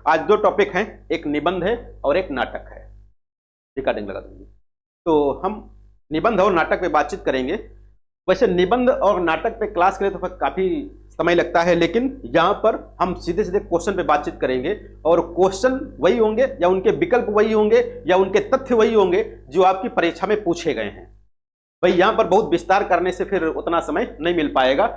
आज दो टॉपिक हैं, एक निबंध है और एक नाटक है। रिकॉर्डिंग लगा देंगे तो हम निबंध और नाटक पे बातचीत करेंगे। वैसे निबंध और नाटक पे क्लास के लिए तो काफी समय लगता है, लेकिन यहाँ पर हम सीधे सीधे क्वेश्चन पे बातचीत करेंगे और क्वेश्चन वही होंगे या उनके विकल्प वही होंगे या उनके तथ्य वही होंगे जो आपकी परीक्षा में पूछे गए हैं। भाई यहाँ पर बहुत विस्तार करने से फिर उतना समय नहीं मिल पाएगा।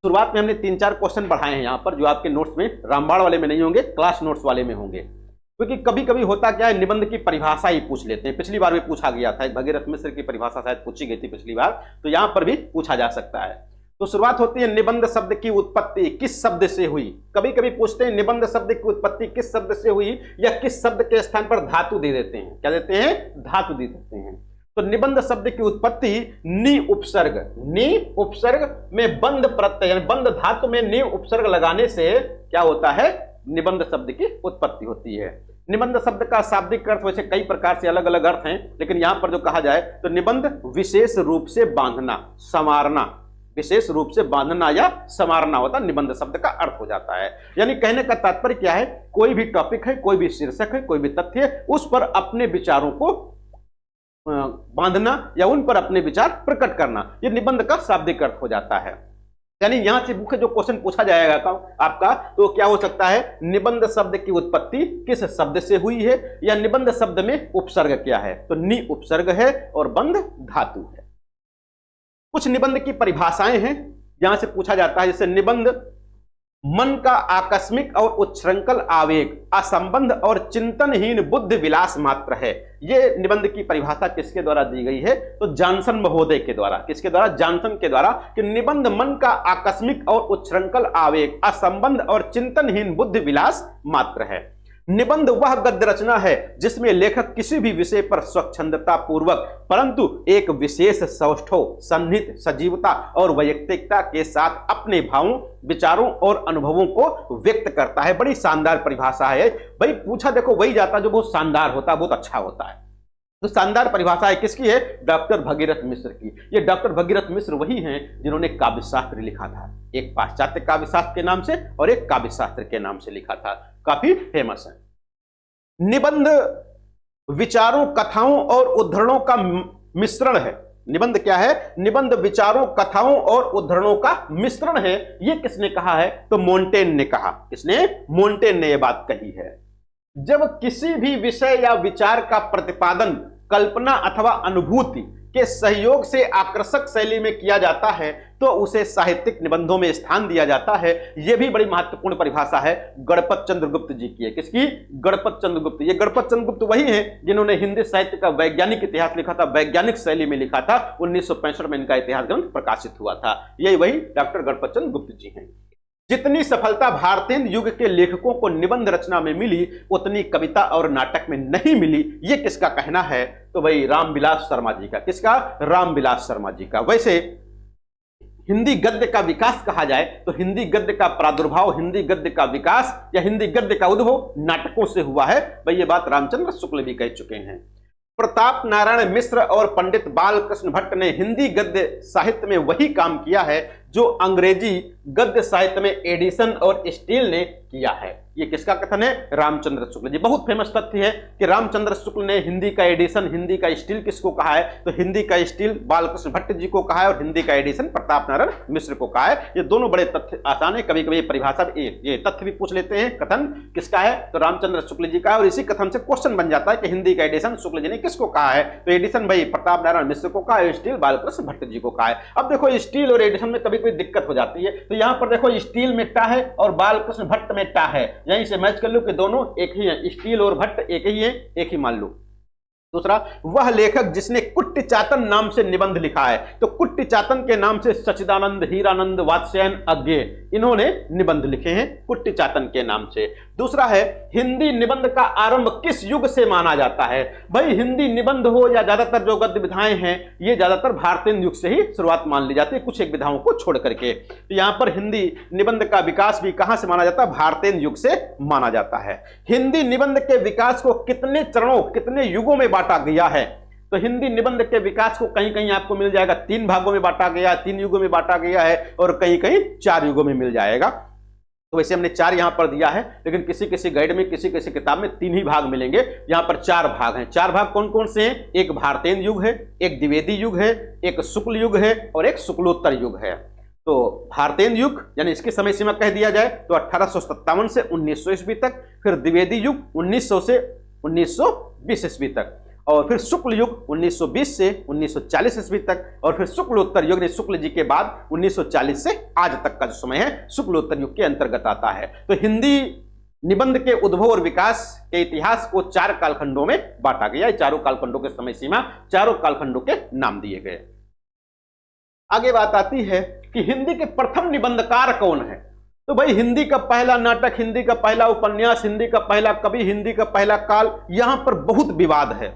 शुरुआत में हमने 3-4 क्वेश्चन बढ़ाए हैं यहाँ पर, जो आपके नोट्स में रामबाण वाले में नहीं होंगे, क्लास नोट्स वाले में होंगे। क्योंकि कभी कभी होता क्या है, निबंध की परिभाषा ही पूछ लेते हैं। पिछली बार भी पूछा गया था, एक भगीरथ मिश्र की परिभाषा शायद पूछी गई थी पिछली बार, तो यहाँ पर भी पूछा जा सकता है। तो शुरुआत होती है निबंध शब्द की उत्पत्ति किस शब्द से हुई। कभी कभी पूछते हैं निबंध शब्द की उत्पत्ति किस शब्द से हुई, या किस शब्द के स्थान पर धातु दे देते हैं। क्या देते हैं? धातु दे देते हैं। तो निबंध शब्द की उत्पत्ति नि उपसर्ग में बंध प्रत्यय यानी बंध धातु में नि उपसर्ग लगाने से क्या होता है, निबंध शब्द की उत्पत्ति होती है। निबंध शब्द का शाब्दिक अर्थ वैसे कई प्रकार से अलग अलग अर्थ हैं, लेकिन यहां पर जो कहा जाए तो निबंध विशेष रूप से बांधना, संवारना, विशेष रूप से बांधना या संवारना होता निबंध शब्द का अर्थ हो जाता है। यानी कहने का तात्पर्य क्या है, कोई भी टॉपिक है, कोई भी शीर्षक है, कोई भी तथ्य है, उस पर अपने विचारों को बांधना या उन पर अपने विचार प्रकट करना, यह निबंध का शाब्दिक अर्थ हो जाता है। यानी यहां से मुख्य जो क्वेश्चन पूछा जाएगा आपका, तो क्या हो सकता है, निबंध शब्द की उत्पत्ति किस शब्द से हुई है, या निबंध शब्द में उपसर्ग क्या है। तो नि उपसर्ग है और बंध धातु है। कुछ निबंध की परिभाषाएं हैं यहां से पूछा जाता है, जैसे निबंध मन का आकस्मिक और उच्छृंखल आवेग, असंबंध और चिंतनहीन बुद्धि विलास मात्र है। यह निबंध की परिभाषा किसके द्वारा दी गई है, तो जॉनसन महोदय के द्वारा। किसके द्वारा? जॉनसन के द्वारा, कि निबंध मन का आकस्मिक और उच्छृंखल आवेग, असंबंध और चिंतनहीन बुद्धि विलास मात्र है। निबंध वह गद्य रचना है जिसमें लेखक किसी भी विषय पर स्वच्छंदता पूर्वक परंतु एक विशेष सौष्ठव, सन्निहित सजीवता और वैयक्तिकता के साथ अपने भावों, विचारों और अनुभवों को व्यक्त करता है। बड़ी शानदार परिभाषा है भाई। पूछा देखो वही जाता जो बहुत शानदार होता, बहुत अच्छा होता है। तो शानदार परिभाषा है किसकी है? डॉक्टर भगीरथ मिश्र की। ये डॉक्टर भगीरथ मिश्र वही हैं जिन्होंने काव्यशास्त्र लिखा था, एक पाश्चात्य काव्यशास्त्र के नाम से और एक काव्यशास्त्र के नाम से लिखा था, काफी फेमस है। निबंध विचारों, कथाओं और उद्धरणों का मिश्रण है। निबंध क्या है? निबंध विचारों, कथाओं और उद्धरणों का मिश्रण है। ये किसने कहा है? तो मोंटेन ने कहा। किसने? मोंटेन ने यह बात कही है। जब किसी भी विषय या विचार का प्रतिपादन कल्पना अथवा अनुभूति के सहयोग से आकर्षक शैली में किया जाता है तो उसे साहित्यिक निबंधों में स्थान दिया जाता है। यह भी बड़ी महत्वपूर्ण परिभाषा है, गणपत चंद्र गुप्त जी की है। किसकी? गणपत चंद्र गुप्त। ये गणपत चंद्र गुप्त वही हैं जिन्होंने हिंदी साहित्य का वैज्ञानिक इतिहास लिखा था, वैज्ञानिक शैली में लिखा था। 1965 में इनका इतिहास ग्रंथ प्रकाशित हुआ था। यही वही डॉक्टर गणपत चंद्र गुप्त जी हैं। जितनी सफलता भारतीय युग के लेखकों को निबंध रचना में मिली, उतनी कविता और नाटक में नहीं मिली। ये किसका कहना है? तो भाई रामविलास शर्मा जी का। किसका? रामविलास शर्मा जी का। वैसे हिंदी गद्य का विकास कहा जाए तो हिंदी गद्य का प्रादुर्भाव, हिंदी गद्य का विकास या हिंदी गद्य का उद्भव नाटकों से हुआ है। भाई ये बात रामचंद्र शुक्ल भी कह चुके हैं। प्रताप नारायण मिश्र और पंडित बालकृष्ण भट्ट ने हिंदी गद्य साहित्य में वही काम किया है जो अंग्रेजी गद्य साहित्य में एडिसन और स्टील ने किया है। ये किसका कथन है? रामचंद्र शुक्ल जी। बहुत फेमस तथ्य है कि रामचंद्र शुक्ल ने हिंदी का एडिशन, हिंदी का स्टील किसको कहा है? तो हिंदी का स्टील बालकृष्ण भट्ट जी को कहा है और हिंदी का एडिशन प्रताप नारायण मिश्र को कहा है। ये दोनों बड़े तथ्य आसान है। कभी कभी परिभाषा ये तथ्य भी पूछ लेते हैं। कथन किसका है? तो रामचंद्र शुक्ल जी का है। और इसी कथन से क्वेश्चन बन जाता है कि हिंदी का एडिशन शुक्ल जी ने किसको कहा है? तो एडिशन भाई प्रताप नारायण मिश्र को कहा है, स्टील बालकृष्ण भट्ट जी को कहा है। अब देखो स्टील और एडिशन में कभी कोई दिक्कत हो जाती है, तो यहां पर देखो स्टील में टा है और बालकृष्ण भट्ट में टा है। यहीं से मैच कर लो कि दोनों एक ही हैं, स्टील और भट्ट एक ही है, एक ही मान लो। दूसरा, वह लेखक जिसने कुट्टिचातन नाम से निबंध लिखा है। तो कुट्टिचातन के नाम से सच्चिदानंद, हीरानंद, वात्स्यायन, अज्ञेय इन्होंने निबंध लिखे हैं कुट्टिचातन के नाम से। दूसरा है, हिंदी निबंध का आरंभ किस युग से माना जाता है? भाई हिंदी निबंध हो या ज्यादातर जो गद्य विधाएं हैं ये ज्यादातर भारतीय युग से ही शुरुआत मान ली जाती है, कुछ एक विधाओं को छोड़ करके। तो यहां पर हिंदी निबंध का विकास भी कहां से माना जाता है? भारतीय युग से माना जाता है। हिंदी निबंध के विकास को कितने चरणों, कितने युगों में बांटा गया है? तो हिंदी निबंध के विकास को कहीं कहीं आपको मिल जाएगा 3 भागों में बांटा गया, 3 युगों में बांटा गया है और कहीं कहीं 4 युगों में मिल जाएगा। तो वैसे हमने 4 यहां पर दिया है, लेकिन किसी किसी गाइड में, किसी किसी किताब में 3 ही भाग मिलेंगे। यहां पर 4 भाग हैं। 4 भाग कौन कौन से हैं? एक भारतेंद्र युग है, एक द्विवेदी युग है, एक शुक्ल युग है और एक शुक्लोत्तर युग है। तो भारतेंद्र युग यानी इसकी समय सीमा कह दिया जाए तो 1857 से 1900 ईस्वी तक, फिर द्विवेदी युग 1900 से 1920 ईस्वी तक, और फिर शुक्ल युग 1920 से 1940 ईस्वी तक, और फिर शुक्लोत्तर युग ने शुक्ल जी के बाद 1940 से आज तक का जो समय है शुक्लोत्तर युग के अंतर्गत आता है। तो हिंदी निबंध के उद्भव और विकास के इतिहास को 4 कालखंडों में बांटा गया। चारों कालखंडों के समय सीमा, चारों कालखंडों के नाम दिए गए। आगे बात आती है कि हिंदी के प्रथम निबंधकार कौन है। तो भाई हिंदी का पहला नाटक, हिंदी का पहला उपन्यास, हिंदी का पहला कवि, हिंदी का पहला काल, यहां पर बहुत विवाद है।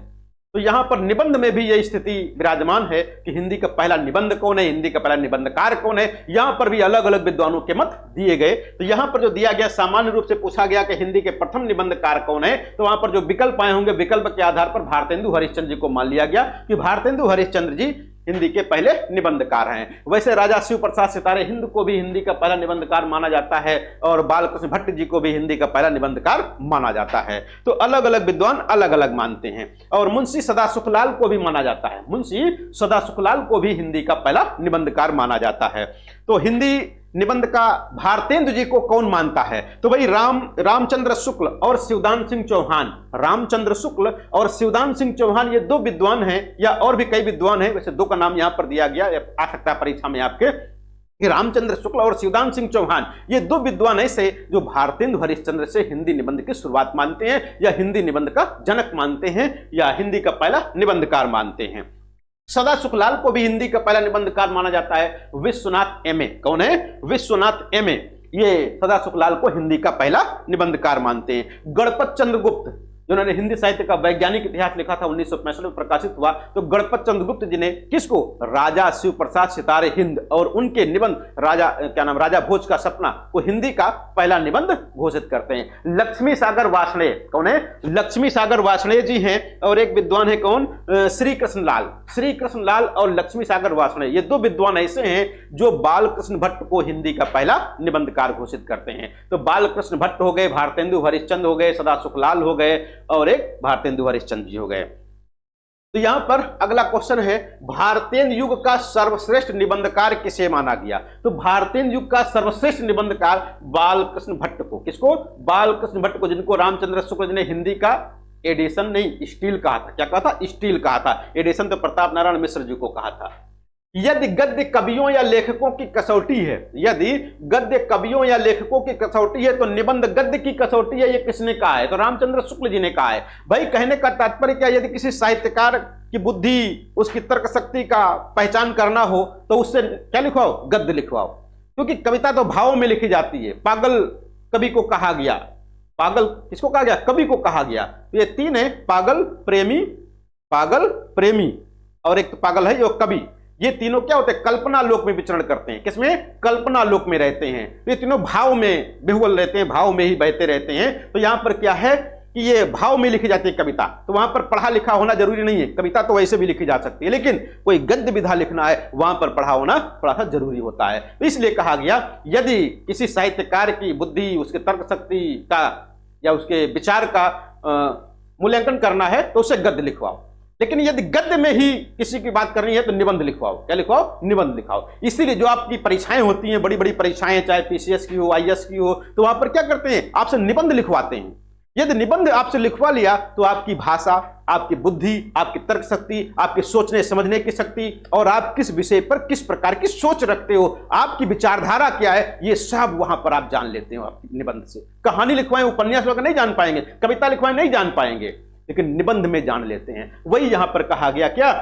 तो यहां पर निबंध में भी यह स्थिति विराजमान है कि हिंदी का पहला निबंध कौन है, हिंदी का पहला निबंधकार कौन है। यहां पर भी अलग अलग विद्वानों के मत दिए गए। तो यहां पर जो दिया गया, सामान्य रूप से पूछा गया कि हिंदी के प्रथम निबंधकार कौन है, तो वहां पर जो विकल्प आए होंगे, विकल्प के आधार पर भारतेंदु हरिश्चंद्र जी को मान लिया गया कि भारतेंदु हरिश्चंद्र जी हिंदी के पहले निबंधकार हैं। वैसे राजा शिव प्रसाद सितारे हिंद को भी हिंदी का पहला निबंधकार माना जाता है, और बालकृष्ण भट्ट जी को भी हिंदी का पहला निबंधकार माना जाता है। तो अलग अलग विद्वान अलग अलग मानते हैं। और मुंशी सदा सुखलाल को भी माना जाता है, मुंशी सदा सुखलाल को भी हिंदी का पहला निबंधकार माना जाता है। तो हिंदी निबंध का भारतेंदु जी को कौन मानता है? तो भाई रामचंद्र शुक्ल और शिवदान सिंह चौहान, रामचंद्र शुक्ल और शिवदान सिंह चौहान, ये 2 विद्वान हैं, या और भी कई विद्वान हैं, वैसे 2 का नाम यहां पर दिया गया, आ सकता है परीक्षा में आपके, कि रामचंद्र शुक्ल और शिवदान सिंह चौहान, ये 2 विद्वान ऐसे जो भारतेंदु हरिश्चंद्र से हिंदी निबंध की शुरुआत मानते हैं, या हिंदी निबंध का जनक मानते हैं, या हिंदी का पहला निबंधकार मानते हैं। सदा सुखलाल को भी हिंदी का पहला निबंधकार माना जाता है। विश्वनाथ एमए, कौन है? विश्वनाथ एमए, ये सदा सुखलाल को हिंदी का पहला निबंधकार मानते हैं। गणपत चंद्र गुप्त, जिन्होंने हिंदी साहित्य का वैज्ञानिक इतिहास लिखा था, 1965 में प्रकाशित हुआ, तो गणपत चंद्र गुप्त जी ने किसको? राजा शिव प्रसाद सितारे हिंद और उनके निबंध राजा भोज का सपना को हिंदी का पहला निबंध घोषित करते हैं। लक्ष्मी सागर वार्ष्णेय, कौन है? लक्ष्मी सागर वार्ष्णेय जी हैं, और एक विद्वान है कौन? श्री कृष्ण लाल और लक्ष्मी सागर वार्ष्णेय, ये 2 विद्वान ऐसे हैं जो बालकृष्ण भट्ट को हिंदी का पहला निबंधकार घोषित करते हैं। तो बालकृष्ण भट्ट हो गए, भारतेंदु हरिश्चंद्र हो गए, सदा सुखलाल हो गए, और एक भारतेंदु हरिश्चंद्र जी हो गए। तो यहां पर अगला क्वेश्चन है, भारतेंदु युग का सर्वश्रेष्ठ निबंधकार किसे माना गया? तो भारतेंदु युग का सर्वश्रेष्ठ निबंधकार बालकृष्ण भट्ट को, किसको? बालकृष्ण भट्ट को, जिनको रामचंद्र शुक्ल जी ने हिंदी का एडिशन नहीं, स्टील कहा था। क्या कहा था? स्टील कहा था। एडिशन तो प्रताप नारायण मिश्र जी को कहा था। यदि गद्य कवियों या लेखकों की कसौटी है, यदि गद्य कवियों या लेखकों की कसौटी है, तो निबंध गद्य की कसौटी है, ये किसने कहा है? तो रामचंद्र शुक्ल जी ने कहा है। भाई कहने का तात्पर्य क्या? यदि किसी साहित्यकार की बुद्धि, उसकी तर्क शक्ति का पहचान करना हो, तो उससे क्या लिखवाओ? गद्य लिखवाओ, क्योंकि कविता तो भावों में लिखी जाती है। पागल कवि को कहा गया, पागल किसको कहा गया? कवि को कहा गया। तो ये 3 है, पागल प्रेमी और एक पागल है, ये कवि। ये तीनों क्या होते हैं? कल्पना लोक में विचरण करते हैं। किसमें? कल्पना लोक में रहते हैं। तो ये तीनों भाव में विह्वल रहते हैं, भाव में ही बहते रहते हैं। तो यहां पर क्या है कि ये भाव में लिखी जाती है कविता, तो वहां पर पढ़ा लिखा होना जरूरी नहीं है। कविता तो वैसे भी लिखी जा सकती है, लेकिन कोई गद्य विधा लिखना है, वहां पर पढ़ा होना थोड़ा सा जरूरी होता है। तो इसलिए कहा गया, यदि किसी साहित्यकार की बुद्धि, उसके तर्क शक्ति का या उसके विचार का मूल्यांकन करना है, तो उसे गद्य लिखवाओ। लेकिन यदि गद्य में ही किसी की बात करनी है, तो निबंध लिखवाओ। क्या लिखवाओ? निबंध लिखाओ। इसीलिए जो आपकी परीक्षाएं होती हैं, बड़ी बड़ी परीक्षाएं, चाहे पीसीएस की हो, आईएएस की हो, तो वहां पर क्या करते हैं? आपसे निबंध लिखवाते हैं। यदि निबंध आपसे लिखवा लिया, तो आपकी भाषा, आपकी बुद्धि, आपकी तर्क शक्ति, आपकी सोचने समझने की शक्ति, और आप किस विषय पर किस प्रकार की सोच रखते हो, आपकी विचारधारा क्या है, ये सब वहां पर आप जान लेते हो आपकी निबंध से। कहानी लिखवाएं, उपन्यास वगैरह नहीं जान पाएंगे, कविता लिखवाएं नहीं जान पाएंगे, लेकिन निबंध में जान लेते हैं। वही यहां पर कहा गया क्या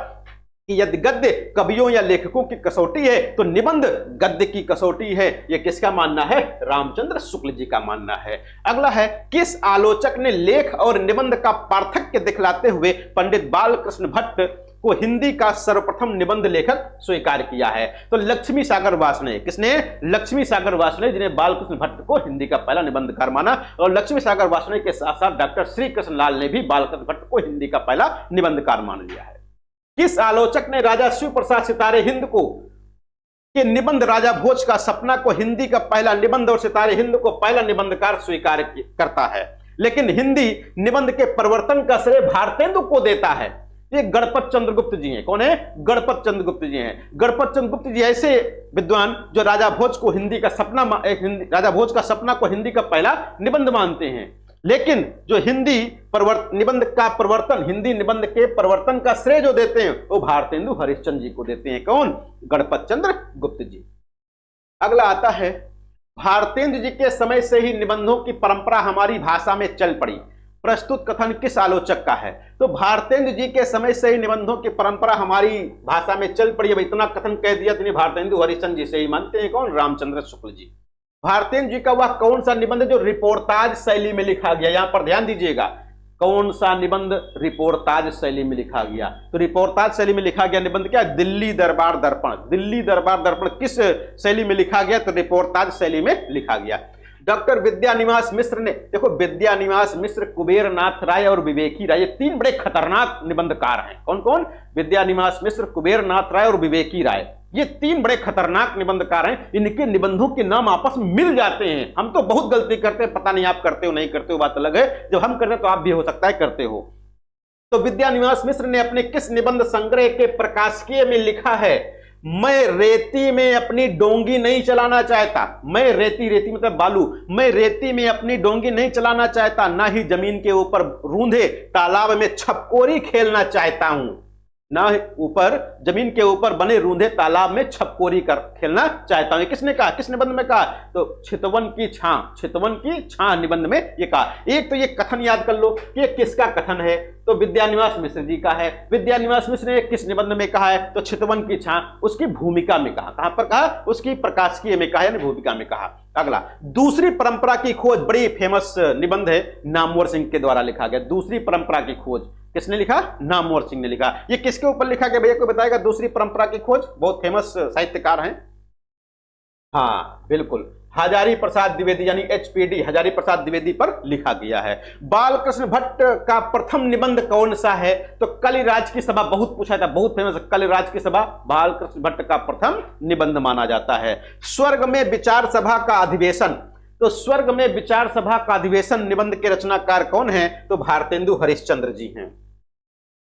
कि यदि गद्य कवियों या लेखकों की कसौटी है, तो निबंध गद्य की कसौटी है। यह किसका मानना है? रामचंद्र शुक्ल जी का मानना है। अगला है, किस आलोचक ने लेख और निबंध का पार्थक्य दिखलाते हुए पंडित बालकृष्ण भट्ट को हिंदी का सर्वप्रथम निबंध लेखक स्वीकार किया है? तो लक्ष्मी सागर वार्ष्णेय। किसने? लक्ष्मी सागर वार्ष्णेय, जिन्हें बालकृष्ण भट्ट को हिंदी का पहला निबंधकार माना। और लक्ष्मी सागर वार्ष्णेय के साथ साथ डॉक्टर श्री कृष्ण लाल ने भी बालकृष्ण भट्ट को हिंदी का पहला निबंधकार मान लिया है। किस आलोचक ने राजा शिव प्रसाद सितारे हिंद को कि निबंध राजा भोज का सपना को हिंदी का पहला निबंध और सितारे हिंद को पहला निबंधकार स्वीकार करता है, लेकिन हिंदी निबंध के परिवर्तन का श्रेय भारतेंदु को देता है। ये गणपत चंद्रगुप्त जी हैं। कौन है? गणपत चंद्रगुप्त जी हैं। गणपत चंद्रगुप्त जी ऐसे विद्वान जो राजा भोज को हिंदी का सपना राजा भोज का सपना को हिंदी का पहला निबंध मानते हैं, लेकिन जो हिंदी निबंध का परिवर्तन, हिंदी निबंध के परिवर्तन का श्रेय जो देते हैं वो भारतेंदु हरिश्चंद्र जी को देते हैं। कौन? गणपत चंद्र गुप्त जी। अगला आता है, भारतेंदु जी के समय से ही निबंधों की परंपरा हमारी भाषा में चल पड़ी। प्रस्तुत कथन किस आलोचक का है? तो भारतेंदु जी के समय से ही निबंधों की परंपरा हमारी भाषा में चल पड़ी। अब इतना कथन कह दिया तो भारतेंदु हरिश्चंद्र जी से ही मानते हैं। कौन? रामचंद्र शुक्ल जी। भारतेंदु जी का वह कौन सा निबंध जो रिपोर्टाज शैली में लिखा गया? यहां पर ध्यान दीजिएगा, कौन सा निबंध रिपोर्टाज शैली में लिखा गया? तो रिपोर्टाज शैली में लिखा गया निबंध क्या? दिल्ली दरबार दर्पण। दिल्ली दरबार दर्पण किस शैली में लिखा गया? तो रिपोर्टाज शैली में लिखा गया। डॉक्टर विद्यानिवास मिश्र ने, देखो विद्यानिवास मिश्र, कुबेर नाथ राय और विवेकी राय, ये तीन बड़े खतरनाक निबंधकार हैं। कौन कौन? विद्यानिवास मिश्र, कुबेर नाथ राय और विवेकी राय। ये तीन बड़े खतरनाक निबंधकार हैं। इनके निबंधों के नाम आपस में मिल जाते हैं। हम तो बहुत गलती करते हैं, पता नहीं आप करते हो नहीं करते हो, बात अलग है। जब हम करते हैं तो आप भी हो सकता है करते हो। तो विद्यानिवास मिश्र ने अपने किस निबंध संग्रह के प्रकाशकीय में लिखा है, मैं रेती में अपनी डोंगी नहीं चलाना चाहता। मैं रेती मतलब बालू, मैं रेती में अपनी डोंगी नहीं चलाना चाहता, ना ही जमीन के ऊपर रूंधे तालाब में छपकोरी खेलना चाहता हूं। ना ऊपर जमीन के ऊपर बने रूंधे तालाब में छपकोरी कर खेलना चाहता हूं। किसने कहा? किस निबंध में कहा? तो चितवन की छां निबंध में ये कहा। एक तो ये कथन याद कर लो कि ये किसका कथन है, तो विद्यानिवास मिश्र जी का है। विद्यानिवास मिश्र ने किस निबंध में कहा है? तो चितवन की छां, उसकी भूमिका में कहा। कहां पर कहा? उसकी प्रकाशकीय में कहा, यानी भूमिका में कहा। अगला, दूसरी परंपरा की खोज, बड़ी फेमस निबंध है, नामवर सिंह के द्वारा लिखा गया। दूसरी परंपरा की खोज किसने लिखा? नामवर सिंह ने लिखा। ये किसके ऊपर लिखा गया भैया, को बताएगा? दूसरी परंपरा की खोज, बहुत फेमस साहित्यकार हैं। हाँ बिल्कुल, हजारी प्रसाद द्विवेदी यानी HPD हजारी प्रसाद द्विवेदी पर लिखा गया है। बालकृष्ण भट्ट का प्रथम निबंध कौन सा है? तो कलिराज की सभा, बहुत पूछा था, बहुत फेमस। कलिराज की सभा बालकृष्ण भट्ट का प्रथम निबंध माना जाता है। स्वर्ग में विचार सभा का अधिवेशन, तो स्वर्ग में विचार सभा का अधिवेशन निबंध के रचनाकार कौन है? तो भारतेंदु हरिश्चंद्र जी हैं।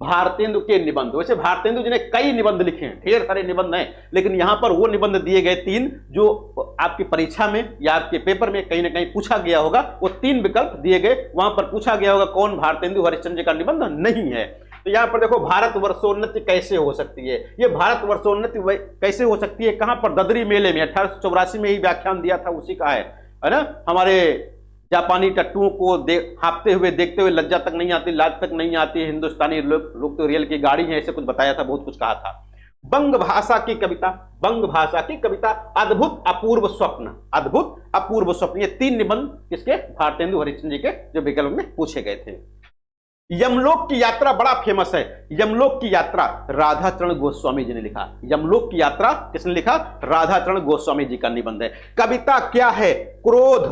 भारतेंदु के निबंध, वैसे भारतेंदु जी ने कई निबंध लिखे हैं, ढेर सारे निबंध हैं, लेकिन यहां पर वो निबंध दिए गए तीन जो आपकी परीक्षा में या आपके पेपर में कहीं ना कहीं पूछा गया होगा। वो तीन विकल्प दिए गए, वहां पर पूछा गया होगा कौन भारतेंदु हरिश्चंद्र जी का निबंध नहीं है। तो यहां पर देखो, भारत वर्षोन्नति कैसे हो सकती है? ये भारत वर्षोन्नति कैसे हो सकती है? कहां पर? ददरी मेले में 1884 में ही व्याख्यान दिया था, उसी का है ना। हमारे जापानी टट्टुओं को हाँपते हुए देखते हुए लज्जा तक नहीं आती, लाज तक नहीं आती, हिंदुस्तानी लोग तो रेल की गाड़ी है, ऐसे कुछ बताया था, बहुत कुछ कहा था। बंग भाषा की कविता, बंग भाषा की कविता, अद्भुत अपूर्व स्वप्न, अद्भुत अपूर्व स्वप्न, ये तीन निबंध किसके? भारतेंदु हरिश्चंद्र जी के, जो विकल्प में पूछे गए थे। यमलोक की यात्रा बड़ा फेमस है। यमलोक की यात्रा राधाचरण गोस्वामी जी ने लिखा। यमलोक की यात्रा किसने लिखा? राधाचरण गोस्वामी जी का निबंध है। कविता क्या है? क्रोध,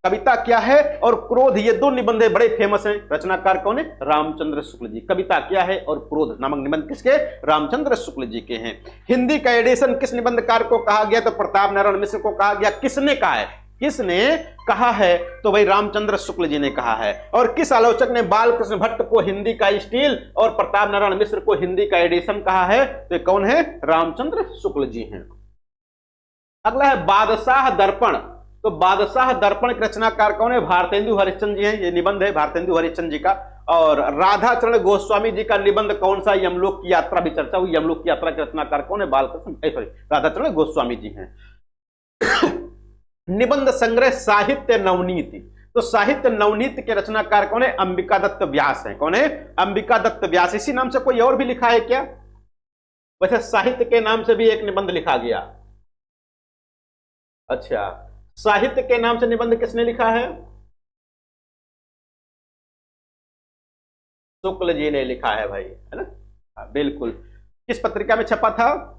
कविता क्या है और क्रोध, ये दो निबंध बड़े फेमस हैं। रचनाकार कौन है? रामचंद्र शुक्ल जी। कविता क्या है और क्रोध नामक निबंध किसके? रामचंद्र शुक्ल जी के हैं। हिंदी का एडिशन किस निबंधकार को कहा गया? तो प्रताप नारायण मिश्र को कहा गया। किसने कहा है? किसने कहा है? तो भाई रामचंद्र शुक्ल जी ने कहा है। और किस आलोचक ने बालकृष्ण भट्ट को हिंदी का स्टील और प्रताप नारायण मिश्र को हिंदी का एडिशन कहा है? तो कौन है? रामचंद्र शुक्ल जी हैं। अगला है बादशाह दर्पण। तो बादशाह दर्पण के रचनाकार कौन है? भारतेंदु हरिश्चंद्र जी हैं। ये निबंध है भारतेंदु हरिश्चंद्र जी का। और राधाचरण गोस्वामी जी का निबंध कौन सा? यमलोक की यात्रा भी चर्चा हुई। यमलोक की यात्रा के रचनाकार कौन है? राधाचरण गोस्वामी जी हैं। निबंध संग्रह साहित्य नवनीति, तो साहित्य नवनीति के रचनाकार कौन है? अंबिका दत्त व्यास है। कौन है? अंबिका दत्त व्यास। इसी नाम से कोई और भी लिखा है क्या? वैसे साहित्य के नाम से भी एक निबंध लिखा गया। अच्छा, साहित्य के नाम से निबंध किसने लिखा है? शुक्ल जी ने लिखा है भाई, है ना। बिल्कुल। किस पत्रिका में छपा था?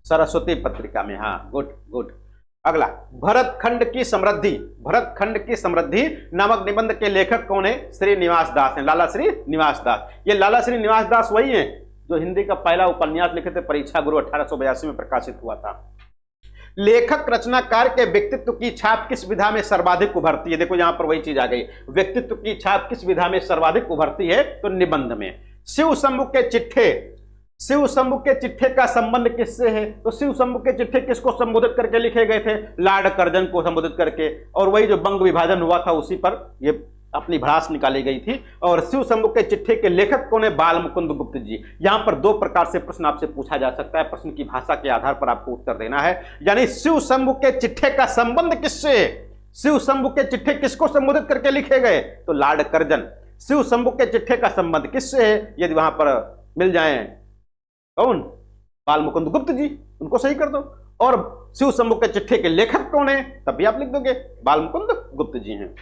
सरस्वती पत्रिका में। हाँ, गुड गुड। अगला, भरतखंड की समृद्धि, भरतखंड की समृद्धि नामक निबंध के लेखक कौन है? श्री निवास दास हैं। लाला श्री निवास दास। ये लाला श्री निवास दास वही हैं जो हिंदी का पहला उपन्यास लिखे थे परीक्षा गुरु 1882 में प्रकाशित हुआ था। लेखक रचनाकार के व्यक्तित्व की छाप किस विधा में सर्वाधिक उभरती है? देखो यहां पर वही चीज आ गई, व्यक्तित्व की छाप किस विधा में सर्वाधिक उभरती है? तो निबंध में। शिव शंभु के चिट्ठे, शिव शंभु के चिट्ठे का संबंध किससे है? तो शिव शंभु के चिट्ठे किसको संबोधित करके लिखे गए थे? लॉर्ड कर्जन को संबोधित करके, और वही जो बंग विभाजन हुआ था उसी पर ये अपनी भड़ास निकाली गई थी। और शिव शंभु के चिट्ठे के लेखक कौन है? बाल मुकुंद गुप्त जी। यहां पर दो प्रकार से प्रश्न आपसे पूछा जा सकता है, प्रश्न की भाषा के आधार पर आपको उत्तर देना है। यानी शिव शंभु के चिट्ठे का संबंध किससे? शिव शंभु के चिट्ठे किसको संबोधित करके लिखे गए? तो लॉर्ड कर्जन। शिव शंभु के चिट्ठे का संबंध किससे है? यदि वहां पर मिल जाए कौन? बाल मुकुंद गुप्त जी, उनको सही कर दो। और शिव शंभु के चिट्ठे के लेखक कौन है? तब भी आप लिख दोगे बाल मुकुंद गुप्त जी हैं।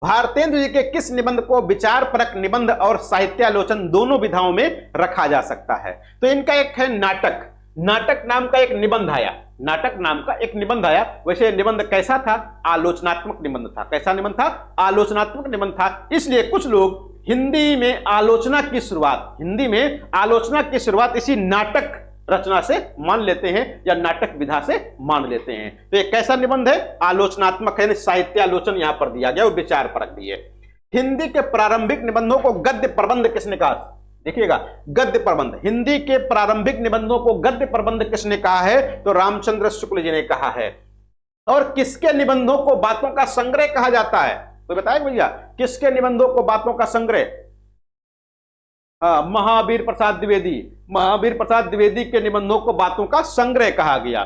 भारतेंदु जी के किस निबंध को विचार परक निबंध और साहित्यालोचन दोनों विधाओं में रखा जा सकता है? तो इनका एक है नाटक। नाटक नाम का एक निबंध आया, नाटक नाम का एक निबंध आया। वैसे निबंध कैसा था? आलोचनात्मक निबंध था। कैसा निबंध था? आलोचनात्मक निबंध था। इसलिए कुछ लोग हिंदी में आलोचना की शुरुआत, हिंदी में आलोचना की शुरुआत इसी नाटक रचना से मान लेते हैं या नाटक विधा से मान लेते हैं। तो एक कैसा निबंध है? आलोचनात्मक है, साहित्यालोचन यहां पर दिया गया और विचार परक दिए। हिंदी के प्रारंभिक निबंधों को गद्य प्रबंध किसने कहा? देखिएगा, गद्य प्रबंध, हिंदी के प्रारंभिक निबंधों को गद्य प्रबंध किसने कहा है? तो रामचंद्र शुक्ल जी ने कहा है। और किसके निबंधों को बातों का संग्रह कहा जाता है? तो बताए भैया, किसके निबंधों को बातों का संग्रह? महावीर प्रसाद द्विवेदी, महावीर प्रसाद द्विवेदी के निबंधों को बातों का संग्रह कहा गया।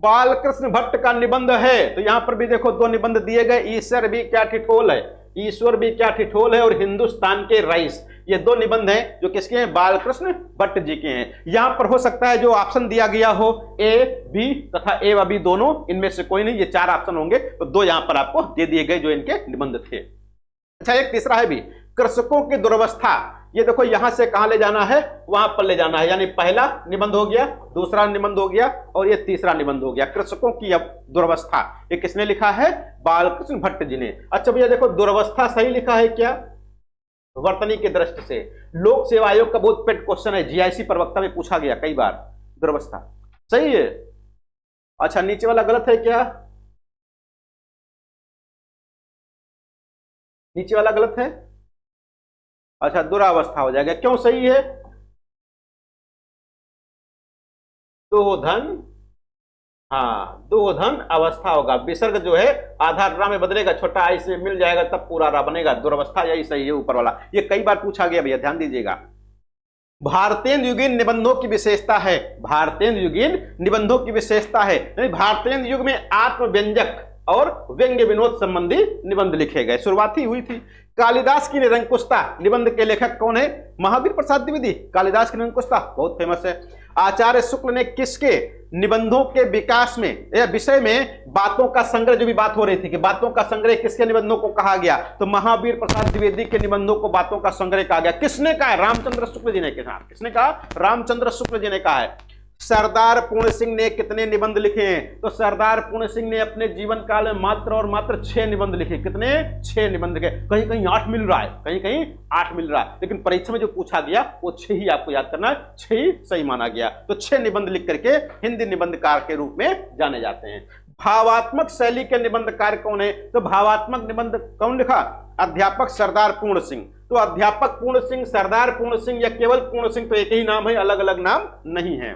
बालकृष्ण भट्ट का निबंध है, तो यहां पर भी देखो दो निबंध दिए गए, ईश्वर भी क्या ठिठोल है, ईश्वर भी क्या ठिठोल है, और हिंदुस्तान के रईस। ये दो निबंध हैं जो किसके हैं? बालकृष्ण भट्ट जी के हैं। यहां पर हो सकता है जो ऑप्शन दिया गया हो ए बी तथा ए व बी दोनों, इनमें से कोई नहीं, ये चार ऑप्शन होंगे, तो दो यहां पर आपको दे दिए गए जो इनके निबंध थे। अच्छा, एक तीसरा है भी, कृषकों की दुर्वस्था। ये देखो यहां से कहां ले जाना है? वहां पर ले जाना है। यानी पहला निबंध हो गया, दूसरा निबंध हो गया, और ये तीसरा निबंध हो गया, कृषकों की अब दुर्वस्था। ये किसने लिखा है? बालकृष्ण भट्ट जी ने। अच्छा भैया देखो, दुर्वस्था सही लिखा है क्या वर्तनी की दृष्टि से? लोक सेवा आयोग का बहुत पेट क्वेश्चन है, जीआईसी प्रवक्ता में पूछा गया कई बार। दुर्वस्था सही है। अच्छा, नीचे वाला गलत है क्या? नीचे वाला गलत है। अच्छा, दुरावस्था हो जाएगा। क्यों सही है? दोधन, हाँ दोधन अवस्था होगा। विसर्ग जो है आधा रा में बदलेगा, छोटा आई से मिल जाएगा, तब पूरा रा बनेगा। दुर्वस्था यही सही है ऊपर वाला। ये कई बार पूछा गया भैया, ध्यान दीजिएगा। भारतेंदु युगीन निबंधों की विशेषता है, भारतेंदु युगीन निबंधों की विशेषता है, यानी भारतेंदु युग में आत्मव्यंजक और व्यंग्य विनोद संबंधी निबंध लिखे गए, शुरुआती हुई थी। कालिदास की निरंकुशता निबंध के लेखक कौन है? महावीर प्रसाद द्विवेदी। कालिदास की निरंकुशता बहुत फेमस है। आचार्य शुक्ल ने किसके निबंधों के विकास में या विषय में बातों का संग्रह, जो भी बात हो रही थी कि बातों का संग्रह किसके निबंधों को कहा गया? तो महावीर प्रसाद द्विवेदी के निबंधों को बातों का संग्रह कहा गया। किसने कहा? रामचंद्र शुक्ल जी ने कहा। किसने कहा? रामचंद्र शुक्ल जी ने कहा है। सरदार पूर्ण सिंह ने कितने निबंध लिखे हैं? तो सरदार पूर्ण सिंह ने अपने जीवन काल में मात्र और मात्र 6 निबंध लिखे। कितने? 6 निबंध लिखे। कहीं कहीं 8 मिल रहा है, कहीं कहीं 8 मिल रहा है, लेकिन परीक्षा में जो पूछा गया वो 6 ही आपको याद करना है, 6 ही सही माना गया। तो 6 निबंध लिख करके हिंदी निबंधकार के रूप में जाने जाते हैं। भावात्मक शैली के निबंधकार कौन है? तो भावात्मक निबंध कौन लिखा? अध्यापक सरदार पूर्ण सिंह। तो अध्यापक पूर्ण सिंह, सरदार पूर्ण सिंह या केवल पूर्ण सिंह, तो एक ही नाम है, अलग अलग नाम नहीं है।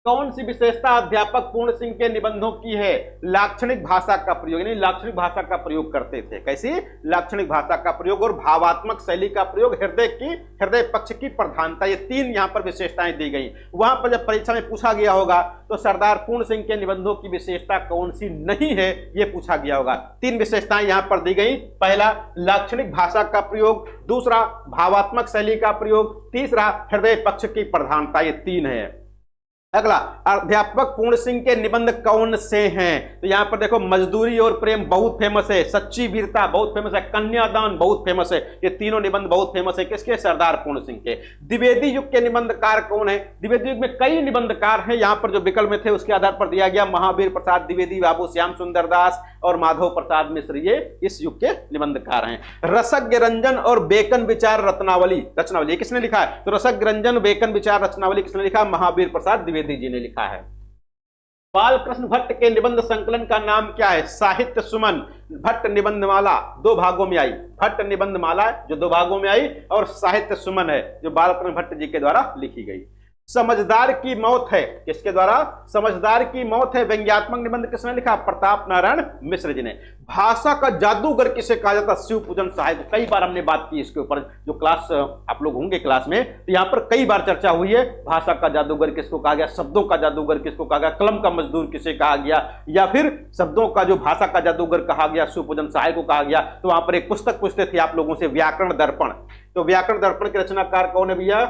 कौन सी विशेषता अध्यापक पूर्ण सिंह के निबंधों की है? लाक्षणिक भाषा का प्रयोग, यानी लाक्षणिक भाषा का प्रयोग करते थे। कैसी? लाक्षणिक भाषा का प्रयोग और भावात्मक शैली का प्रयोग, हृदय पक्ष की प्रधानता, ये 3 यहां पर विशेषताएं दी गई। वहां पर जब परीक्षा में पूछा गया होगा तो सरदार पूर्ण सिंह के निबंधों की विशेषता कौन सी नहीं है, ये पूछा गया होगा। 3 विशेषताएं यहां पर दी गई। पहला लाक्षणिक भाषा का प्रयोग, दूसरा भावात्मक शैली का प्रयोग, तीसरा हृदय पक्ष की प्रधानता, ये 3 है। अगला, अध्यापक पूर्ण सिंह के निबंध कौन से हैं? तो यहां पर देखो, मजदूरी और प्रेम बहुत फेमस है, सच्ची वीरता बहुत फेमस है, कन्यादान बहुत फेमस है। ये तीनों निबंध बहुत फेमस है। किसके? सरदार पूर्ण सिंह के। द्विवेदी युग के निबंधकार कौन है? द्विवेदी युग में कई निबंधकार हैं, यहां पर जो विकल्प में थे उसके आधार पर दिया गया। महावीर प्रसाद द्विवेदी, बाबू श्याम सुंदर दास और माधव प्रसाद मिश्र ये इस युग के निबंधकार हैं। रसज्ञ रंजन और बेकन विचार रचनावली किसने लिखा है? तो रसज्ञ रंजन बेकन विचार रचनावली किसने लिखा? महावीर प्रसाद द्विवेदी जी ने लिखा है। बालकृष्ण भट्ट के निबंध संकलन का नाम क्या है? साहित्य सुमन। भट्ट निबंधमाला 2 भागों में आई। भट्ट निबंधमाला जो 2 भागों में आई, और साहित्य सुमन है जो बालकृष्ण भट्ट जी के द्वारा लिखी गई। समझदार की मौत है किसके द्वारा? समझदार की मौत है व्यंग्यात्मक निबंध किसने लिखा? प्रताप नारायण मिश्र जी ने। भाषा का जादूगर किसे कहा जाता? शिवपूजन सहाय। कई बार हमने बात की इसके ऊपर, जो क्लास आप लोग होंगे क्लास में, तो यहां पर कई बार चर्चा हुई है। भाषा का जादूगर किसको कहा गया? शब्दों का जादूगर किसको कहा गया? कलम का मजदूर किसे कहा गया? या फिर शब्दों का जो भाषा का जादूगर कहा गया शिवपूजन सहाय को कहा गया। तो वहां पर एक पुस्तक पूछते थे आप लोगों से, व्याकरण दर्पण। तो व्याकरण दर्पण के रचनाकार कौन है भैया?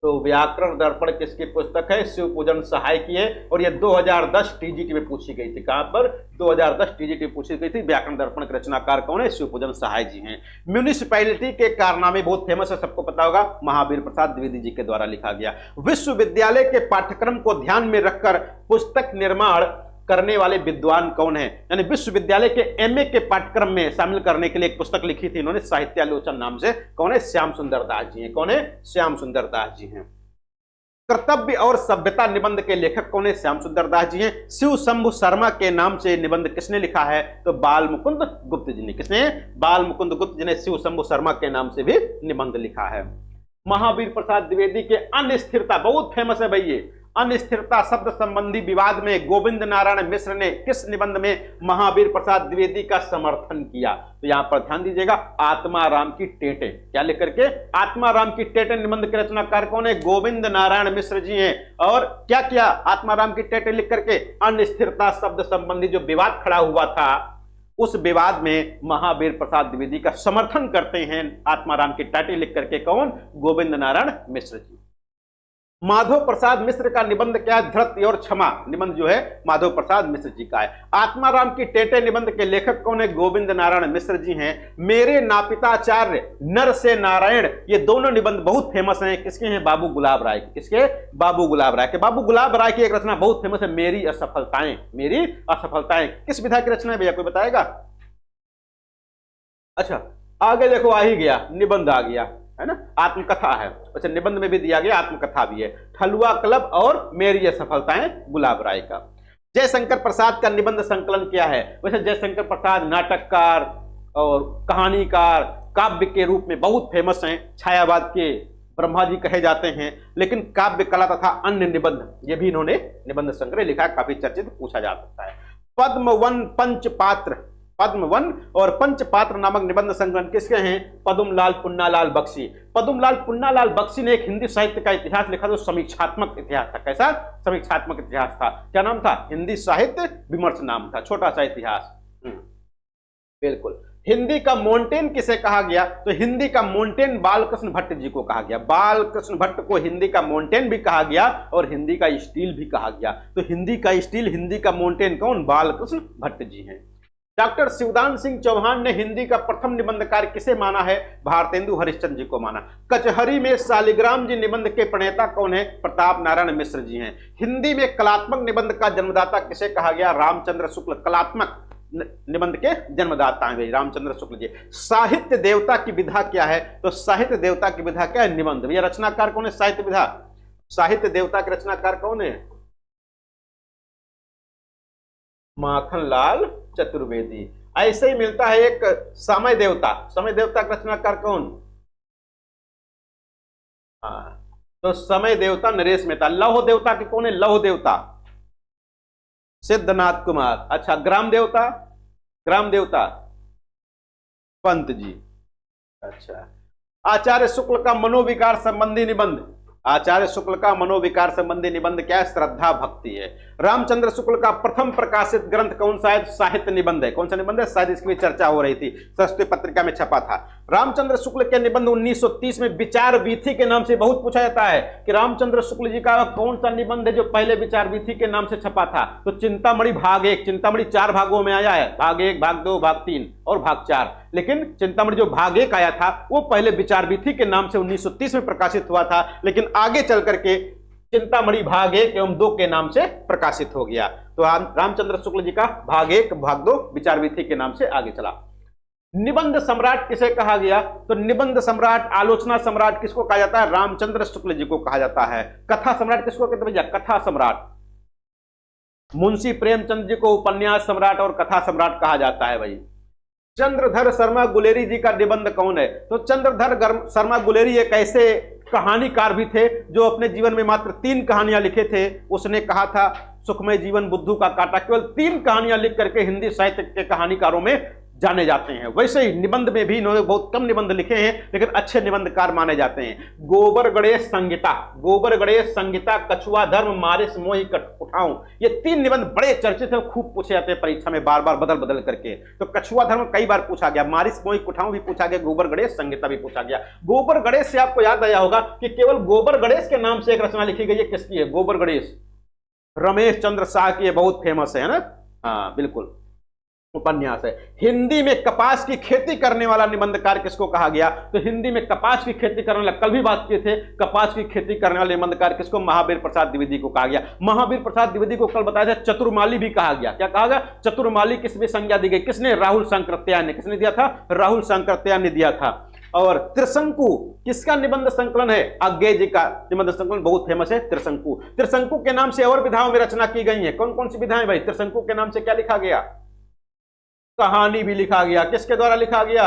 तो व्याकरण दर्पण किसकी पुस्तक है? शिवपूजन सहाय की है, और यह 2010 टीजीटी में पूछी गई थी। कहां पर? 2010 टीजीटी में पूछी गई थी। व्याकरण दर्पण के रचनाकार कौन है? शिवपूजन सहाय जी हैं। म्यूनिसिपैलिटी के कारनामे बहुत फेमस है, सबको पता होगा, महावीर प्रसाद द्विवेदी जी के द्वारा लिखा गया। विश्वविद्यालय के पाठ्यक्रम को ध्यान में रखकर पुस्तक निर्माण करने वाले विद्वान कौन है? यानी विश्वविद्यालय के एमए के पाठ्यक्रम में शामिल करने के लिए एक पुस्तक लिखी थी इन्होंने, साहित्यालोचन नाम से। कौन है? श्याम सुंदर दास जी हैं। कौन है? श्याम सुंदर दास जी हैं। कर्तव्य और सभ्यता निबंध के लेखक कौन है? श्याम सुंदर दास जी हैं। शिव शंभु शर्मा के नाम से निबंध किसने लिखा है? तो बाल मुकुंद गुप्त जी ने। किसने? बाल मुकुंद गुप्त जी ने शिव शंभु शर्मा के नाम से भी निबंध लिखा है। महावीर प्रसाद द्विवेदी के अनिस्थिरता बहुत फेमस है भाई। अनिस्थिरता शब्द संबंधी विवाद में गोविंद नारायण मिश्र ने किस निबंध में महावीर प्रसाद द्विवेदी का समर्थन किया? तो यहां पर ध्यान दीजिएगा, आत्माराम की टेटें। क्या लिख करके? आत्माराम की टेटें निबंध के रचनाकार कौन है? गोविंद नारायण मिश्र जी हैं। और क्या किया आत्माराम की टेटें लिख करके? अनिस्थिरता शब्द संबंधी जो विवाद खड़ा हुआ था, उस विवाद में महावीर प्रसाद द्विवेदी का समर्थन करते हैं आत्माराम की टेटें लिख करके। कौन? गोविंद नारायण मिश्र जी। माधव प्रसाद मिश्र का निबंध क्या है? धृति और क्षमा निबंध जो है माधव प्रसाद मिश्र जी का है। आत्माराम की टेटे निबंध के लेखक कौन है? गोविंद नारायण मिश्र जी हैं। मेरे नापिताचार्य, नर से नारायण, ये दोनों निबंध बहुत फेमस हैं। किसके हैं? बाबू गुलाब राय के। किसके? बाबू गुलाब राय के। बाबू गुलाब राय की एक रचना बहुत फेमस है, मेरी असफलताएं। मेरी असफलताएं किस विधा की रचना है भैया, कोई बताएगा? अच्छा आगे देखो, आ ही गया, निबंध आ गया, है ना, आत्मकथा है। अच्छा निबंध में भी दिया गया, आत्मकथा भी है। ठलुआ क्लब और मेरी ये सफलताएं गुलाब राय का। जयशंकर प्रसाद का निबंध संकलन क्या है? वैसे जयशंकर प्रसाद नाटककार और कहानीकार, काव्य के रूप में बहुत फेमस हैं। छायावाद के ब्रह्मा जी कहे जाते हैं, लेकिन काव्य कला तथा अन्य निबंध ये भी इन्होंने निबंध संग्रह लिखा, काफी चर्चित, पूछा जा सकता है। पद्मवन पंचपात्र, पद्मवन और पंचपात्र नामक निबंध संग्रह किसके हैं? पद्मलाल पुन्नालाल बख्शी। पद्मलाल पुन्नालाल बख्शी ने एक हिंदी साहित्य का इतिहास लिखा, जो समीक्षात्मक इतिहास था। कैसा? समीक्षात्मक इतिहास था। क्या नाम था? हिंदी साहित्य विमर्श नाम था, छोटा सा इतिहास। बिल्कुल। हिंदी का मोंटेन किसे कहा गया? तो हिंदी का मोंटेन बालकृष्ण भट्ट जी को कहा गया। बालकृष्ण भट्ट को हिंदी का मोंटेन भी कहा गया और हिंदी का स्टील भी कहा गया। तो हिंदी का स्टील, हिंदी का मोंटेन कौन? बालकृष्ण भट्ट जी हैं। डॉक्टर शिवदान सिंह चौहान ने हिंदी का प्रथम निबंधकार किसे माना है? भारतेंदु हरिश्चंद्र जी को माना। कचहरी में शालिग्राम जी निबंध के प्रणेता कौन है? प्रताप नारायण मिश्र जी हैं। हिंदी में कलात्मक निबंध का जन्मदाता किसे कहा गया? रामचंद्र शुक्ल कलात्मक निबंध के जन्मदाता हैं रामचंद्र शुक्ल जी। साहित्य देवता की विधा क्या है? तो साहित्य देवता की विधा क्या है? निबंध। भैया रचनाकार कौन है साहित्य विधा? साहित्य देवता के रचनाकार कौन है? माखनलाल चतुर्वेदी। ऐसे ही मिलता है एक समय देवता। समय देवता का रचनाकार कौन? हाँ, तो समय देवता नरेश मेहता। लौह देवता के कौन है? लौह देवता सिद्धनाथ कुमार। अच्छा ग्राम देवता? ग्राम देवता पंत जी। अच्छा आचार्य शुक्ल का मनोविकार संबंधी निबंध, आचार्य शुक्ल का मनोविकार संबंधी निबंध क्या है? श्रद्धा भक्ति है। रामचंद्र शुक्ल का प्रथम प्रकाशित ग्रंथ कौन सा है? साहित्य निबंध है। कौन सा निबंध है? शायद इसकी भी चर्चा हो रही थी, सरस्वती पत्रिका में छपा था। रामचंद्र शुक्ल के निबंध 1930 में विचार वीथी के नाम से बहुत पूछा जाता है कि रामचंद्र शुक्ल जी का कौन सा निबंध है जो पहले विचार वीथी के नाम से छपा था? तो चिंतामणि भाग 1। चिंतामणि 4 भागों में आया है, भाग 1, भाग 2, भाग 3 और भाग 4। लेकिन चिंतामणि जो भाग 1 आया था वो पहले विचार वीथी के नाम से 1930 में प्रकाशित हुआ था, लेकिन आगे चल करके चिंतामणि भाग 1 एवं 2 के नाम से प्रकाशित हो गया। तो रामचंद्र शुक्ल जी का भाग 1 भाग 2 विचार विधि के नाम से आगे चला। निबंध सम्राट किसे कहा गया? तो निबंध सम्राट, आलोचना सम्राट किसको कहा जाता है? रामचंद्र शुक्ल जी को कहा जाता है। कथा सम्राट किसको कहते हैं भैया? कथा सम्राट। मुंशी प्रेमचंद जी को उपन्यास सम्राट और कथा सम्राट कहा जाता है भाई। चंद्रधर शर्मा गुलेरी जी का निबंध कौन है? तो चंद्रधर शर्मा गुलेरी एक ऐसे कहानीकार भी थे जो अपने जीवन में मात्र 3 कहानियां लिखे थे। उसने कहा था सुखमय जीवन, बुद्धू का कांटा, केवल 3 कहानियां लिख करके हिंदी साहित्य के कहानीकारों में जाने जाते हैं। वैसे ही निबंध में भी इन्होंने बहुत कम निबंध लिखे हैं, लेकिन अच्छे निबंधकार माने जाते हैं। गोबर गणेश संहिता, गोबर गणेश संहिता, कछुआ धर्म, मारिस मोहि उठाऊं, ये 3 निबंध बड़े चर्चित हैं, खूब पूछे जाते हैं परीक्षा में, बार बार बदल बदल करके। तो कछुआ धर्म कई बार पूछा गया, मारिस मोहि उठाऊं भी पूछा गया, गोबर गणेश संहिता भी पूछा गया। गोबर गणेश से आपको याद आया होगा कि केवल गोबर गणेश के नाम से एक रचना लिखी गई है। किसकी है? गोबर गणेश, रमेश चंद्र शाह की, बहुत फेमस है ना। हाँ बिल्कुल, उपन्यास है। हिंदी में कपास की खेती करने वाला निबंधकार किसको कहा गया? तो हिंदी में कपास की खेती करने वाला, कल भी बात किए थे, कपास की खेती करने वाले निबंधकार किसको? महावीर प्रसाद द्विवेदी को कहा गया। महावीर प्रसाद द्विवेदी को कल बताया था चतुर्माली भी कहा गया। क्या कहा गया? चतुर्माली किसमें संज्ञा दी गई? किसने? राहुल शंकरत्यायन ने। किसने दिया था? राहुल शंकरत्यायन ने दिया था। और त्रिशंकु किसका निबंध संकलन है? अज्ञे जी का निबंध संकलन बहुत फेमस है त्रिशंकु। त्रिशंकु के नाम से और विधाओं में रचना की गई है। कौन कौन सी विधाएं भाई? त्रिशंकु के नाम से क्या लिखा गया? कहानी भी लिखा गया। किसके द्वारा लिखा गया?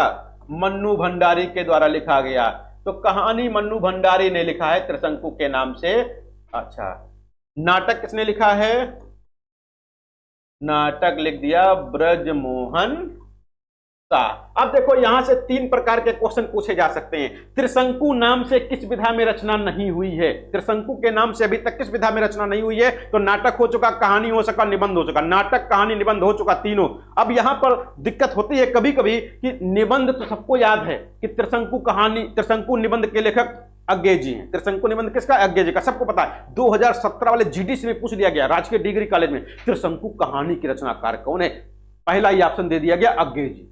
मन्नू भंडारी के द्वारा लिखा गया। तो कहानी मन्नू भंडारी ने लिखा है त्रिशंकु के नाम से। अच्छा, नाटक किसने लिखा है? नाटक लिख दिया ब्रजमोहन शाह। अब देखो यहां से 3 प्रकार के क्वेश्चन पूछे जा सकते हैं। त्रिशंकु नाम से किस विधा में रचना नहीं हुई है? त्रिशंकु के नाम से अभी तक किस विधा में रचना नहीं हुई है? तो नाटक हो चुका, कहानी हो चुका, निबंध हो चुका। नाटक, कहानी, निबंध हो चुका तीनों। अब यहां पर दिक्कत होती है कभी कभी कि निबंध तो सबको याद है कि त्रिशंकु कहानी, त्रिशंकु निबंध के लेखक अज्ञे जी हैं। त्रिशंकु निबंध किसका? अज्ञे जी का, सबको पता है। 2017 वाले जीडीसी में पूछ लिया गया, राजकीय डिग्री कॉलेज में, त्रिशंकु कहानी के रचनाकार कौन है? पहला ही ऑप्शन दे दिया गया अज्ञे जी।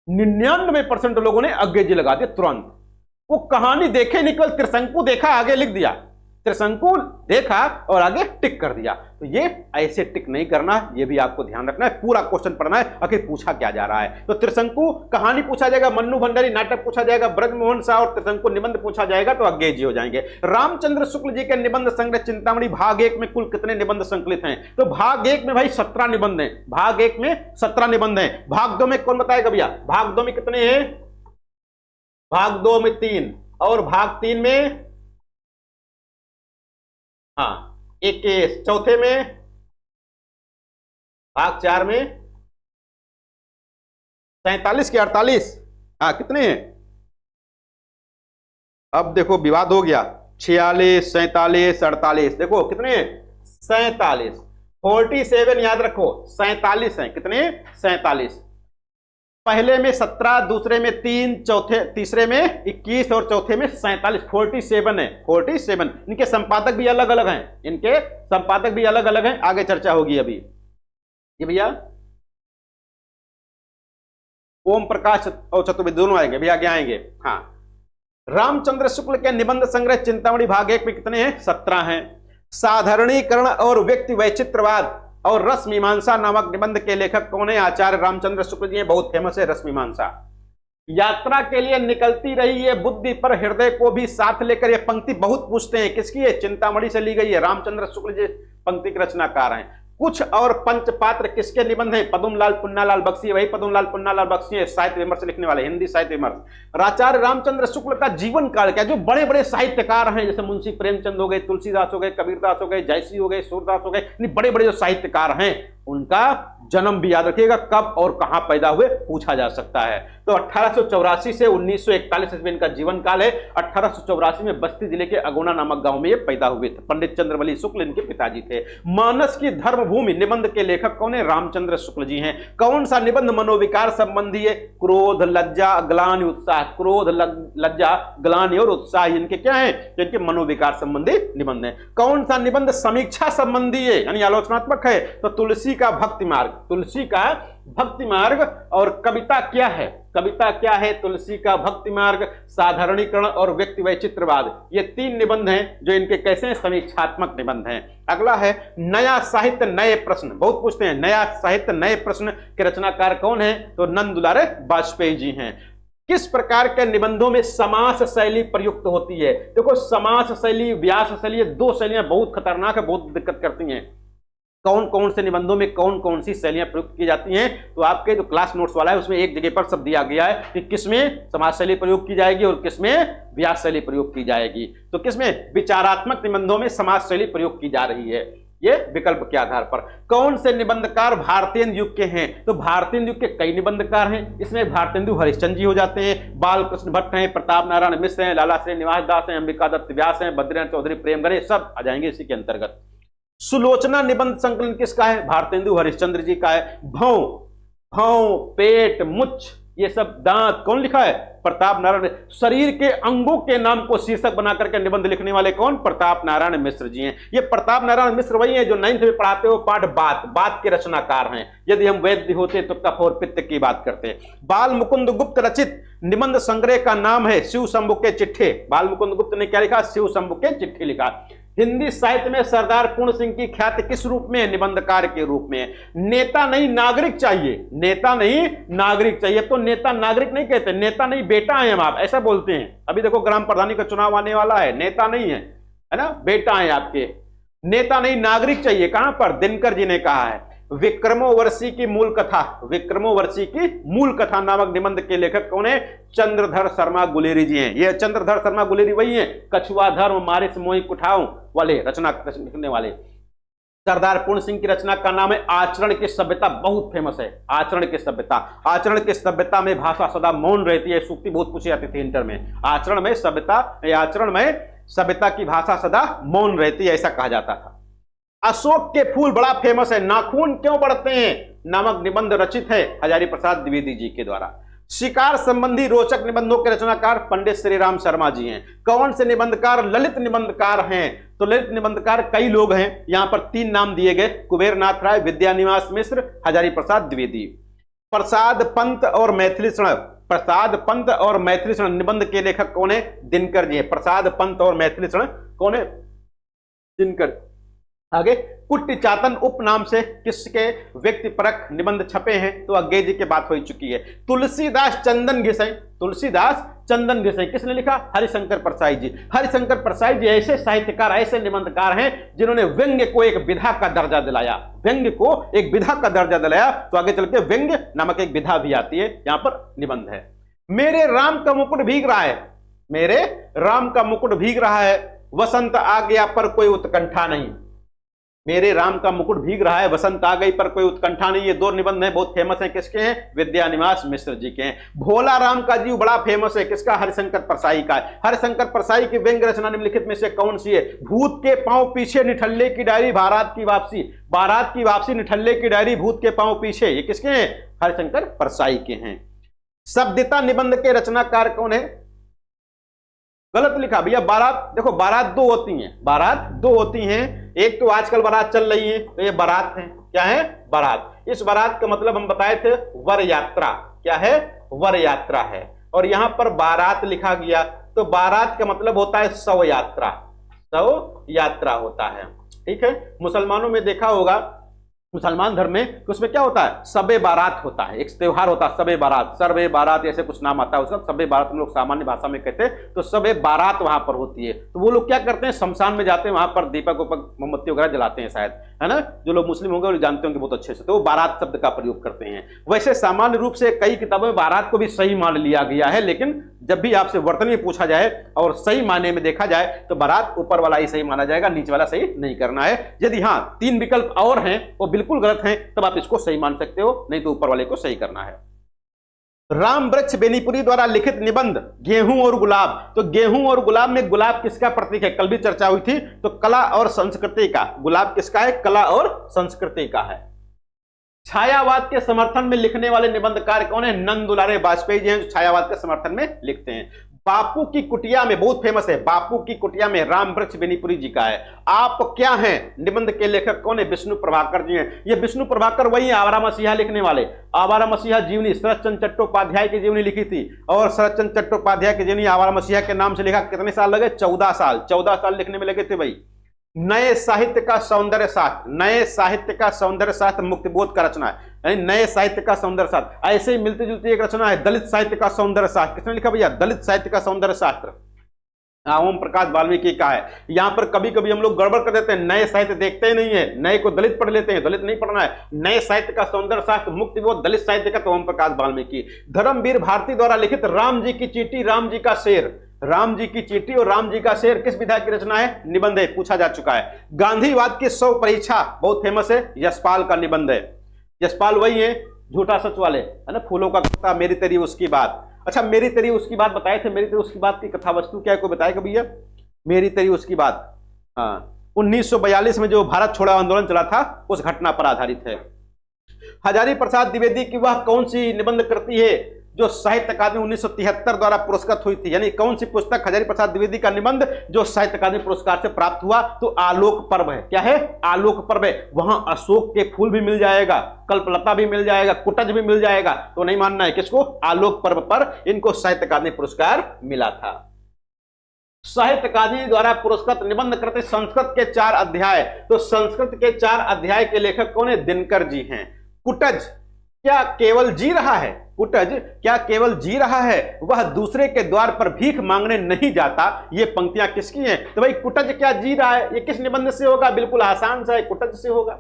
99% लोगों ने अज्ञे जी लगा दिया तुरंत। वो कहानी देखे निकल, त्रिशंकु देखा, आगे लिख दिया। त्रिशंकु देखा और आगे टिक कर दिया। तो ये ऐसे टिक नहीं करना, ये भी आपको ध्यान रखना है। पूरा क्वेश्चन पढ़ना है आखिर पूछा क्या जा रहा है। तो त्रिशंकु कहानी पूछा जाएगा, मन्नू भंडारी नाटक पूछा जाएगा, ब्रजमोहन शाह और त्रिशंकु निबंध पूछा जाएगा तो अज्ञे जी हो जाएंगे। रामचंद्र शुक्ल जी के निबंध संग्रह चिंतामणि भाग 1 में कुल कितने निबंध संकलित हैं? तो भाग 1 में भाई 17 निबंध हैं। भाग 1 में 17 निबंध हैं। भाग 2 में कौन बताएगा भैया? भाग 2 में कितने हैं? भाग 2 में 3 और भाग 3 में, हाँ, एक के चौथे में, भाग 4 में 47 के 48, हाँ कितने हैं? अब देखो विवाद हो गया, 46, 47, 48, देखो कितने हैं? 47, 47 याद रखो, 47 हैं। कितने? 47। पहले में 17, दूसरे में 3, तीसरे में 21 और चौथे में 47, 47 है। 47। इनके संपादक भी अलग अलग हैं, इनके संपादक भी अलग अलग हैं, आगे चर्चा होगी अभी। ये भैया ओम प्रकाश और चतुर्वेदी दोनों आएंगे भैया, आगे आएंगे। हाँ, रामचंद्र शुक्ल के निबंध संग्रह चिंतामणि भाग 1 में कितने हैं? 17 हैं। साधारणीकरण और व्यक्ति वैचित्रवाद और रस मीमांसा नामक निबंध के लेखक कौन है? आचार्य रामचंद्र शुक्ल जी, बहुत फेमस है रस मीमांसा। यात्रा के लिए निकलती रही है बुद्धि पर हृदय को भी साथ लेकर, यह पंक्ति बहुत पूछते हैं। किसकी है? चिंतामणि से ली गई है। रामचंद्र शुक्ल जी पंक्ति के रचनाकार हैं। कुछ और पंचपात्र किसके निबंध हैं? पद्मलाल पुन्नालाल बख्शी, वही पद्मलाल पुन्नालाल बख्शी है साहित्य विमर्श लिखने वाले, हिंदी साहित्य विमर्श। आचार्य रामचंद्र शुक्ल का जीवन काल क्या? जो बड़े बड़े साहित्यकार हैं, जैसे मुंशी प्रेमचंद हो गए, तुलसीदास हो गए, कबीरदास हो गए, जयसी हो गए, सूरदास हो गए, बड़े बड़े जो साहित्यकार हैं उनका जन्म भी याद रखिएगा, कब और कहां पैदा हुए पूछा जा सकता है। तो 1884 से 1941 ईस्वी इनका जीवन काल है। 1884 में बस्ती जिले के अगोना नामक गांव में ये पैदा हुए थे। पंडित चंद्रवली शुक्ल इनके पिताजी थे। मानस की धर्मभूमि निबंध के लेखक कौन है? रामचंद्र शुक्ल जी हैं। कौन सा निबंध मनोविकार संबंधी है? क्रोध, लज्जा, ग्लानि, उत्साह। क्रोध, लज्जा, ग्लानि और उत्साह इनके क्या है? इनके मनोविकार संबंधी निबंध है। कौन सा निबंध समीक्षा संबंधी है यानी आलोचनात्मक है? तो तुलसी तुलसी का भक्ति मार्ग, तुलसी का भक्ति मार्ग। और कविता क्या है, कविता क्या है, तुलसी का भक्ति मार्ग, साधारणीकरण और व्यक्ति वैचित्रवाद, ये 3 निबंध हैं जो इनके कैसे हैं, समीक्षात्मक निबंध हैं। अगला है नया साहित्य नए प्रश्न, बहुत पूछते हैं नया साहित्य नए प्रश्न के रचनाकार कौन है, तो नंद दुलारे वाजपेयी जी हैं। किस प्रकार के निबंधों में समास शैली प्रयुक्त होती है, देखो समास शैली, व्यास शैली, ये 2 शैलियां बहुत खतरनाक है, बहुत दिक्कत करती हैं। कौन कौन से निबंधों में कौन कौन सी शैलियां प्रयुक्त की जाती हैं, तो आपके जो क्लास नोट्स वाला है उसमें एक जगह पर सब दिया गया है कि किसमें समास शैली प्रयोग की जाएगी और किसमें व्यास शैली प्रयोग की जाएगी। तो किसमें विचारात्मक निबंधों में समास शैली प्रयोग की जा रही है, ये विकल्प के आधार पर। कौन से निबंधकार भारतीय युग के हैं, तो भारतीय युग के कई निबंधकार हैं, इसमें भारतेंदु हरिश्चंद्र जी हो जाते हैं, बालकृष्ण भट्ट हैं, प्रताप नारायण मिश्र हैं, लाला श्रीनिवास दास हैं, अंबिका दत्त व्यास हैं, बद्रीनाथ चौधरी प्रेमगढ़, सब आ जाएंगे इसी के अंतर्गत। सुलोचना निबंध संकलन किसका है, भारतेंदु हरिश्चंद्र जी का है। भौं, भौं, पेट, मुच्छ, ये सब दांत कौन लिखा है, प्रताप नारायण। शरीर के अंगों के नाम को शीर्षक बना करके निबंध लिखने वाले कौन, प्रताप नारायण मिश्र जी हैं। ये प्रताप नारायण मिश्र वही हैं जो 9th में पढ़ाते हो पाठ बात, बात के रचनाकार हैं। यदि हम वैद्य होते तो कफ और पित्त की बात करते। बाल मुकुंद गुप्त रचित निबंध संग्रह का नाम है शिव शंभु के चिट्ठे। बाल मुकुंद गुप्त ने क्या लिखा, शिव शंभु के चिट्ठे लिखा। हिंदी साहित्य में सरदार पूर्ण सिंह की ख्याति किस रूप में, निबंधकार के रूप में। नेता नहीं नागरिक चाहिए, नेता नहीं नागरिक चाहिए, तो नेता नागरिक नहीं कहते, नेता नहीं बेटा है हम आप, ऐसा बोलते हैं। अभी देखो ग्राम प्रधानी का चुनाव आने वाला है, नेता नहीं है, है ना, बेटा है आपके। नेता नहीं नागरिक चाहिए, कहां पर, दिनकर जी ने कहा है। विक्रमोर्वशी की मूल कथा, विक्रमोर्वशी की मूल कथा नामक निबंध के लेखक कौन है, चंद्रधर शर्मा गुलेरी जी हैं। ये चंद्रधर शर्मा गुलेरी वही हैं कछुआ धर्म मारिस मोहि कुठाऊं वाले रचना लिखने वाले। सरदार पूर्ण सिंह की रचना का नाम है आचरण की सभ्यता, बहुत फेमस है आचरण की सभ्यता। आचरण की सभ्यता में भाषा सदा मौन रहती है, सूक्ति बहुत पूछी जाती थी इंटर में। आचरण में सभ्यता, आचरण में सभ्यता की भाषा सदा मौन रहती है, ऐसा कहा जाता था। अशोक के फूल बड़ा फेमस है, नाखून क्यों बढ़ते हैं नामक निबंध रचित है हजारी प्रसाद द्विवेदी जी के द्वारा। शिकार संबंधी रोचक निबंधों के रचनाकार पंडित श्री राम शर्मा जी हैं। कौन से निबंधकार, ललित निबंधकार हैं, तो ललित निबंधकार कई लोग हैं, यहां पर 3 नाम दिए गए, कुबेर नाथ राय, विद्यानिवास मिश्र, हजारी प्रसाद द्विवेदी। प्रसाद पंत और मैथिली शरण, प्रसाद पंत और मैथिली शरण निबंध के लेखक कौन है, दिनकर जी है। प्रसाद पंत और मैथिली शरण कौन है, दिनकर। आगे कुट्टी चातन उपनाम से किसके व्यक्तिपरक निबंध छपे हैं, तो अज्ञे जी की बात हो चुकी है। तुलसीदास चंदन घिसई, तुलसीदास चंदन घिसई किसने लिखा, हरिशंकर परसाई जी। हरिशंकर परसाई जी ऐसे साहित्यकार, ऐसे निबंधकार हैं जिन्होंने व्यंग्य को एक विधा का दर्जा दिलाया, व्यंग्य को एक विधा का दर्जा दिलाया। तो आगे चल के व्यंग्य नामक एक विधा भी आती है, यहां पर निबंध है। मेरे राम का मुकुट भीग रहा है, मेरे राम का मुकुट भीग रहा है, वसंत आ गया पर कोई उत्कंठा नहीं। मेरे राम का मुकुट भीग रहा है, वसंत आ गई पर कोई उत्कंठा नहीं। ये 2 निबंध हैं, बहुत फेमस हैं, किसके हैं, विद्यानिवास मिश्र जी के हैं। भोला राम का जीव बड़ा फेमस है, किसका, हरिशंकर परसाई का। हरिशंकर परसाई की व्यंग्य रचना निम्नलिखित में से कौन सी है, भूत के पांव पीछे निठल्ले की डायरी, बारात की वापसी, बारात की वापसी, निठल्ले की डायरी, भूत के पांव पीछे, ये किसके हैं, हरिशंकर परसाई के हैं। शब्दिता निबंध के रचनाकार कौन है, गलत लिखा भैया, बारात, देखो बारात 2 होती हैं, बारात 2 होती हैं। एक तो आजकल बारात चल रही है, तो ये बारात है, क्या है, बारात। इस बारात का मतलब हम बताए थे वर यात्रा, क्या है, वर यात्रा है। और यहां पर बारात लिखा गया, तो बारात का मतलब होता है शव यात्रा, शव यात्रा होता है, ठीक है। मुसलमानों में देखा होगा, मुसलमान धर्म में तो उसमें क्या होता है, सबे बारात होता है, एक त्योहार होता है सबे बारात, सर्वे बारात, ऐसे कुछ नाम आता है उसका। सबे बारात हम लोग सामान्य भाषा में कहते हैं, तो सबे बारात वहां पर होती है। तो वो लोग क्या करते हैं, शमशान में जाते हैं, वहां पर दीपक उपक मोमबत्ती वगैरह जलाते हैं शायद, है ना। जो लोग मुस्लिम होंगे वो जानते होंगे बहुत अच्छे से, तो वो बारात शब्द का प्रयोग करते हैं। वैसे सामान्य रूप से कई किताबों में बारात को भी सही मान लिया गया है, लेकिन जब भी आपसे वर्तन में पूछा जाए और सही माने में देखा जाए तो बारात ऊपर वाला ही सही माना जाएगा, नीचे वाला सही नहीं करना है। यदि हाँ 3 विकल्प और हैं वो बिल्कुल गलत हैं, तब आप इसको सही मान सकते हो, नहीं तो ऊपर वाले को सही करना है। राम वृक्ष बेनीपुरी द्वारा लिखित निबंध गेहूं और गुलाब, तो गेहूं और गुलाब में गुलाब किसका प्रतीक है, कल भी चर्चा हुई थी, तो कला और संस्कृति का। गुलाब किसका है, कला और संस्कृति का है। छायावाद के समर्थन में लिखने वाले निबंधकार कौन है, नंद दुलारे वाजपेयी जी हैं, जो छायावाद के समर्थन में लिखते हैं। बापू की कुटिया में, बहुत फेमस है, बापू की कुटिया में राम वृक्ष बेनीपुरी जी का है। आप क्या हैं निबंध के लेखक कौन है? विष्णु प्रभाकर जी हैं। ये विष्णु प्रभाकर वही आवारा मसीहा लिखने वाले। आवारा मसीहा जीवनी शरत चंद्र चट्टोपाध्याय की जीवनी लिखी थी, और शरत चंद्र चट्टोपाध्याय की जीवनी आवारा मसीहा के नाम से लिखा। कितने साल लगे? 14 साल। 14 साल लिखने में लगे थे भाई। नए साहित्य का सौंदर्य शास्त्र, नए साहित्य का सौंदर्य शास्त्र मुक्तिबोध का रचना है, यानी नए साहित्य का सौंदर्य शास्त्र। ऐसे ही मिलती जुलती एक रचना है दलित साहित्य का सौंदर्य शास्त्र। किसने लिखा भैया? दलित साहित्य का सौंदर्य शास्त्र, ओम प्रकाश वाल्मीकि का है। यहां पर कभी कभी हम लोग गड़बड़ कर देते हैं, नए साहित्य देखते ही नहीं है, नए को दलित पढ़ लेते हैं। दलित नहीं पढ़ना है, नए साहित्य का सौंदर्य शास्त्र मुक्तिबोध दलित साहित्य का, तो ओम प्रकाश वाल्मीकि। धर्मवीर भारती द्वारा लिखित राम जी की चींटी, राम जी का शेर, राम जी की चींटी और राम जी का शेर किस विधा की रचना है? निबंध है, पूछा जा चुका है। गांधीवाद की 100 परीक्षा, बहुत फेमस है, यशपाल का निबंध है। यशपाल वही है झूठा सच वाले, है ना, फूलों का कुत्ता, मेरी तेरी उसकी बात। अच्छा, मेरी तेरी उसकी बात बताए थे, मेरी तेरी उसकी बात की कथा वस्तु क्या है, कोई बताएगा भैया? मेरी तेरी उसकी बात, हाँ, 1942 में जो भारत छोड़ो आंदोलन चला था उस घटना पर आधारित है। हजारी प्रसाद द्विवेदी की वह कौन सी निबंध कृति है जो साहित्य अकादमी 1973 द्वारा पुरस्कृत हुई थी? यानी कौन सी पुस्तक हजारी प्रसाद द्विवेदी का निबंध जो साहित्य अकादमी पुरस्कार से प्राप्त हुआ? तो आलोक पर्व है। क्या है? आलोक पर्व है। वहां अशोक के फूल भी मिल जाएगा, कल्पलता भी मिल जाएगा, कुटज भी मिल जाएगा। तो नहीं मानना है किसको? आलोक पर्व पर इनको साहित्य अकादमी पुरस्कार मिला था। साहित्य अकादमी द्वारा पुरस्कृत निबंध कृति संस्कृत के 4 अध्याय। तो संस्कृत के 4 अध्याय के लेखक कौन है? दिनकर जी हैं। कुटज क्या केवल जी रहा है? कुटज क्या केवल जी रहा है? वह दूसरे के द्वार पर भीख मांगने नहीं जाता। ये पंक्तियां किसकी हैं? तो भाई कुटज क्या जी रहा है, ये किस निबंध से होगा? बिल्कुल आसान सा है, कुटज से होगा।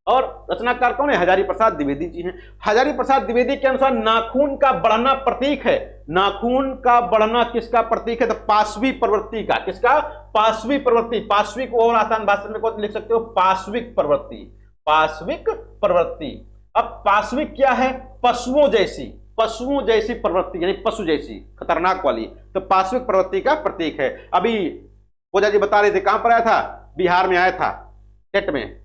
और रचनाकार कौन है? हजारी प्रसाद द्विवेदी जी हैं। हजारी प्रसाद द्विवेदी के अनुसार नाखून का बढ़ना प्रतीक है। नाखून का बढ़ना किसका प्रतीक है? तो पाशवी प्रवृत्ति का। किसका? पाशवी प्रवृत्ति। पाशवी को और आसान भाषा में कौन लिख सकते हो? पाशविक प्रवृत्ति। पाशविक प्रवृत्ति। अब पाशविक क्या है? पशुओं जैसी, पशुओं जैसी प्रवृत्ति, यानी पशु जैसी खतरनाक वाली। तो पाशविक प्रवृत्ति का प्रतीक है। अभी पूजा जी बता रहे थे, कहां पर आया था? बिहार में आया था, टेट में।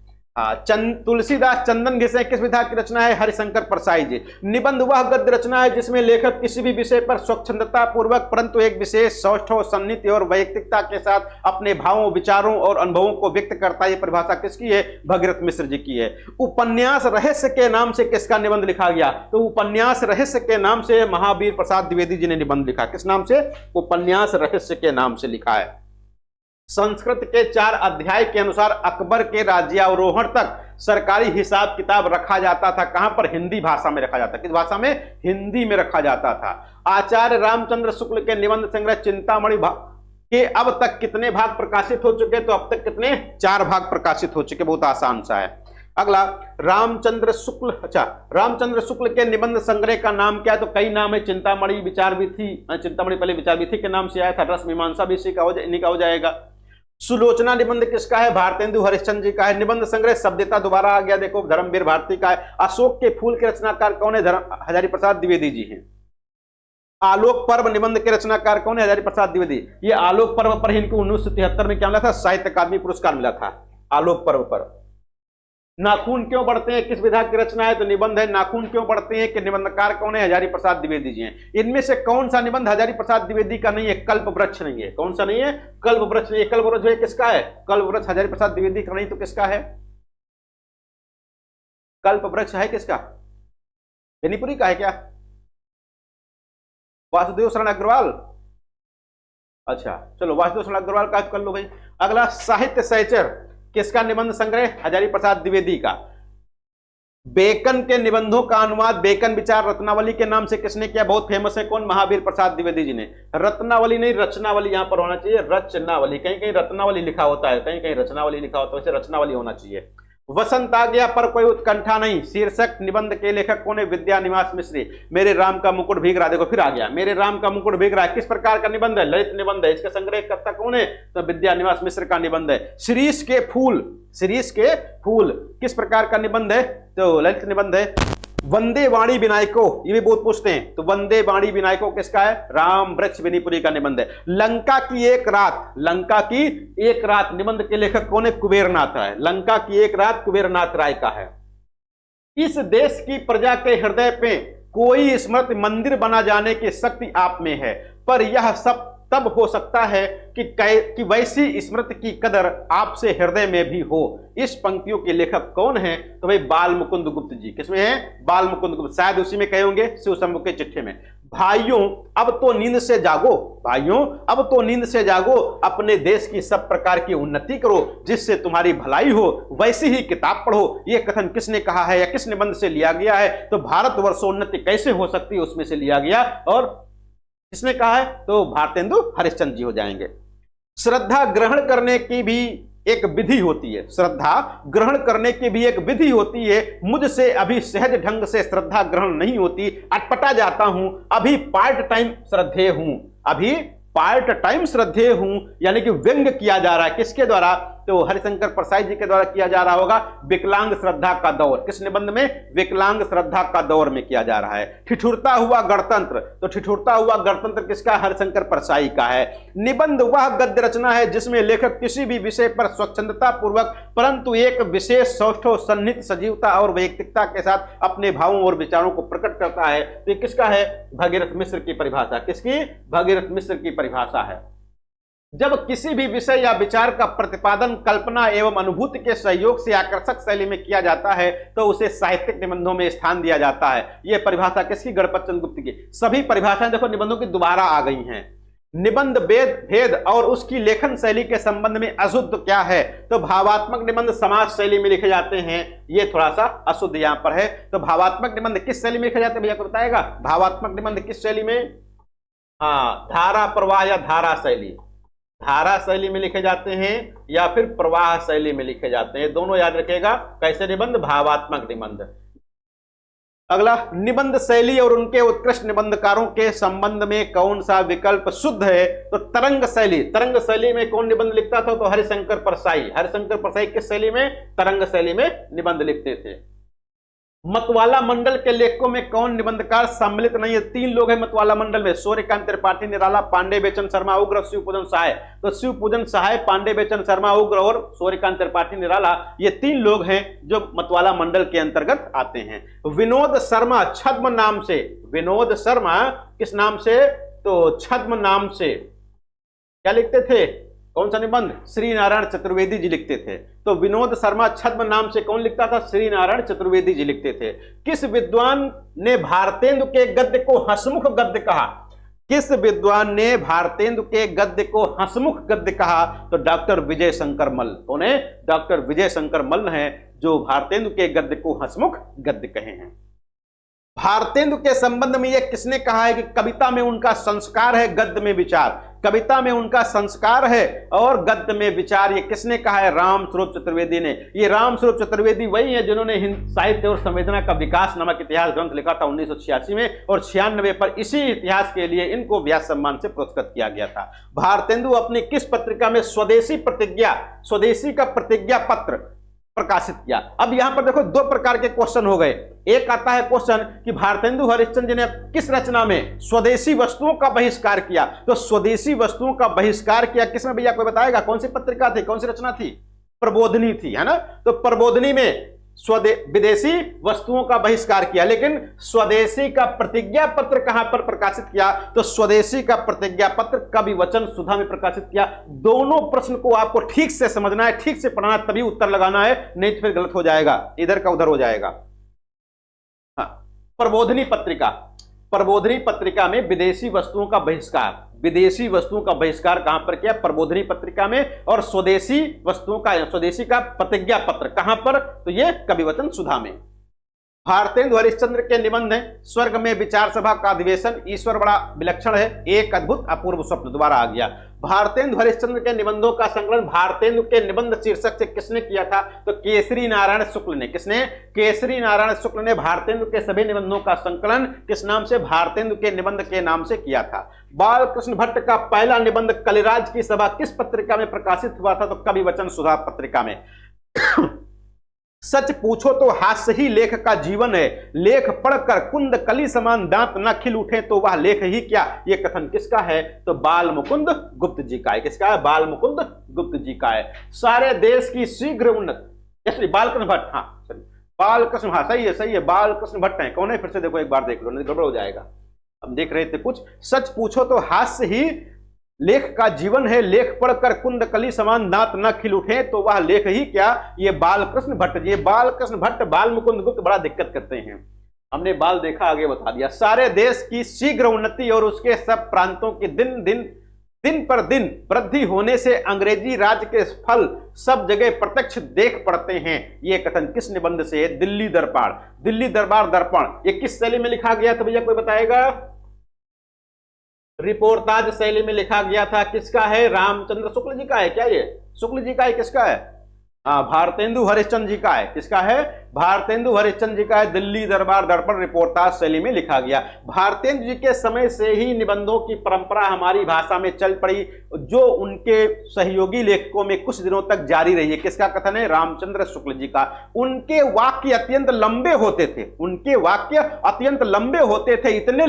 तुलसीदास चंदन घिसे किस विधा की रचना है? हरिशंकर परसाई जी। निबंध वह गद्य रचना है जिसमें लेखक किसी भी विषय पर स्वच्छंदता पूर्वक परंतु एक विशेष सौष्ठव सन्निधि और वैयक्तिकता के साथ अपने भावों, विचारों और अनुभवों को व्यक्त करता है। यह परिभाषा किसकी है? भगीरथ मिश्र जी की है। उपन्यास रहस्य के नाम से किसका निबंध लिखा गया? तो उपन्यास रहस्य के नाम से महावीर प्रसाद द्विवेदी जी ने निबंध लिखा। किस नाम से? उपन्यास रहस्य के नाम से लिखा है। संस्कृत के 4 अध्याय के अनुसार अकबर के राज्यारोहण तक सरकारी हिसाब किताब रखा जाता था। कहां पर? हिंदी भाषा में रखा जाता। किस भाषा में? हिंदी में रखा जाता था। आचार्य रामचंद्र शुक्ल के निबंध संग्रह चिंतामणि के अब तक कितने भाग प्रकाशित हो चुके? तो अब तक कितने? 4 भाग प्रकाशित हो चुके। बहुत आसान सा है। अगला रामचंद्र शुक्ल। अच्छा, रामचंद्र शुक्ल के निबंध संग्रह का नाम क्या है? तो कई नाम है। चिंतामणि विचार विधि, चिंतामणि पहले विचार विधि के नाम से आया था। रस मीमांसा भी इसी का हो जाएगा। सुलोचना निबंध किसका है? भारतेंदु हरिश्चंद्र जी का है। निबंध संग्रह शब्दता दोबारा आ गया, देखो, धर्मवीर भारती का है। अशोक के फूल के रचनाकार कौन है? हजारी प्रसाद द्विवेदी जी हैं। आलोक पर्व निबंध के रचनाकार कौन है? हजारी प्रसाद द्विवेदी। ये आलोक पर्व पर इनको 1973 में क्या मिला था? साहित्य अकादमी पुरस्कार मिला था आलोक पर्व पर। नाखून क्यों बढ़ते हैं किस विधा की रचना है? तो निबंध है नाखून क्यों बढ़ते हैं, कि निबंधकार कौन है? हजारी प्रसाद द्विवेदी जी हैं। इनमें से कौन सा निबंध हजारी प्रसाद द्विवेदी का नहीं है? कल्प वृक्ष नहीं है। कौन सा नहीं है? कल्प वृक्ष नहीं है। कल्प वृक्ष है किसका है? कल्प वृक्ष हजारी प्रसाद द्विवेदी का नहीं तो किसका है? कल्प वृक्ष है किसका? बेनीपुरी का है क्या? वासुदेव शरण अग्रवाल। अच्छा चलो, वासुदेव शरण अग्रवाल का कर लो भाई। अगला साहित्य सहचर किसका निबंध संग्रह? हजारी प्रसाद द्विवेदी का। बेकन के निबंधों का अनुवाद बेकन विचार रत्नावली के नाम से किसने किया? बहुत फेमस है। कौन? महावीर प्रसाद द्विवेदी जी ने। रत्नावली नहीं, रचनावली यहां पर होना चाहिए। रचनावली, कहीं कहीं रत्नावली लिखा होता है, कहीं कहीं रचनावली लिखा होता है, वैसे रचनावली होना चाहिए। वसंत आ गया पर कोई उत्कंठा नहीं शीर्षक निबंध के लेखक कौन है? विद्यानिवास मिश्री। मेरे राम का मुकुट भीग रहा, देखो फिर आ गया, मेरे राम का मुकुट भीग रहा है। किस प्रकार का निबंध है? ललित निबंध है। इसका संग्रहकर्ता कौन है? तो विद्यानिवास मिश्र का निबंध है। शिरीष के फूल, शिरीष के फूल किस प्रकार का निबंध है? तो ललित निबंध है। वंदे वाणी विनायको, ये भी बहुत पूछते हैं, तो वंदे वाणी विनायको किसका है? राम वृक्ष बेनीपुरी का निबंध है। लंका की एक रात, लंका की एक रात निबंध के लेखक कौन है? कुबेरनाथ राय। लंका की एक रात कुबेरनाथ राय का है। इस देश की प्रजा के हृदय पे कोई स्मृति मंदिर बना जाने की शक्ति आप में है। पर यह सब तब हो सकता है कि वैसी स्मृति की कदर आपसे हृदय में भी हो। इस पंक्तियों के लेखक कौन है? तो भाई बाल मुकुंद गुप्त जी। किसमें है? बाल मुकुंद गुप्त, शायद उसी में कहे होंगे शिव शंभू के चिट्ठे में। भाइयों अब तो नींद से जागो, भाइयों अब तो नींद से जागो, अपने देश की सब प्रकार की उन्नति करो, जिससे तुम्हारी भलाई हो, वैसी ही किताब पढ़ो। यह कथन किसने कहा है या किस निबंध से लिया गया है? तो भारतवर्षोन्नति कैसे हो सकती है उसमें से लिया गया। और किसने कहा है? तो भारतेंदु हरिश्चंद्र जी हो जाएंगे। श्रद्धा ग्रहण करने की भी एक विधि होती है, श्रद्धा ग्रहण करने की भी एक विधि होती है। मुझसे अभी सहज ढंग से श्रद्धा ग्रहण नहीं होती, अटपटा जाता हूं, अभी पार्ट टाइम श्रद्धेय हूं, अभी पार्ट टाइम श्रद्धेय हूं। यानी कि व्यंग किया जा रहा है किसके द्वारा? तो हरिशंकर परसाई जी के द्वारा किया जा रहा होगा। विकलांग श्रद्धा का दौर, किस निबंध में? विकलांग श्रद्धा का दौर में किया जा रहा है। ठिठुरता हुआ गणतंत्र, तो ठिठुरता हुआ गणतंत्र किसका? हरिशंकर परसाई का है। निबंध वह गद्य रचना है जिसमें लेखक किसी भी विषय पर स्वच्छंदता पूर्वक परंतु एक विशेष सौष्ठव सन्निहित सजीवता और वैयक्तिकता के साथ अपने भावों और विचारों को प्रकट करता है। तो ये किसका है? भगीरथ मिश्र की परिभाषा। किसकी? भगीरथ मिश्र की परिभाषा है। जब किसी भी विषय या विचार का प्रतिपादन कल्पना एवं अनुभूति के सहयोग से आकर्षक शैली में किया जाता है तो उसे साहित्यिक निबंधों में स्थान दिया जाता है। यह परिभाषा किसकी? गणपत चंद्र गुप्त की। सभी परिभाषाएं देखो निबंधों की दोबारा आ गई हैं। निबंध भेद और उसकी लेखन शैली के संबंध में अशुद्ध क्या है? तो भावात्मक निबंध समाज शैली में लिखे जाते हैं, ये थोड़ा सा अशुद्ध यहां पर है। तो भावात्मक निबंध किस शैली में लिखे जाते हैं भैया को बताएगा? भावात्मक निबंध किस शैली में? हाँ, धारा प्रवाह या धारा शैली, धारा शैली में लिखे जाते हैं या फिर प्रवाह शैली में लिखे जाते हैं, दोनों याद रखिएगा। कैसे निबंध? भावात्मक निबंध। अगला, निबंध शैली और उनके उत्कृष्ट निबंधकारों के संबंध में कौन सा विकल्प शुद्ध है? तो तरंग शैली। तरंग शैली में कौन निबंध लिखता था? तो हरिशंकर परसाई। हरिशंकर परसाई किस शैली में? तरंग शैली में निबंध लिखते थे। मतवाला मंडल के लेखकों में कौन निबंधकार सम्मिलित नहीं है? 3 लोग हैं मतवाला मंडल में, सूर्यकांत त्रिपाठी निराला, पांडे बेचन शर्मा उग्र, शिवपूजन सहाय। तो शिवपूजन सहाय, पांडे बेचन शर्मा उग्र और सूर्यकांत त्रिपाठी निराला, ये 3 लोग हैं जो मतवाला मंडल के अंतर्गत आते हैं। विनोद शर्मा छद्म नाम से, विनोद शर्मा किस नाम से? तो छद्म नाम से क्या लिखते थे? कौन सा निबंध? श्री नारायण चतुर्वेदी जी लिखते थे। तो विनोद शर्मा छद्म नाम से कौन लिखता था? श्री नारायण चतुर्वेदी जी लिखते थे। किस विद्वान ने भारतेंदु के गद्य को हंसमुख गद्य कहा? किस विद्वान ने भारतेंदु के गद्य को हंसमुख गद्य कहा? तो डॉक्टर विजय शंकर मल्ल। कौन है? डॉक्टर विजय शंकर मल्ल हैं जो भारतेंदु के गद्य को हंसमुख गद्य कहे हैं। भारतेंदु के संबंध में यह किसने कहा है कि कविता में उनका संस्कार है, गद्य में विचार? कविता में उनका संस्कार है और गद्य में विचार, ये किसने कहा है? राम स्वरूप चतुर्वेदी ने। ये राम स्वरूप चतुर्वेदी वही है जिन्होंने साहित्य और संवेदना का विकास नामक इतिहास ग्रंथ लिखा था 1986 में, और 96 पर इसी इतिहास के लिए इनको व्यास सम्मान से पुरस्कृत किया गया था। भारतेंदु अपनी किस पत्रिका में स्वदेशी का प्रतिज्ञा पत्र प्रकाशित किया? अब यहां पर देखो 2 प्रकार के क्वेश्चन हो गए। एक आता है क्वेश्चन कि भारतेंदु हरिश्चंद्र जी ने किस रचना में स्वदेशी वस्तुओं का बहिष्कार किया? तो स्वदेशी वस्तुओं का बहिष्कार किया किसमें भैया कोई बताएगा? कौन सी पत्रिका थी, कौन सी रचना थी? प्रबोधनी थी, है ना? तो प्रबोधनी में विदेशी वस्तुओं का बहिष्कार किया, लेकिन स्वदेशी का प्रतिज्ञा पत्र कहां पर प्रकाशित किया? तो स्वदेशी का प्रतिज्ञा पत्र कवि वचन सुधा में प्रकाशित किया। दोनों प्रश्न को आपको ठीक से समझना है, ठीक से पढ़ना है, तभी उत्तर लगाना है, नहीं तो फिर गलत हो जाएगा, इधर का उधर हो जाएगा। हाँ, प्रबोधनी पत्रिका में विदेशी वस्तुओं का बहिष्कार, विदेशी वस्तुओं का बहिष्कार कहां पर किया? प्रबोधनी पत्रिका में। और स्वदेशी का प्रतिज्ञा पत्र कहां पर? तो ये कविवचन सुधा में। भारतेंदु हरिश्चंद्र के निबंध हैं स्वर्ग में विचार सभा का अधिवेशन, ईश्वर बड़ा विलक्षण है, एक अद्भुत अपूर्व स्वप्न, दोबारा आ गया। भारतेंदु हरिश्चंद्र के निबंधों का संकलन भारतेंदु के निबंध शीर्षक से किसने किया था? तो केसरी नारायण शुक्ल ने। किसने? केसरी नारायण शुक्ल ने भारतेंदु के सभी निबंधों का संकलन किस नाम से? भारतेंदु के निबंध के नाम से किया था। बालकृष्ण भट्ट का पहला निबंध कलिराज की सभा किस पत्रिका में प्रकाशित हुआ था? तो कवि वचन सुधा पत्रिका में। सच पूछो तो हास्य ही लेख का जीवन है, लेख पढ़कर कुंद कली समान दांत न खिल उठे तो वह लेख ही क्या? ये कथन किसका है? तो बाल मुकुंद गुप्त जी का है। किसका है? बाल मुकुंद गुप्त जी का है। सारे देश की शीघ्र उन्नति, बालकृष्ण भट्ट, हाँ सॉरी, बालकृष्ण, हाँ सही है, बालकृष्ण भट्ट है। कौन है? फिर से देखो, एक बार देख लो, नहीं गड़बड़ हो जाएगा। हम देख रहे थे कुछ। सच पूछो तो हास्य ही लेख का जीवन है, लेख पढ़कर कुंद कली समान दांत न खिल उठे तो वह लेख ही क्या। ये बालकृष्ण भट्ट, ये बालकृष्ण भट्ट बाल मुकुंद गुप्त बड़ा दिक्कत करते हैं। हमने बाल देखा, आगे बता दिया। सारे देश की शीघ्र उन्नति और उसके सब प्रांतों की दिन पर दिन वृद्धि होने से अंग्रेजी राज के फल सब जगह प्रत्यक्ष देख पड़ते हैं। ये कथन किस निबंध से है? दिल्ली दरबार, दिल्ली दरबार दर्पण। ये किस शैली में लिखा गया था भैया, कोई बताएगा? रिपोर्टाज शैली में लिखा गया था। किसका है? रामचंद्र शुक्ल जी का है क्या? ये शुक्ल जी का है? किसका है? हाँ, भारतेंदु हरिश्चंद्र जी का है। किसका है? भारतेंदु हरिश्चंद्र जी का है। दिल्ली दरबार दर्पण रिपोर्टाज शैली में लिखा गया। भारतेंदु जी के समय से ही निबंधों की परंपरा हमारी भाषा में चल पड़ी, जो उनके सहयोगी लेखकों में कुछ दिनों तक जारी रही है। किसका कथन है? रामचंद्र शुक्ल जी का। उनके वाक्य अत्यंत लंबे होते थे, उनके वाक्य अत्यंत लंबे होते थे, इतने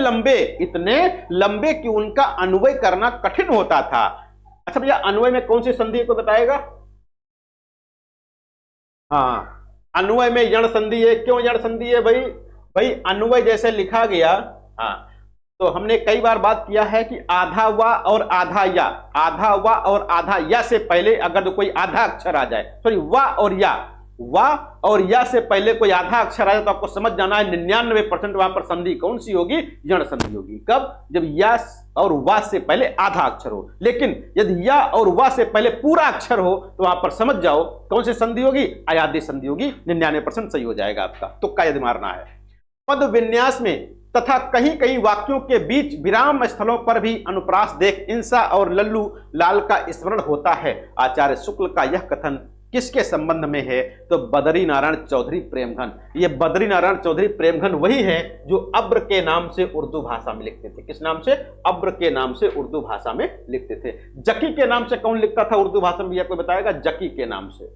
लंबे कि उनका अन्वय करना कठिन होता था। अच्छा भैया, अन्वय में कौन सी संधि है, कोई बताएगा? हाँ, अन्वय में यण संधि है। क्यों यण संधि है भाई? भाई अन्वय जैसे लिखा गया। हाँ, तो हमने कई बार बात किया है कि आधा वा और आधा या, आधा वा और आधा या से पहले अगर कोई आधा अक्षर आ जाए, सॉरी वा और या से पहले कोई आधा अक्षर आए तो आपको समझ जाना है 99% वहां पर संधि कौन सी होगी? यण संधि होगी। कब? जब या और वा से पहले आधा अक्षर हो। लेकिन यदि या और वा से पहले पूरा अक्षर हो तो वहां पर समझ जाओ कौन सी संधि होगी? अयादेय संधि होगी। 99% सही हो जाएगा आपका, तुक्का यदि मारना है। पद विन्यास में तथा कहीं कहीं वाक्यों के बीच विराम स्थलों पर भी अनुप्रास देख इंसा और लल्लू लाल का स्मरण होता है। आचार्य शुक्ल का यह कथन किसके संबंध में है? तो बद्री नारायण चौधरी प्रेमघन। ये बद्री नारायण चौधरी प्रेमघन वही है जो अब्र के नाम से उर्दू भाषा में लिखते थे। किस नाम से? अब्र के नाम से उर्दू भाषा में लिखते थे। जकी के नाम से कौन लिखता था उर्दू भाषा में? कोई बताएगा? जकी के नाम से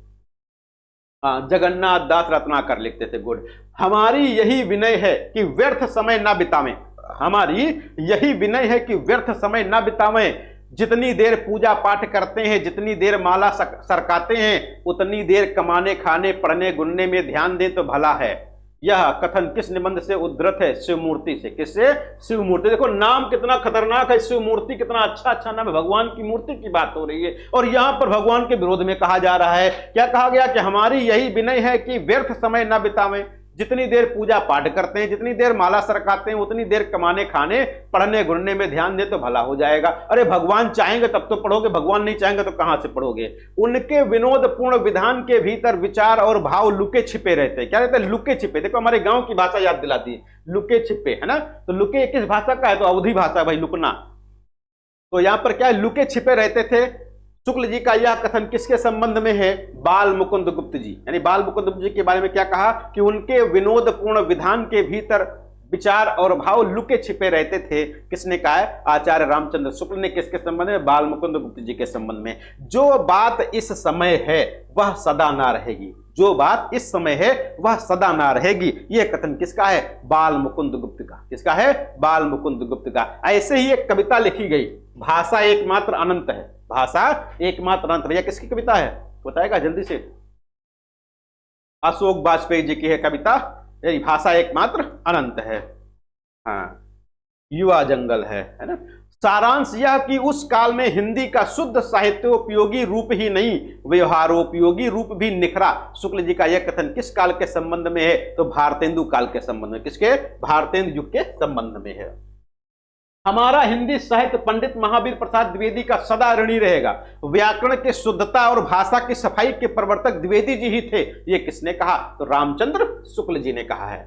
जगन्नाथ दास रत्नाकर लिखते थे। गुड। हमारी यही विनय है कि व्यर्थ समय न बितावें, हमारी यही विनय है कि व्यर्थ समय न बितावें। जितनी देर पूजा पाठ करते हैं, जितनी देर माला सरकाते हैं, उतनी देर कमाने खाने पढ़ने गुनने में ध्यान दें तो भला है। यह कथन किस निबंध से उद्धृत है? शिवमूर्ति से। किससे? शिवमूर्ति। देखो नाम कितना खतरनाक है, शिवमूर्ति कितना अच्छा नाम है। भगवान की मूर्ति की बात हो रही है और यहां पर भगवान के विरोध में कहा जा रहा है। क्या कहा गया? कि हमारी यही विनय है कि व्यर्थ समय न बितावें। जितनी देर पूजा पाठ करते हैं, जितनी देर माला सरकाते हैं, उतनी देर कमाने खाने पढ़ने गुनने में ध्यान दे तो भला हो जाएगा। अरे भगवान चाहेंगे तब तो पढ़ोगे, भगवान नहीं चाहेंगे तो कहां से पढ़ोगे? उनके विनोदपूर्ण विधान के भीतर विचार और भाव लुके छिपे रहते हैं। क्या रहते हैं? लुके छिपे। देखो हमारे गांव की भाषा याद दिलाती है, लुके छिपे, है ना। तो लुके किस भाषा का है? तो अवधी भाषा भाई, लुकना। तो यहां पर क्या है? लुके छिपे रहते थे। शुक्ल जी का यह कथन किसके संबंध में है? बाल मुकुंद गुप्त जी। यानी बाल मुकुंद गुप्त जी के बारे में क्या कहा? कि उनके विनोदपूर्ण विधान के भीतर विचार और भाव लुके छिपे रहते थे। किसने कहा है? आचार्य रामचंद्र शुक्ल ने। किसके संबंध में? बाल मुकुंद गुप्त जी के संबंध में। जो बात इस समय है वह सदा ना रहेगी, जो बात इस समय है वह सदा ना रहेगी। यह कथन किसका है? बाल मुकुंद गुप्त का। किसका है? बाल मुकुंद गुप्त का। ऐसे ही एक कविता लिखी गई, भाषा एकमात्र अनंत है। भाषा एकमात्र अनंत। भैया किसकी कविता है? बताएगा जल्दी से? अशोक वाजपेयी जी की है कविता। यही भाषा एकमात्र अनंत है। हाँ, युवा जंगल है ना। सारांश यह कि उस काल में हिंदी का शुद्ध साहित्योपयोगी रूप ही नहीं, व्यवहारोपयोगी रूप भी निखरा। शुक्ल जी का यह कथन किस काल के संबंध में है? तो भारतेंदु काल के संबंध में। किसके? भारतेंदु युग के संबंध में है। हमारा हिंदी साहित्य पंडित महावीर प्रसाद द्विवेदी का सदा ऋणी रहेगा। व्याकरण की शुद्धता और भाषा की सफाई के प्रवर्तक द्विवेदी जी ही थे। ये किसने कहा? तो रामचंद्र शुक्ल जी ने कहा है।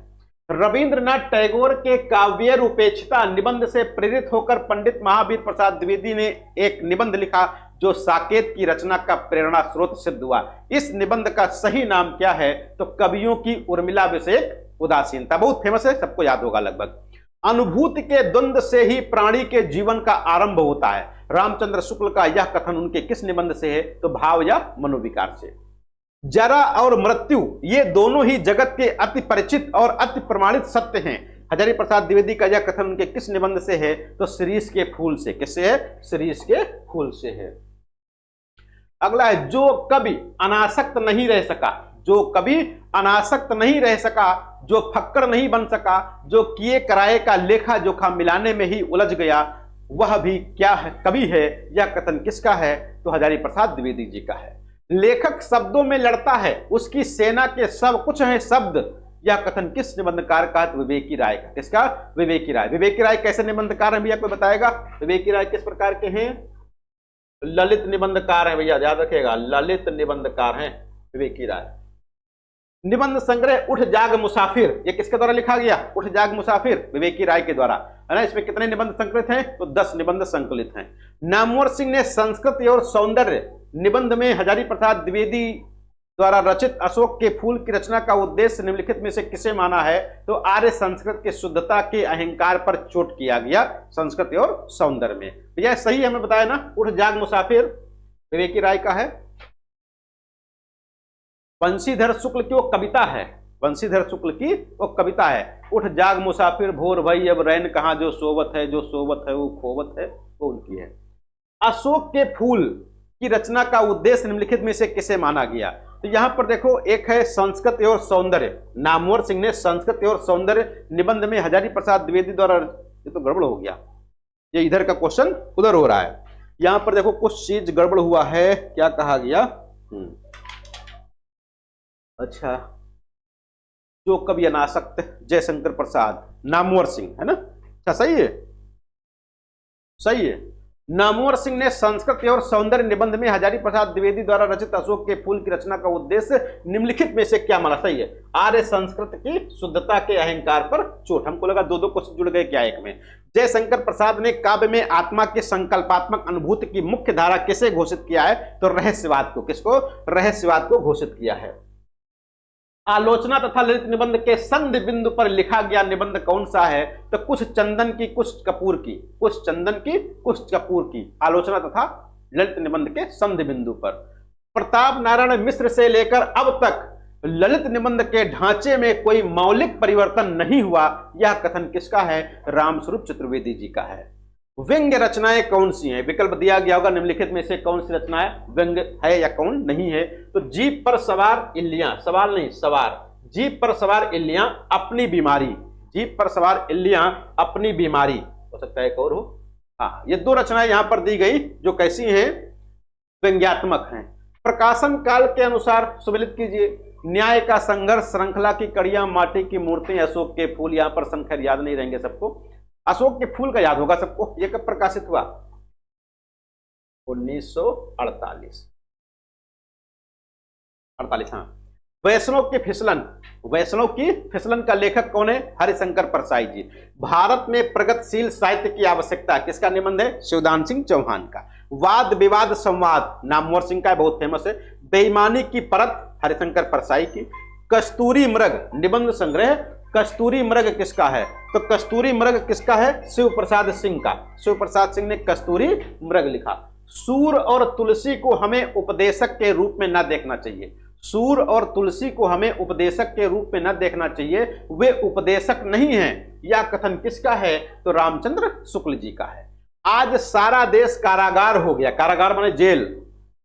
रविंद्रनाथ टैगोर के काव्य रूपेक्षता निबंध से प्रेरित होकर पंडित महावीर प्रसाद द्विवेदी ने एक निबंध लिखा जो साकेत की रचना का प्रेरणा स्रोत सिद्ध हुआ। इस निबंध का सही नाम क्या है? तो कवियों की उर्मिला विषयक उदासीनता। बहुत फेमस है, सबको याद होगा लगभग। अनुभूति के द्वंद्व से ही प्राणी के जीवन का आरंभ होता है। रामचंद्र शुक्ल का यह कथन उनके किस निबंध से है? तो भाव या मनोविकार से। जरा और मृत्यु ये दोनों ही जगत के अति परिचित और अति प्रमाणित सत्य हैं। हजारी प्रसाद द्विवेदी का यह कथन उनके किस निबंध से है? तो शिरीष के फूल से। किससे है? शिरीष के फूल से है। अगला है, जो कभी अनासक्त नहीं रह सका जो कभी अनासक्त नहीं रह सका, जो फक्कर नहीं बन सका, जो किए कराए का लेखा जोखा मिलाने में ही उलझ गया, वह भी क्या है, कवि है। यह कथन किसका है? तो हजारी प्रसाद द्विवेदी जी का है। लेखक शब्दों में लड़ता है, उसकी सेना के सब कुछ है शब्द। यह कथन किस निबंधकार का? विवेकी राय का। किसका? विवेकी राय। विवेकी राय कैसे निबंधकार हैं भैया, कोई बताएगा? विवेकी राय किस प्रकार के हैं? ललित निबंधकार हैं भैया, याद रखिएगा, ललित निबंधकार हैं विवेकी राय। निबंध संग्रह उठ जाग मुसाफिर, ये किसके द्वारा लिखा गया? उठ जाग मुसाफिर, विवेकी राय के द्वारा, है ना। इसमें कितने निबंध संकलित हैं? तो 10 निबंध संकलित हैं। नामवर सिंह ने संस्कृति और सौंदर्य निबंध में हजारी प्रसाद द्विवेदी द्वारा रचित अशोक के फूल की रचना का उद्देश्य निम्नलिखित में से किसे माना है? तो आर्य संस्कृत की शुद्धता के अहंकार पर चोट किया गया संस्कृति और सौंदर्य में। भैया सही हमें बताया ना, उठ जाग मुसाफिर विवेकी राय का है। बंशीधर शुक्ल की वो कविता है, बंशीधर शुक्ल की वो कविता है, उठ जाग मुसाफिर भोर भई अब रैन कहाँ, जो सोवत है, जो सोवत है वो खोवत है, वो उनकी है। अशोक के फूल की रचना का उद्देश्य निम्नलिखित में से किसे माना गया? तो यहां पर देखो, एक है संस्कृति और सौंदर्य, नामवर सिंह ने संस्कृति और सौंदर्य निबंध में हजारी प्रसाद द्विवेदी द्वारा, ये तो गड़बड़ हो गया, ये इधर का क्वेश्चन उधर हो रहा है। यहां पर देखो कुछ चीज गड़बड़ हुआ है, क्या कहा गया? अच्छा, जो कवि अनासक्त जयशंकर प्रसाद, नामवर सिंह, है ना। अच्छा सही है, सही है। नामवर सिंह ने संस्कृति और सौंदर्य निबंध में हजारी प्रसाद द्विवेदी द्वारा रचित अशोक के फूल की रचना का उद्देश्य निम्नलिखित में से क्या माना? सही है, आर्य संस्कृत की शुद्धता के अहंकार पर चोट। हमको लगा दो क्वेश्चन जुड़ गए क्या एक में। जयशंकर प्रसाद ने काव्य में आत्मा की संकल्पात्मक अनुभूति की मुख्य धारा किसे घोषित किया है? तो रहस्यवाद को। किसको? रहस्यवाद को घोषित किया है। आलोचना तथा ललित निबंध के संधि बिंदु पर लिखा गया निबंध कौन सा है? तो कुछ चंदन की कुछ कपूर की, कुछ चंदन की कुछ कपूर की, आलोचना तथा ललित निबंध के संधि बिंदु पर। प्रताप नारायण मिश्र से लेकर अब तक ललित निबंध के ढांचे में कोई मौलिक परिवर्तन नहीं हुआ, यह कथन किसका है? रामस्वरूप चतुर्वेदी जी का है। व्यंग्य रचनाएं कौन सी हैं? विकल्प दिया गया होगा, निम्नलिखित में से कौन सी रचनाएं व्यंग्य है या कौन नहीं है? तो जीप पर सवार इल्लियां, सवाल नहीं सवार, जीप पर सवार इल्लियां अपनी बीमारी, जीप पर सवार इल्लियां अपनी बीमारी, हो सकता है एक और हो। हाँ, ये 2 रचनाएं यहां पर दी गई जो कैसी हैं? व्यंग्यात्मक हैं। प्रकाशन काल के अनुसार सुमेलित कीजिए। न्याय का संघर्ष, श्रृंखला की कड़ियां, माटी की मूर्ति, अशोक के फूल। यहां पर संख्या याद नहीं रहेंगे सबको, अशोक के फूल का याद होगा सबको। यह कब प्रकाशित हुआ? 1948, 48। हाँ। वैष्णव की फिसलन, वैष्णव की फिसलन का लेखक कौन है? हरिशंकर परसाई जी। भारत में प्रगतिशील साहित्य की आवश्यकता, किसका निबंध है? शिवदान सिंह चौहान का। वाद विवाद संवाद, नामवर सिंह का, बहुत फेमस है। बेईमानी की परत, हरिशंकर परसाई की। कस्तूरी मृग निबंध संग्रह, कस्तूरी मृग किसका है? तो कस्तूरी मृग किसका है? शिव प्रसाद सिंह का। शिव प्रसाद सिंह ने कस्तूरी मृग लिखा। सूर और तुलसी को हमें उपदेशक के रूप में न देखना चाहिए, सूर और तुलसी को हमें उपदेशक के रूप में न देखना चाहिए, वे उपदेशक नहीं हैं, यह कथन किसका है? तो रामचंद्र शुक्ल जी का है। आज सारा देश कारागार हो गया, कारागार माने जेल,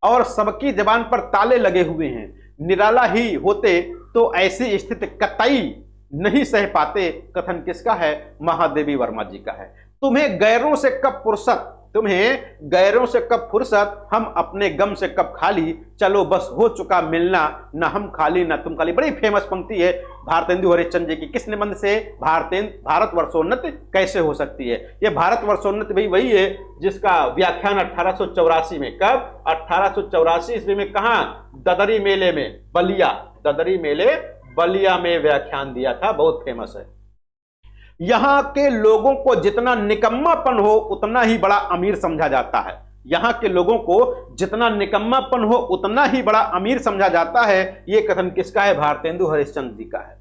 और सबकी जबान पर ताले लगे हुए हैं। निराला ही होते तो ऐसी स्थिति कतई नहीं सह पाते, कथन किसका है? महादेवी वर्मा जी का है। तुम्हें गैरों से कब फुर्सत, तुम्हें गैरों से कब फुर्सत, हम अपने गम से कब खाली, चलो बस हो चुका मिलना, न हम खाली न तुम खाली। बड़ी फेमस पंक्ति है भारतेंदु हरिश्चंद्र जी की। किस निबंध से? भारत वर्षोन्नति कैसे हो सकती है। यह भारत वर्षोन्नति भाई वही है जिसका व्याख्यान 1884 में, कब? 1884 ईस्वी में। कहां? ददरी मेले में, बलिया, ददरी मेले बलिया में व्याख्यान दिया था, बहुत फेमस है। यहां के लोगों को जितना निकम्मापन हो उतना ही बड़ा अमीर समझा जाता है, यहां के लोगों को जितना निकम्मापन हो उतना ही बड़ा अमीर समझा जाता है, यह कथन किसका है? भारतेंदु हरिश्चंद्र जी का है।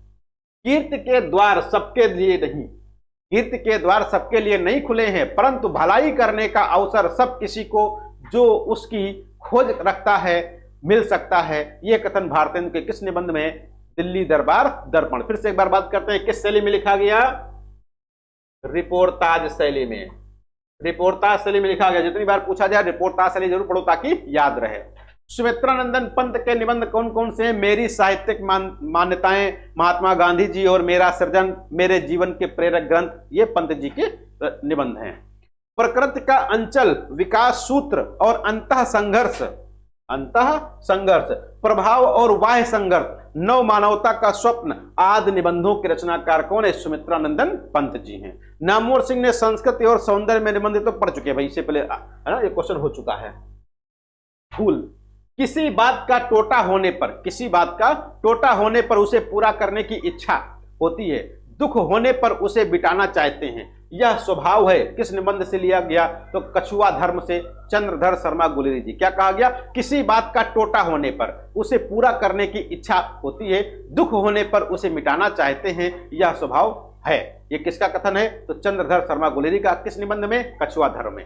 कीर्ति के द्वार सबके लिए नहीं, कीर्ति के द्वार सबके लिए नहीं खुले हैं, परंतु भलाई करने का अवसर सब किसी को जो उसकी खोज रखता है मिल सकता है, यह कथन भारतेंदु के किस निबंध में? दिल्ली दरबार दर्पण। फिर से एक बार बात करते हैं, किस शैली में लिखा गया? रिपोर्टाज शैली में, रिपोर्टाज शैली में लिखा गया। जितनी बार पूछा जाए रिपोर्टाज शैली जरूर पढ़ो ताकि याद रहे। सुमित्रानंदन पंत के निबंध कौन कौन से हैं? मेरी साहित्यिक मान्यताएं, महात्मा गांधी जी और मेरा सृजन, मेरे जीवन के प्रेरक ग्रंथ, ये पंत जी के निबंध हैं। प्रकृति का अंचल, विकास सूत्र और अंतः संघर्ष, प्रभाव और बाह्य संघर्ष, नव मानवता का स्वप्न आदि निबंधों के रचनाकार कौन है? सुमित्रानंदन पंत जी हैं। नामवर सिंह ने संस्कृति और सौंदर्य में निबंध तो पढ़ चुके हैं भाई, इससे पहले है ना, ये क्वेश्चन हो चुका है। फूल, किसी बात का टोटा होने पर उसे पूरा करने की इच्छा होती है, दुख होने पर उसे बिटाना चाहते हैं, यह स्वभाव है। किस निबंध से लिया गया? तो कछुआ धर्म से, चंद्रधर शर्मा गुलेरी जी। क्या कहा गया? किसी बात का टोटा होने पर उसे पूरा करने की इच्छा होती है, दुख होने पर उसे मिटाना चाहते हैं, यह स्वभाव है। ये किसका कथन है? तो चंद्रधर शर्मा गुलेरी का। किस निबंध में? कछुआ धर्म में।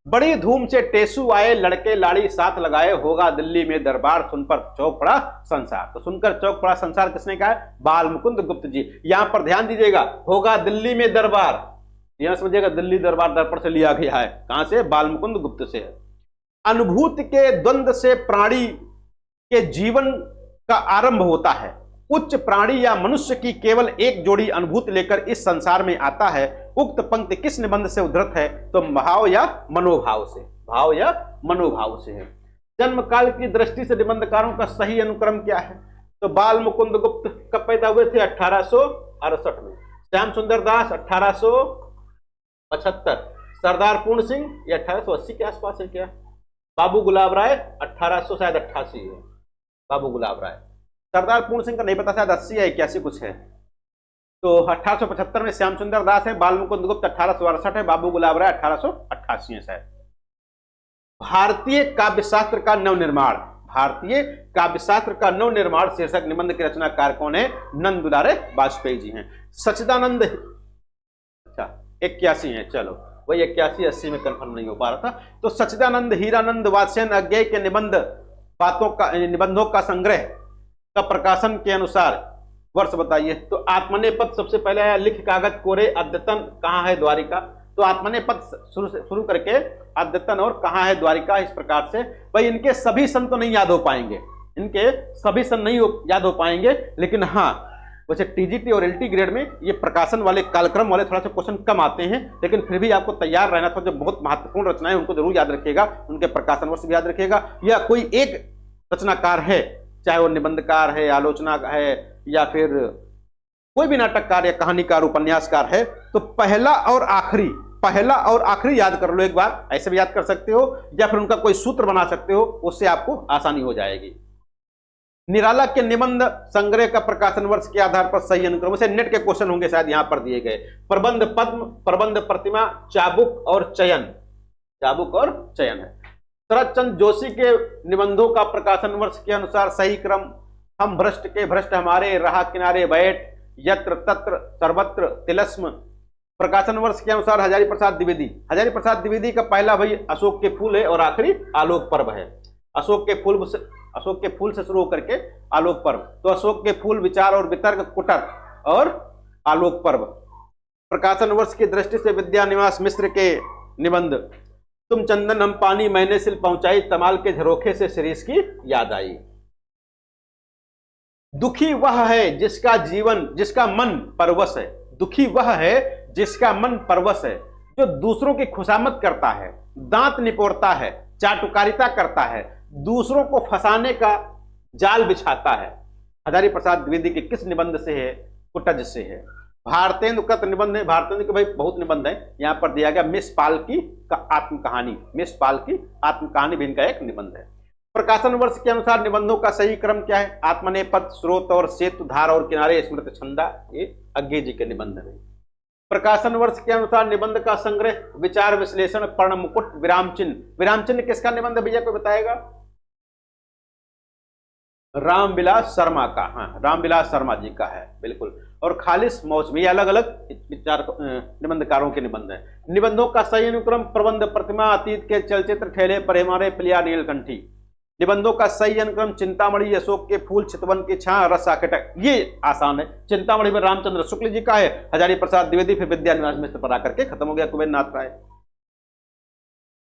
बड़ी धूम से टेसू आए, लड़के लाड़ी साथ लगाए, होगा दिल्ली में दरबार, सुन पर चौक पड़ा संसार। तो सुनकर चौक पड़ा संसार किसने कहा है? बाल मुकुंद गुप्त जी। यहां पर ध्यान दीजिएगा, होगा दिल्ली में दरबार, यहां समझिएगा दिल्ली दरबार दर्पण से लिया गया है। कहां से? बाल मुकुंद गुप्त से है। अनुभूति के द्वंद्व से प्राणी के जीवन का आरंभ होता है। उच्च प्राणी या मनुष्य की केवल एक जोड़ी अनुभूति लेकर इस संसार में आता है। उक्त पंक्ति किस निबंध से उद्धृत है? तो भाव या मनोभाव से है। जन्म काल की दृष्टि से निबंधकारों का सही अनुक्रम क्या है? तो बाल मुकुंद गुप्त कब पैदा हुए थे? 1868 में। श्याम सुंदर दास 1875। सरदार पूर्ण सिंह ये 1880 के आसपास है क्या? बाबू गुलाब राय 1888 है, बाबू गुलाब राय। सरदार पूर्ण सिंह का नहीं पता, शायद 80 या 81 कुछ है। तो 1875 में श्याम सुंदर दास है, बाल मुकुंद गुप्त 1868 है, बाबू गुलाब राय 1888 है शायद। भारतीय काव्यशास्त्र का नवनिर्माण शीर्षक निबंध के रचनाकार कौन है? नंद दुलारे वाजपेयी जी हैं। सच्चिदानंद 81 है, चलो वही 81-80 में कंफर्म नहीं हो पा रहा था। तो सच्चिदानंद हीरानंद वात्स्ययन अज्ञेय के निबंधों का संग्रह का प्रकाशन के अनुसार वर्ष बताइए। तो आत्मनेपद सबसे पहले आया, लिख कागज कोरे अद्यतन कहाँ है द्वारिका। तो आत्मनेपद शुरू करके अद्यतन और कहाँ है द्वारिका, इस प्रकार से। भाई इनके सभी सन तो नहीं याद हो पाएंगे, लेकिन हाँ वैसे टीजीटी और एलटी ग्रेड में ये प्रकाशन वाले कालक्रम वाले थोड़ा सा क्वेश्चन कम आते हैं, लेकिन फिर भी आपको तैयार रहना था। जो बहुत महत्वपूर्ण रचनाएं उनको जरूर याद रखिएगा, उनके प्रकाशन वर्ष भी याद रखिएगा। या कोई एक रचनाकार है, चाहे वो निबंधकार है, आलोचना है, या फिर कोई भी नाटककार या कहानीकार, उपन्यासकार है, तो पहला और आखिरी याद कर लो एक बार। ऐसे भी याद कर सकते हो, या फिर उनका कोई सूत्र बना सकते हो, उससे आपको आसानी हो जाएगी। निराला के निबंध संग्रह का प्रकाशन वर्ष के आधार पर सही अनुक्रम से नेट के क्वेश्चन होंगे शायद यहां पर दिए गए। प्रबंध पद्म, प्रबंध प्रतिमा, चाबुक और चयन है। शरद चंद्र जोशी के निबंधों का प्रकाशन वर्ष के अनुसार सही क्रम, हम भ्रष्ट के भ्रष्ट हमारे, राह किनारे बैठ, यत्र तत्र सर्वत्र, तिलस्म। प्रकाशन वर्ष के अनुसार हजारी प्रसाद द्विवेदी का पहला भाई अशोक के फूल है और आखिरी आलोक पर्व है। अशोक के फूल से शुरू होकर के आलोक पर्व। तो अशोक के फूल, विचार और वितर्क, कुटर और आलोक पर्व। प्रकाशन वर्ष की दृष्टि से विद्यानिवास मिश्र के निबंध, तुम चंदन हम पानी, मैंने सिल पहुंचाई, तमाल के झरोखे से शिरीष की याद आई। दुखी वह है जिसका मन परवश है, जो दूसरों की खुशामद करता है, दांत निपोड़ता है, चाटुकारिता करता है, दूसरों को फंसाने का जाल बिछाता है। हजारी प्रसाद द्विवेदी के किस निबंध से है? कुटज से है। भारतेंदु कृत निबंध है, भारतेंदु के भाई बहुत निबंध है, यहां पर दिया गया मिस पालकी का आत्मकहानी भी इनका एक निबंध है। प्रकाशन वर्ष के अनुसार निबंधों का सही क्रम क्या है? आत्मनेपद, स्रोत और सेतु, धार और किनारे, स्मृत छंदा, ये अज्ञेय जी के निबंध है। प्रकाशन वर्ष के अनुसार निबंध का संग्रह, विचार विश्लेषण, पर्ण मुकुट, विराम चिन्ह किसका निबंध भैया कोई बताएगा? रामविलास शर्मा का, हाँ रामविलास शर्मा जी का है बिल्कुल। और खालिस मौसमी, ये अलग अलग विचार निबंधकारों के निबंध हैं। निबंधों का सही अनुक्रम, प्रबंध प्रतिमा, अतीत के चलचित्र, ठेले पर हमारे, पिलिया नीलकंठी। निबंधों का सही अनुक्रम, चिंतामणि, अशोक के फूल, चितवन की छां, रस आकेटक, ये आसान है। चिंतामणि में रामचंद्र शुक्ल जी का है, हजारी प्रसाद द्विवेदी, फिर विद्यानिवास मिश्र पर आकर के खत्म हो गया कुबेर नाथ राय।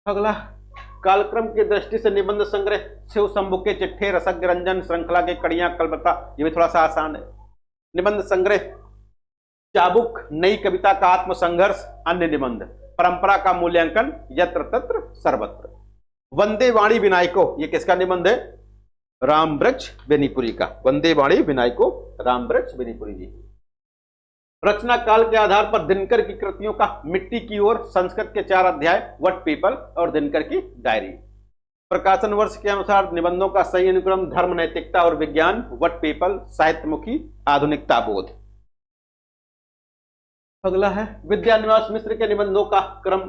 अगला कालक्रम की दृष्टि से निबंध संग्रह शिव शंभु के चिट्ठे, रसज्ञ रंजन, श्रृंखला के कड़ियां, कलबता, ये भी थोड़ा सा आसान है। निबंध संग्रह चाबुक, नई कविता का आत्मसंघर्ष, अन्य निबंध, परंपरा का मूल्यांकन, यत्र तत्र सर्वत्र। वंदे वाणी विनायको, ये किसका निबंध है? रामवृक्ष बेनीपुरी का। वंदे वाणी विनायको, रामवृक्ष बेनीपुरी जी। रचना काल के आधार पर दिनकर की कृतियों का मिट्टी की ओर, संस्कृत के 4 अध्याय, वट पीपल और दिनकर की डायरी। प्रकाशन वर्ष के अनुसार निबंधों का सही अनुक्रम धर्म, नैतिकता और विज्ञान, वट पीपल, साहित्यमुखी, आधुनिकता बोध। अगला है विद्यानिवास मिश्र के निबंधों का क्रम।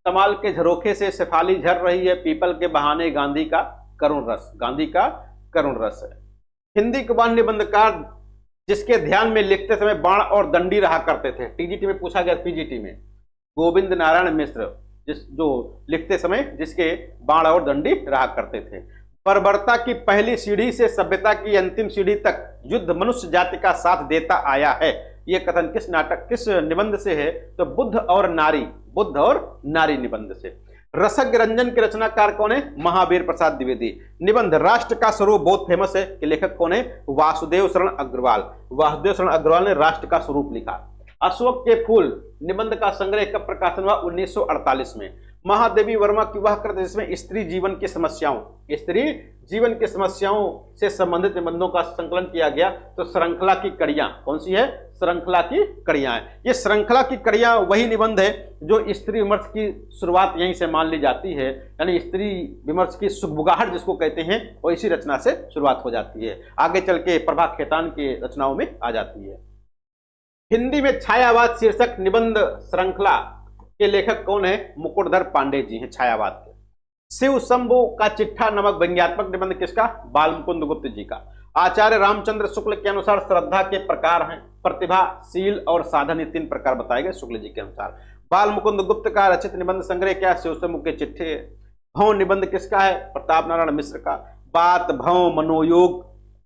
तमाल के झरोखे से शेफाली झर रही है, पीपल के बहाने गांधी का करुण रस, गांधी का करुण रस है। हिंदी कुबान निबंधकार जिसके ध्यान में लिखते समय बाण और दंडी रहा करते थे, टीजीटी में पूछा गया, पीजीटी में, गोविंद नारायण मिश्र, जो लिखते समय जिसके बाण और दंडी रहा करते थे। बर्बरता की पहली सीढ़ी से सभ्यता की अंतिम सीढ़ी तक युद्ध मनुष्य जाति का साथ देता आया है, यह कथन किस नाटक, किस निबंध से है? तो बुद्ध और नारी, बुद्ध और नारी निबंध से। रसज्ञ रंजन के रचनाकार कौन है? महावीर प्रसाद द्विवेदी। निबंध राष्ट्र का स्वरूप बहुत फेमस है, कि लेखक कौन है? वासुदेव शरण अग्रवाल। वासुदेव शरण अग्रवाल ने राष्ट्र का स्वरूप लिखा। अशोक के फूल निबंध का संग्रह कब प्रकाशन हुआ? 1948 में। महादेवी वर्मा की वह कृति जिसमें स्त्री जीवन की समस्याओं, स्त्री जीवन की समस्याओं से संबंधित निबंधों का संकलन किया गया, तो श्रृंखला की कड़ियां, कौन सी है? श्रृंखला की कड़ियां है। ये श्रृंखला की कड़ियां वही निबंध है जो स्त्री विमर्श की शुरुआत यहीं से मान ली जाती है, यानी स्त्री विमर्श की सुगबुगाहट जिसको कहते हैं, वो इसी रचना से शुरुआत हो जाती है, आगे चल के प्रभा खेतान के रचनाओं में आ जाती है। हिंदी में छायावाद शीर्षक निबंध श्रृंखला के लेखक कौन है? मुकुटधर पांडे जी हैं, छायावाद के। शिव शंभु का चिट्ठा नामक व्यंग्यात्मक निबंध किसका? बालमुकुंद गुप्त जी का। आचार्य रामचंद्र शुक्ल के अनुसार श्रद्धा के प्रकार हैं प्रतिभा, शील और साधन, ये 3 प्रकार बताए गए शुक्ल जी के अनुसार। बालमुकुंद गुप्त का रचित निबंध संग्रह क्या? शिव शंभु के चिट्ठे। भौं निबंध किसका है? प्रताप नारायण मिश्र का। बात, भौं, मनोयोग,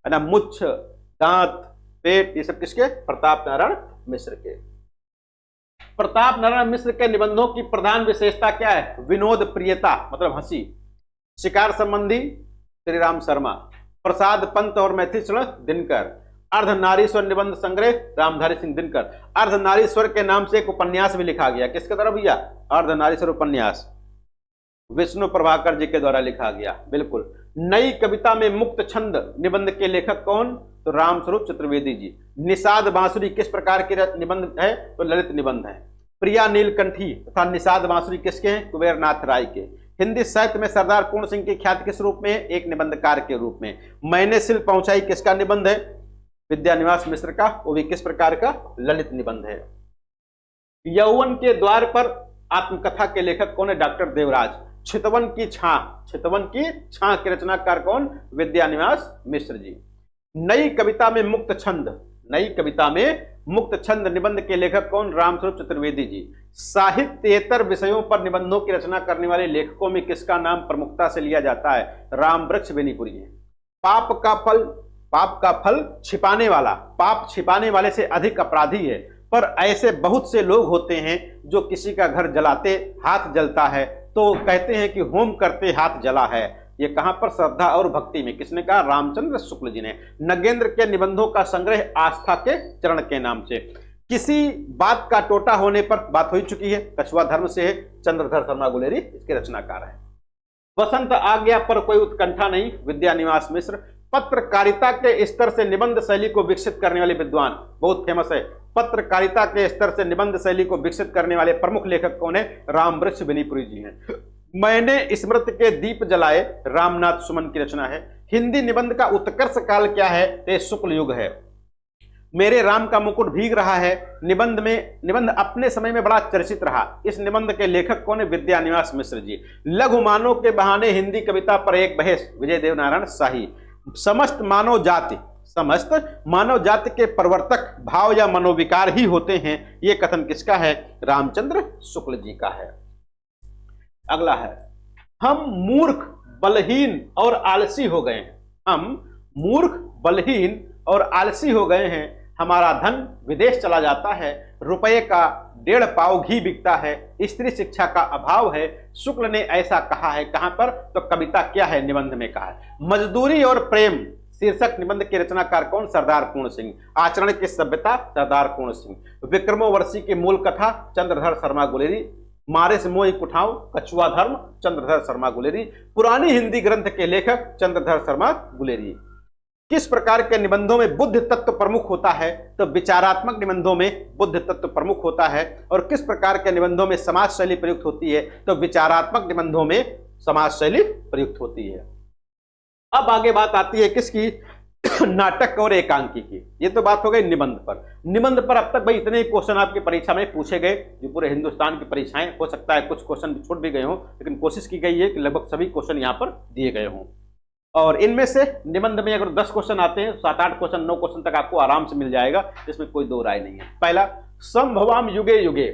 है ना, मुच्छ, दांत, पेट, ये सब किसके? प्रताप नारायण मिश्र के। प्रताप नारायण मिश्र के निबंधों की प्रधान विशेषता क्या है? विनोद प्रियता, मतलब हंसी। शिकार संबंधी श्री राम शर्मा। प्रसाद पंत और मैथिलीशरण दिनकर। अर्धनारीश्वर निबंध संग्रह रामधारी सिंह दिनकर। अर्धनारीश्वर के नाम से एक उपन्यास भी लिखा गया, किसके द्वारा भैया? अर्धनारीश्वर उपन्यास विष्णु प्रभाकर जी के द्वारा लिखा गया, बिल्कुल। नई कविता में मुक्त छंद निबंध के लेखक कौन? तो रामस्वरूप चतुर्वेदी जी। निषाद बांसुरी किस प्रकार के निबंध है? तो ललित निबंध है। प्रिया नीलकंठी तथा निषाद बांसुरी किसके हैं? कुबेरनाथ राय के। हिंदी साहित्य में सरदार पूर्ण सिंह की ख्याति किस रूप में? एक निबंधकार के रूप में। मैंने सिल पहुंचाई किसका निबंध है? विद्यानिवास मिश्र का, वो भी किस प्रकार का? ललित निबंध है। यौवन के द्वार पर आत्मकथा के लेखक कौन है? डॉक्टर देवराज। चितवन की छां, चितवन की छां के रचनाकार कौन? विद्यानिवास मिश्र जी। नई कविता में मुक्त छंद, नई कविता में मुक्त छंद निबंध के लेखक कौन? रामस्वरूप चतुर्वेदी जी। साहित्येतर विषयों पर निबंधों की रचना करने वाले लेखकों में किसका नाम प्रमुखता से लिया जाता है? रामवृक्ष बेनीपुरी है। पाप का फल छिपाने वाला, पाप छिपाने वाले से अधिक अपराधी है, पर ऐसे बहुत से लोग होते हैं जो किसी का घर जलाते हाथ जलता है तो कहते हैं कि होम करते हाथ जला है। ये कहां पर? श्रद्धा और भक्ति में। किसने कहा? रामचंद्र शुक्ल जी ने। नगेंद्र के निबंधों का संग्रह आस्था के चरण के नाम से। किसी बात का टोटा होने पर, बात हो चुकी है, कछुआ धर्म से है, चंद्रधर शर्मा गुलेरी इसके रचनाकार है। वसंत आ गया पर कोई उत्कंठा नहीं, विद्यानिवास मिश्र। पत्रकारिता के स्तर से निबंध शैली को विकसित करने वाले विद्वान, बहुत फेमस है। पत्रकारिता के स्तर से निबंध शैली को विकसित करने वाले प्रमुख लेखक कौन है? रामवृक्ष बेनीपुरी जी हैं। मैंने स्मृति के दीप जलाए रामनाथ सुमन की रचना है। हिंदी निबंध का उत्कर्ष काल क्या है? तो शुक्ल युग है। मेरे राम का मुकुट भीग रहा है निबंध अपने समय में बड़ा चर्चित रहा। इस निबंध के लेखक कौन है? विद्यानिवास मिश्र जी। लघुमानव के बहाने हिंदी कविता पर एक बहस, विजय देव नारायण शाही। समस्त मानव जाति के प्रवर्तक भाव या मनोविकार ही होते हैं, ये कथन किसका है? रामचंद्र शुक्ल जी का है। अगला है, हम मूर्ख, बलहीन और आलसी हो गए हैं। हम मूर्ख, बलहीन और आलसी हो गए हैं। हमारा धन विदेश चला जाता है, रुपये का 1.5 पाव घी बिकता है, स्त्री शिक्षा का अभाव है, शुक्ल ने ऐसा कहा है। कहां पर? तो कविता क्या है? निबंध में कहा है। मजदूरी और प्रेम शीर्षक निबंध के रचनाकार कौन? सरदार पूर्ण सिंह। आचरण की सभ्यता सरदार पूर्ण सिंह। विक्रमोर्वशी की मूल कथा चंद्रधर शर्मा गुलेरी। मारे से मोह उठाओ कछुआ धर्म चंद्रधर शर्मा गुलेरी। पुरानी हिंदी ग्रंथ के लेखक चंद्रधर शर्मा गुलेरी। किस प्रकार के निबंधों में बुद्ध तत्व प्रमुख होता है? तो विचारात्मक निबंधों में बुद्ध तत्व प्रमुख होता है। और किस प्रकार के निबंधों में समाज शैली प्रयुक्त होती है? तो विचारात्मक निबंधों में समाज शैली प्रयुक्त होती है। अब आगे बात आती है किसकी? नाटक और एकांकी की। ये तो बात हो गई निबंध पर। निबंध पर अब तक भाई इतने ही क्वेश्चन आपकी परीक्षा में पूछे गए, जो पूरे हिंदुस्तान की परीक्षाएं, हो सकता है कुछ क्वेश्चन छूट भी गए हों, लेकिन कोशिश की गई है कि लगभग सभी क्वेश्चन यहाँ पर दिए गए हों। और इनमें से निबंध में अगर 10 क्वेश्चन आते हैं, 7-8 क्वेश्चन 9 क्वेश्चन तक आपको आराम से मिल जाएगा, इसमें कोई दो राय नहीं है। पहला, संभवाम युगे युगे।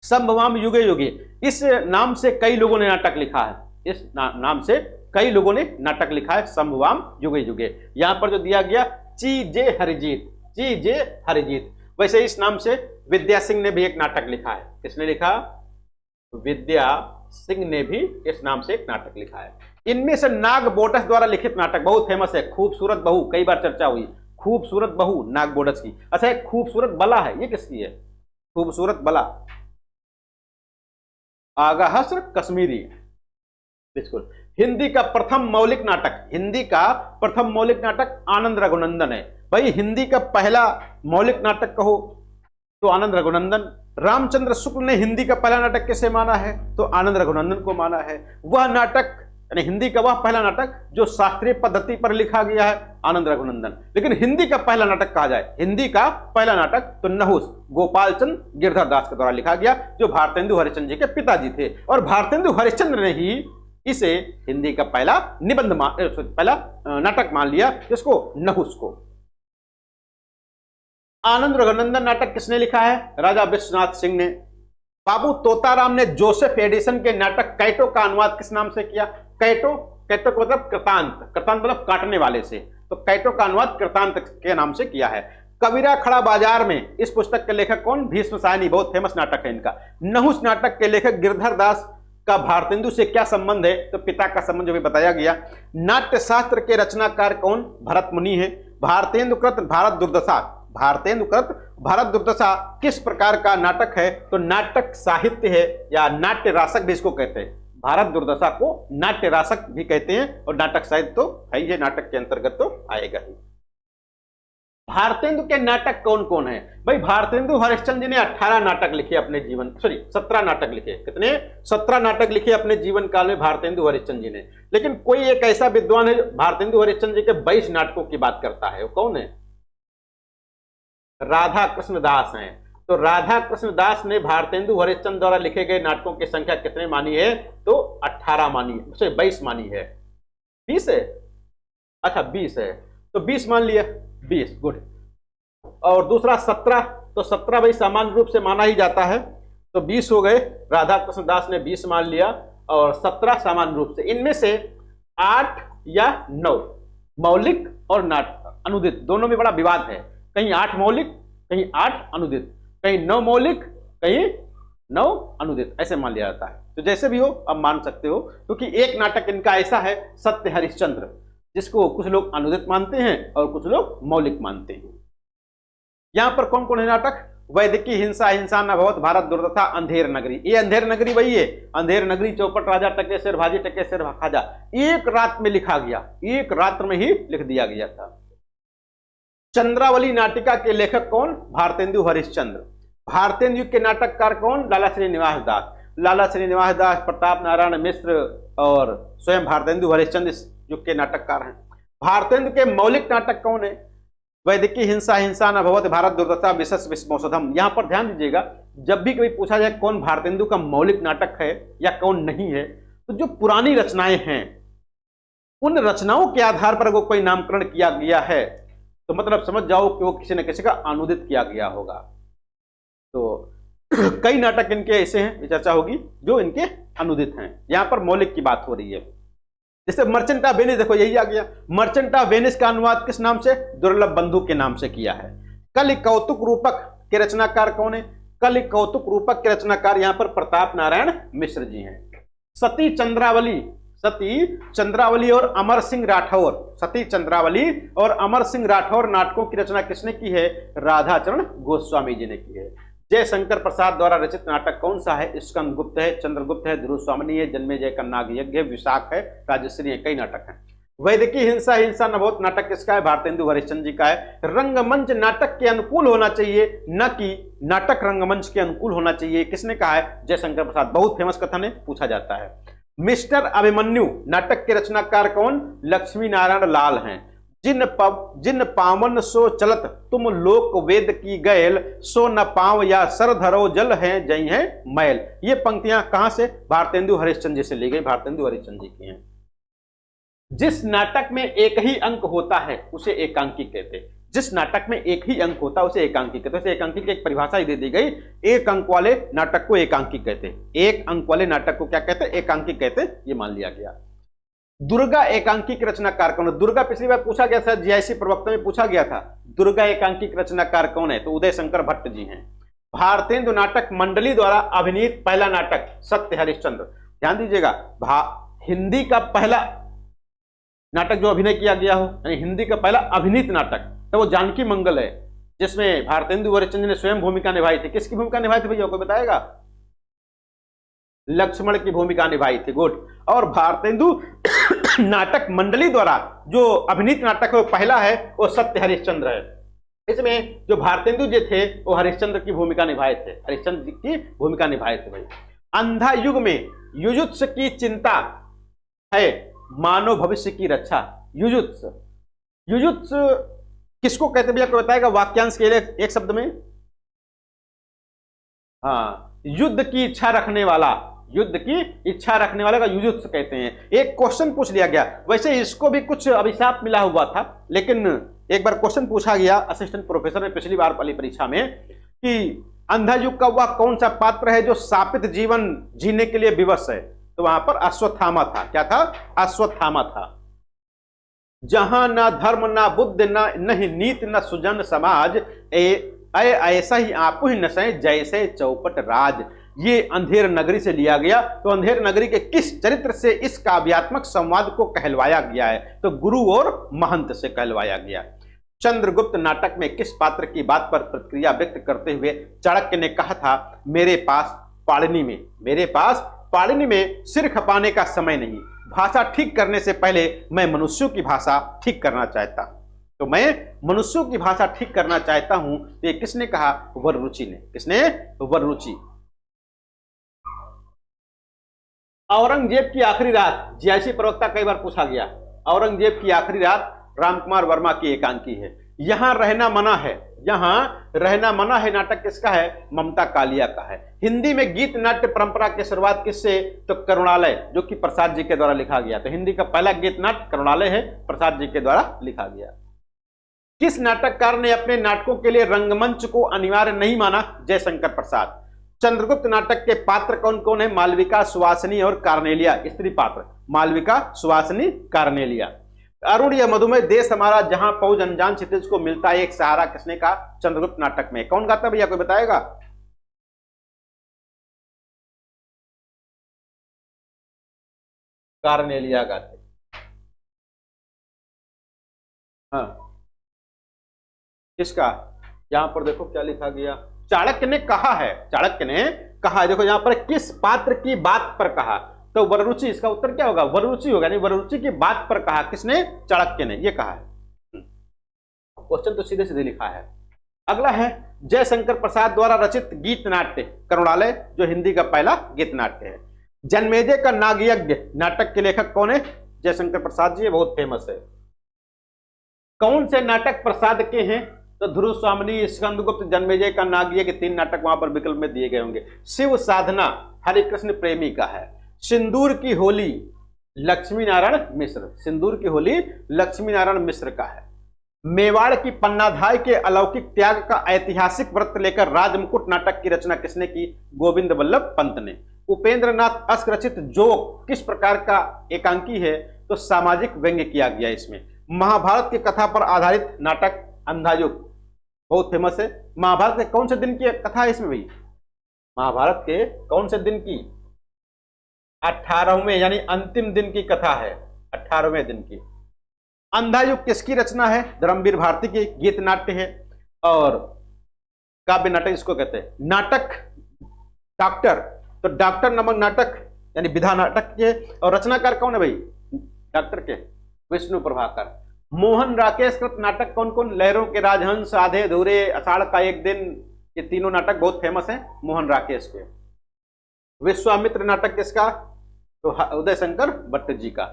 संभवाम युगे युगे, इस नाम से कई लोगों ने नाटक लिखा है। इस नाम से कई लोगों ने नाटक लिखा है, संभवाम युगे युगे। यहां पर जो दिया गया ची.जे. हरिजीत, ची.जे. हरिजीत। वैसे इस नाम से विद्या सिंह ने भी एक नाटक लिखा है। किसने लिखा? विद्या सिंह ने भी इस नाम से एक नाटक लिखा है। इनमें से नाग बोडस द्वारा लिखित नाटक बहुत फेमस है, खूबसूरत बहू, कई बार चर्चा हुई। खूबसूरत बहू नाग बोडस की। अच्छा, एक खूबसूरत बला है, ये किसकी है? खूबसूरत बला आगा हस्र कश्मीरी। बिल्कुल। हिंदी का प्रथम मौलिक नाटक, हिंदी का प्रथम मौलिक नाटक आनंद रघुनंदन है। भाई हिंदी का पहला मौलिक नाटक कहो तो आनंद रघुनंदन। रामचंद्र शुक्ल ने हिंदी का पहला नाटक किसे माना है? तो आनंद रघुनंदन को माना है। वह नाटक यानी हिंदी का वह पहला नाटक जो शास्त्रीय पद्धति पर लिखा गया है, आनंद रघुनंदन। लेकिन हिंदी का पहला नाटक कहा जाए, हिंदी का पहला नाटक तो नहुस गोपाल चंद गिरधर दास के द्वारा लिखा गया, जो भारतेंदु हरिश्चंद्र जी के पिताजी थे। और भारतेंदु हरिश्चंद्र ने ही इसे हिंदी का पहला पहला नाटक मान लिया, जिसको नहुस को। आनंद रघुनंदन नाटक किसने लिखा है? राजा विश्वनाथ सिंह ने। बाबू तोताराम ने जोसेफ एडिसन के नाटक कैटो का अनुवाद किस नाम से किया? कैटो, कैटो का मतलब कृतांत, कृतांत मतलब काटने वाले से, तो कैटो का अनुवाद कृतांत के नाम से किया है। कबीरा खड़ा बाजार में, इस पुस्तक के लेखक कौन? भीष्म सायनी, बहुत फेमस नाटक है इनका। नहुस नाटक के लेखक गिरधर दास का भारतेंदु से क्या संबंध है? तो पिता का संबंध जो भी बताया गया। नाट्य शास्त्र के रचनाकार कौन? भरत मुनि है। भारतेंदुकृत भारत दुर्दशा, भारतेंदुकृत भारत दुर्दशा किस प्रकार का नाटक है? तो नाटक साहित्य है, या नाट्य रासक भी इसको कहते हैं। भारत दुर्दशा को नाट्य रासक भी कहते हैं, और नाटक साहित्य तो है ही, नाटक के अंतर्गत तो आएगा ही। भारतेंदु के नाटक कौन कौन है? भाई भारतेंदु हरिश्चंद्र जी ने 18 नाटक लिखे अपने जीवन, 17 नाटक लिखे। कितने? 17 नाटक लिखे अपने जीवन काल में भारतेंदु हरिश्चंद्र जी ने। लेकिन कोई एक ऐसा विद्वान है जो भारतेंदु हरिश्चंद्र जी के 22 नाटकों की बात करता है, वो कौन है? राधा कृष्ण दास हैं। तो राधा कृष्ण दास ने भारतेंदु हरिश्चंद्र द्वारा लिखे गए नाटकों की संख्या कितने मानी है? तो 18 मानी है, 22 मानी है। 20 है? अच्छा 20 है, तो 20 मान लिया, 20 गुड। और दूसरा 17, तो 17 भाई सामान्य रूप से माना ही जाता है, तो 20 हो गए। राधा कृष्ण दास ने 20 मान लिया, और 17 सामान्य रूप से। इनमें से 8 या 9 मौलिक और नाटक अनुदित दोनों में बड़ा विवाद है। कहीं 8 मौलिक, कहीं 8 अनुदित, कहीं 9 मौलिक, कहीं 9 अनुदित, ऐसे मान लिया जाता है। तो जैसे भी हो अब मान सकते हो, क्योंकि एक नाटक इनका ऐसा है सत्य हरिश्चंद्र, जिसको कुछ लोग अनुदित मानते हैं और कुछ लोग मौलिक मानते हैं। यहां पर कौन कौन है नाटक? वैदिकी हिंसा, हिंसा न भवत, भारत दुर्दशा, अंधेर नगरी। ये अंधेर नगरी वही है, अंधेर नगरी, चौपट राजा, टके सिर भाजी, टके सिर खाजा। एक रात में लिखा गया, एक रात्र में ही लिख दिया गया था। चंद्रावली नाटिका के लेखक कौन? भारतेंदु हरिश्चंद्र। भारतेंदु के नाटककार कौन? लाला श्रीनिवास दास। लाला श्रीनिवास दास, प्रताप नारायण मिश्र और स्वयं भारतेंदु हरिश्चंद्र इस युग के नाटककार हैं। भारतेंदु के मौलिक नाटक कौन है? वैदिकी हिंसा, हिंसा न भवत, भारत दुर्दशा, विशेष विस्मोषधम। यहां पर ध्यान दीजिएगा, जब भी कभी पूछा जाए कौन भारतेंदु का मौलिक नाटक है या कौन नहीं है, तो जो पुरानी रचनाएं हैं उन रचनाओं के आधार पर अगर कोई नामकरण किया गया है तो मतलब समझ जाओ कि वो किसी न किसी का अनुदित किया गया होगा। तो कई नाटक इनके ऐसे हैं, चर्चा होगी, जो इनके अनुदित हैं। यहां पर मौलिक की बात हो रही है। जैसे मर्चेंट ऑफ वेनिस, देखो यही आ गया। मर्चेंट ऑफ वेनिस का अनुवाद किस नाम से? दुर्लभ बंधु के नाम से किया है। कलि कौतुक रूपक के रचनाकार कौन है? कलि कौतुक रूपक के रचनाकार यहाँ पर प्रताप नारायण मिश्र जी हैं। सती चंद्रावली, सती चंद्रावली और अमर सिंह राठौर, सती चंद्रावली और अमर सिंह राठौर नाटकों की रचना किसने की है? राधाचरण गोस्वामी जी ने की है। जयशंकर प्रसाद द्वारा रचित नाटक कौन सा है? स्कंदगुप्त है, चंद्रगुप्त है, ध्रुव स्वामिनी है, जन्मेजय का नागयज्ञ है, विशाख है, राजश्री है, कई नाटक हैं। वैदिकी हिंसा, हिंसा नवोत नाटक किसका है? भारतेंदु हरिश्चंद्र जी का है। रंगमंच नाटक के अनुकूल होना चाहिए, न कि नाटक रंगमंच के अनुकूल होना चाहिए, किसने कहा है? जयशंकर प्रसाद। बहुत फेमस कथन है, पूछा जाता है। मिस्टर अभिमन्यु नाटक के रचनाकार कौन? लक्ष्मी नारायण लाल हैं। जिन पावन सो चलत तुम लोक वेद की गैल, सो न पाव या सर धरो जल है जई है मैल। ये पंक्तियां कहां से? भारतेंदु हरिश्चंद्र जी से ली गई, भारतेंदु हरिश्चंद्र जी की हैं। जिस नाटक में एक ही अंक होता है उसे एकांकी कहते हैं। जिस नाटक में एक ही अंक होता है उसे एकांकी कहते हैं। एकांकी की एक परिभाषा ही दे दी गई, एक अंक वाले नाटक को एकांकी कहते हैं। एक अंक वाले नाटक को क्या कहते हैं? एकांकी कहते हैं, ये मान लिया गया। दुर्गा एकांकी की रचनाकार कौन है? दुर्गा पिछली बार पूछा गया था, जीआईसी प्रवक्ता में पूछा गया था, दुर्गा एकांकी की रचनाकार कौन है? तो उदय शंकर भट्ट जी हैं। भारतेंदु नाटक मंडली द्वारा अभिनीत पहला नाटक सत्य हरिश्चंद्र। ध्यान दीजिएगा, हिंदी का पहला नाटक जो अभिनय किया गया हो, यानी हिंदी का पहला अभिनीत नाटक, तो वो जानकी मंगल है, जिसमें भारतेंदु हरिश्चंद्र ने स्वयं भूमिका निभाई थी। किसकी भूमिका निभाई थी भैया, कोई बताएगा? लक्ष्मण की भूमिका निभाई थी। गुड। और भारतेंदु नाटक मंडली द्वारा जो अभिनीत नाटक है वो पहला है, वो सत्य हरिश्चंद्र है। इसमें जो भारतेंदु जी थे वो हरिश्चंद्र की भूमिका निभाए थे, हरिश्चंद्र जी की भूमिका निभाए थे भाई। अंधा युग में युजुत्स की चिंता है, मानव भविष्य की रक्षा। युजुत्स, युजुत्स किसको कहते हैं भैया, कोई बताएगा? वाक्यांश के लिए एक शब्द में। हाँ, युद्ध की इच्छा रखने वाला, युद्ध की इच्छा रखने वाले का युजुत्स कहते हैं। एक क्वेश्चन पूछ लिया गया, वैसे इसको भी कुछ अभिशाप मिला हुआ था, लेकिन एक बार क्वेश्चन पूछा गया असिस्टेंट प्रोफेसर ने पिछली बार वाली परीक्षा में कि अंधा युग का वह कौन सा पात्र है जो शापित जीवन जीने के लिए विवश है? तो वहां पर अश्वत्थामा था। क्या था? अश्वत्थामा था। जहां ना धर्म ना बुद्ध ना नहीं नीति न सुजन समाज, ऐसा ही आपू ही नशे जैसे चौपट राज। ये अंधेर नगरी से लिया गया। तो अंधेर नगरी के किस चरित्र से इस काव्यात्मक संवाद को कहलवाया गया है? तो गुरु और महंत से कहलवाया गया। चंद्रगुप्त नाटक में किस पात्र की बात पर प्रतिक्रिया व्यक्त करते हुए चाणक्य ने कहा था, मेरे पास पाणिनि में सिर खपाने का समय नहीं, भाषा ठीक करने से पहले मैं मनुष्यों की भाषा ठीक करना चाहता हूं। तो मैं मनुष्यों की भाषा ठीक करना चाहता हूं। तो ये किसने कहा? वररुचि ने। किसने? वररुचि। औरंगजेब की आखिरी रात, जीआईसी प्रवक्ता कई बार पूछा गया। औरंगजेब की आखिरी रात रामकुमार वर्मा की एकांकी है। यहां रहना मना है, यहां रहना मना है नाटक किसका है? ममता कालिया का है। हिंदी में गीत नाट्य परंपरा की शुरुआत किससे? तो करुणालय, जो कि प्रसाद जी के द्वारा लिखा गया। तो हिंदी का पहला गीत नाट्य करुणालय है, प्रसाद जी के द्वारा लिखा गया। किस नाटककार ने अपने नाटकों के लिए रंगमंच को अनिवार्य नहीं माना? जयशंकर प्रसाद। चंद्रगुप्त नाटक के पात्र कौन कौन है? मालविका, सुवासिनी और कार्नेलिया। स्त्री पात्र मालविका, सुवासिनी, कार्नेलिया। अरुण या मधुमेह देश हमारा जहां पहुंच अनजान क्षितिज को मिलता है एक सहारा, किसने कहा? चंद्रगुप्त नाटक में। कौन गाता भैया, कोई बताएगा? कार्नेलिया गाते। हाँ, किसका? यहां पर देखो क्या लिखा गया, चाणक्य ने कहा है। चाणक्य ने कहा है, देखो यहां पर किस पात्र की बात पर कहा? तो वररुचि। इसका उत्तर क्या होगा? वररुचि होगा। नहीं, वररुचि की बात पर कहा किसने? चाणक्य ने ये कहा है। क्वेश्चन तो सीधे सीधे लिखा है। अगला है जयशंकर प्रसाद द्वारा रचित गीत नाट्य करुणालय, जो हिंदी का पहला गीत नाट्य है। जन्मेजय का नागयज्ञ नाटक के लेखक कौन है? जयशंकर प्रसाद जी, बहुत फेमस है। कौन से नाटक प्रसाद के हैं? तो ध्रुव स्वामिनी, स्कंदगुप्त, जन्मेजय का नागयज्ञ, 3 नाटक वहां पर विकल्प में दिए गए होंगे। शिव साधना हरिकृष्ण प्रेमी का है। सिंदूर की होली लक्ष्मी नारायण मिश्र, सिंदूर की होली लक्ष्मी नारायण मिश्र का है। मेवाड़ की पन्नाधाय के अलौकिक त्याग का ऐतिहासिक व्रत लेकर राजमुकुट नाटक की रचना किसने की? गोविंद वल्लभ पंत ने। उपेंद्र नाथ अस्क रचित जोक किस प्रकार का एकांकी है? तो सामाजिक व्यंग्य किया गया इसमें। महाभारत की कथा पर आधारित नाटक अंधा युग बहुत फेमस है, महाभारत के कौन से दिन की कथा है इसमें भाई? महाभारत के कौन से दिन की? 18वें यानी अंतिम दिन की कथा है, 18वें दिन की। अंधा युग किसकी रचना है? धर्मवीर भारती की गीत नाट्य है। और काव्य नाटक इसको कहते हैं। नाटक डॉक्टर, तो डॉक्टर नामक नाटक यानी विधा नाटक के, और रचनाकार कौन है भाई डॉक्टर के? विष्णु प्रभाकर। मोहन राकेश कृत नाटक कौन कौन? लहरों के राजहंस, आधे अधूरे, आषाढ़ का एक दिन, ये तीनों नाटक बहुत फेमस हैं मोहन राकेश के। विश्वामित्र नाटक किसका? तो उदय शंकर भट्ट जी का।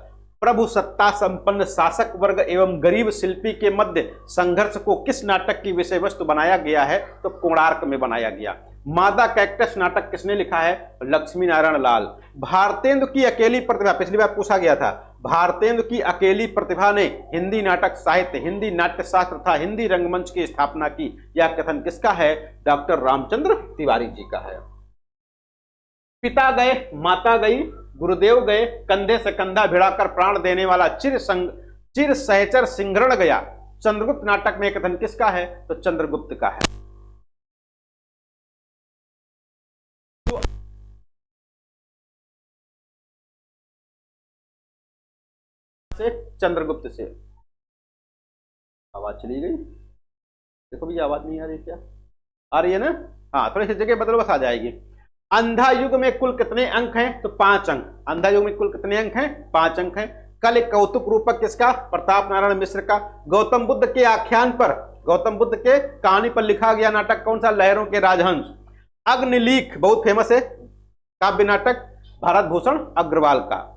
प्रभु सत्ता संपन्न शासक वर्ग एवं गरीब शिल्पी के मध्य संघर्ष को किस नाटक की विषय वस्तु बनाया गया है? तो कोणार्क में बनाया गया। मादा कैक्टस नाटक किसने लिखा है? लक्ष्मी नारायण लाल। भारतेंदु की अकेली प्रतिभा, पिछली बार पूछा गया था, भारतेंदु की अकेली प्रतिभा ने हिंदी नाटक साहित्य, हिंदी नाट्य शास्त्र तथा हिंदी रंगमंच की स्थापना की, यह कथन किसका है? डॉक्टर रामचंद्र तिवारी जी का है। पिता गए माता गई, गुरुदेव गए, कंधे से कंधा भिड़ाकर प्राण देने वाला चिर सहचर सिंहरण गया। चंद्रगुप्त नाटक में कथन किसका है? तो चंद्रगुप्त का है। से चंद्रगुप्त से। आवाज चली गई, देखो भी आवाज नहीं आ रही क्या? आ रही है ना? हाँ, थोड़ी सी जगह बदलो बस आ जाएगी। अंधा युग में कुल कितने अंक हैं? तो 5 अंक। अंधा युग में कुल कितने अंक हैं? 5 अंक हैं। कल एक कौतुक रूपक किसका? प्रताप नारायण मिश्र का। गौतम बुद्ध के आख्यान पर, गौतम बुद्ध के कहानी पर लिखा गया नाटक कौन सा? लहरों के राजहंस। अग्निलीक बहुत फेमस है काव्य नाटक, भारत भूषण अग्रवाल का।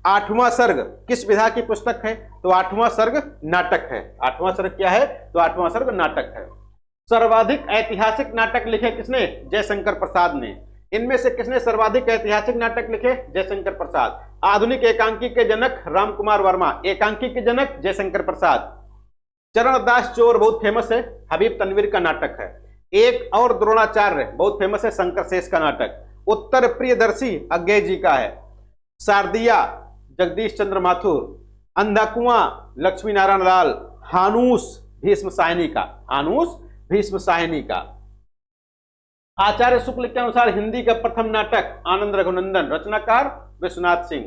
8वां सर्ग किस विधा की पुस्तक है? तो 8वां सर्ग नाटक है। 8वां सर्ग क्या है? तो 8वां सर्ग नाटक है। सर्वाधिक ऐतिहासिक नाटक लिखे किसने? जयशंकर प्रसाद ने। इनमें से किसने सर्वाधिक ऐतिहासिक नाटक लिखे? जयशंकर प्रसाद। आधुनिक एकांकी के जनक रामकुमार वर्मा। एकांकी के जनक जयशंकर प्रसाद। चरणदास चोर बहुत फेमस है, हबीब तनवीर का नाटक है। एक और द्रोणाचार्य बहुत फेमस है, शंकर शेष का नाटक। उत्तर प्रियदर्शी अज्ञे जी का है। शारदिया जगदीश चंद्र माथुर। अंधा कुआं लक्ष्मी नारायण लाल। हानूस भीष्म साहिनी का। हानूस भीष्म साहिनी का। आचार्य शुक्ल के अनुसार हिंदी का प्रथम नाटक आनंद रघुनंदन। रचनाकार विश्वनाथ सिंह।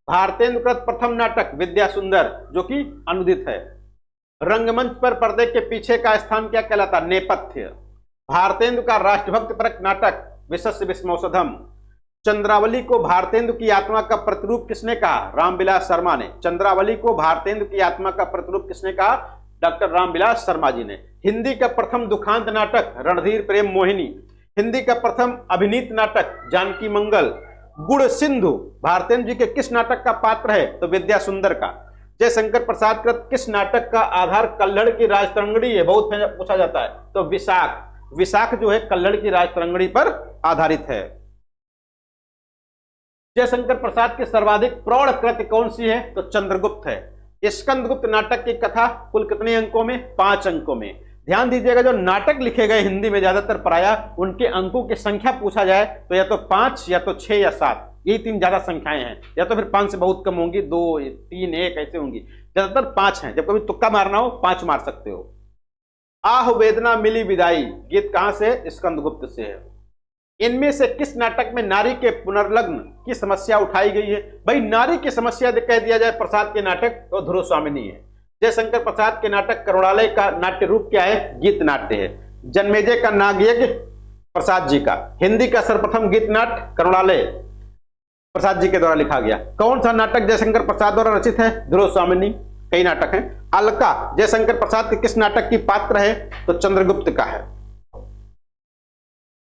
भारतेंदु कृत प्रथम नाटक विद्या सुंदर, जो कि अनुदित है। रंगमंच पर पर्दे के पीछे का स्थान क्या कहलाता? नेपथ्य। भारतेंदु का राष्ट्रभक्त परक नाटक विशस्य विस्मौषधम। चंद्रावली को भारतेंदु की आत्मा का प्रतिरूप किसने कहा? रामविलास शर्मा ने। चंद्रावली को भारतेंदु की आत्मा का प्रतिरूप किसने कहा? डॉक्टर रामविलास शर्मा जी ने। हिंदी का प्रथम दुखांत नाटक रणधीर प्रेम मोहिनी। हिंदी का प्रथम अभिनीत नाटक जानकी मंगल। गुड़ सिंधु भारतेंदु जी के किस नाटक का पात्र है? तो विद्या सुंदर का। जयशंकर प्रसाद कृत किस नाटक का आधार कल्हड़ की राजतरंगड़ी है? बहुत पूछा जाता है। तो विशाख। विशाख जो है कल्हड़ की राजतरंगड़ी पर आधारित है। जयशंकर प्रसाद की सर्वाधिक प्रौढ़ कृति कौन सी है? तो चंद्रगुप्त है। स्कंदगुप्त नाटक की कथा कुल कितने अंकों में? 5 अंकों में। ध्यान दीजिएगा, जो नाटक लिखे गए हिंदी में ज्यादातर प्रायः उनके अंकों की संख्या पूछा जाए तो या तो 5 या तो 6 या 7, यही 3 ज्यादा संख्याएं हैं। या तो फिर 5 से बहुत कम होंगी, 2 3 1 ऐसे होंगी। ज्यादातर 5 हैं। जब कभी तुक्का मारना हो 5 मार सकते हो। आह वेदना मिली विदाई गीत कहां से? स्कंदगुप्त से है। इनमें से किस नाटक में नारी के पुनर्लग्न की समस्या उठाई गई है? भाई नारी की समस्या कह दिया जाए प्रसाद के नाटक तो ध्रुव स्वामिनी है। जयशंकर प्रसाद के नाटक करुणालय का नाट्य रूप क्या है? गीत नाट्य है। जन्मेजय का नागयज्ञ प्रसाद जी का। हिंदी का सर्वप्रथम गीत नाट्य करुणालय प्रसाद जी के द्वारा लिखा गया। कौन सा नाटक जयशंकर प्रसाद द्वारा रचित है? ध्रुव स्वामिनी। कई नाटक हैं। अलका जयशंकर प्रसाद के किस नाटक की पात्र है? तो चंद्रगुप्त का है।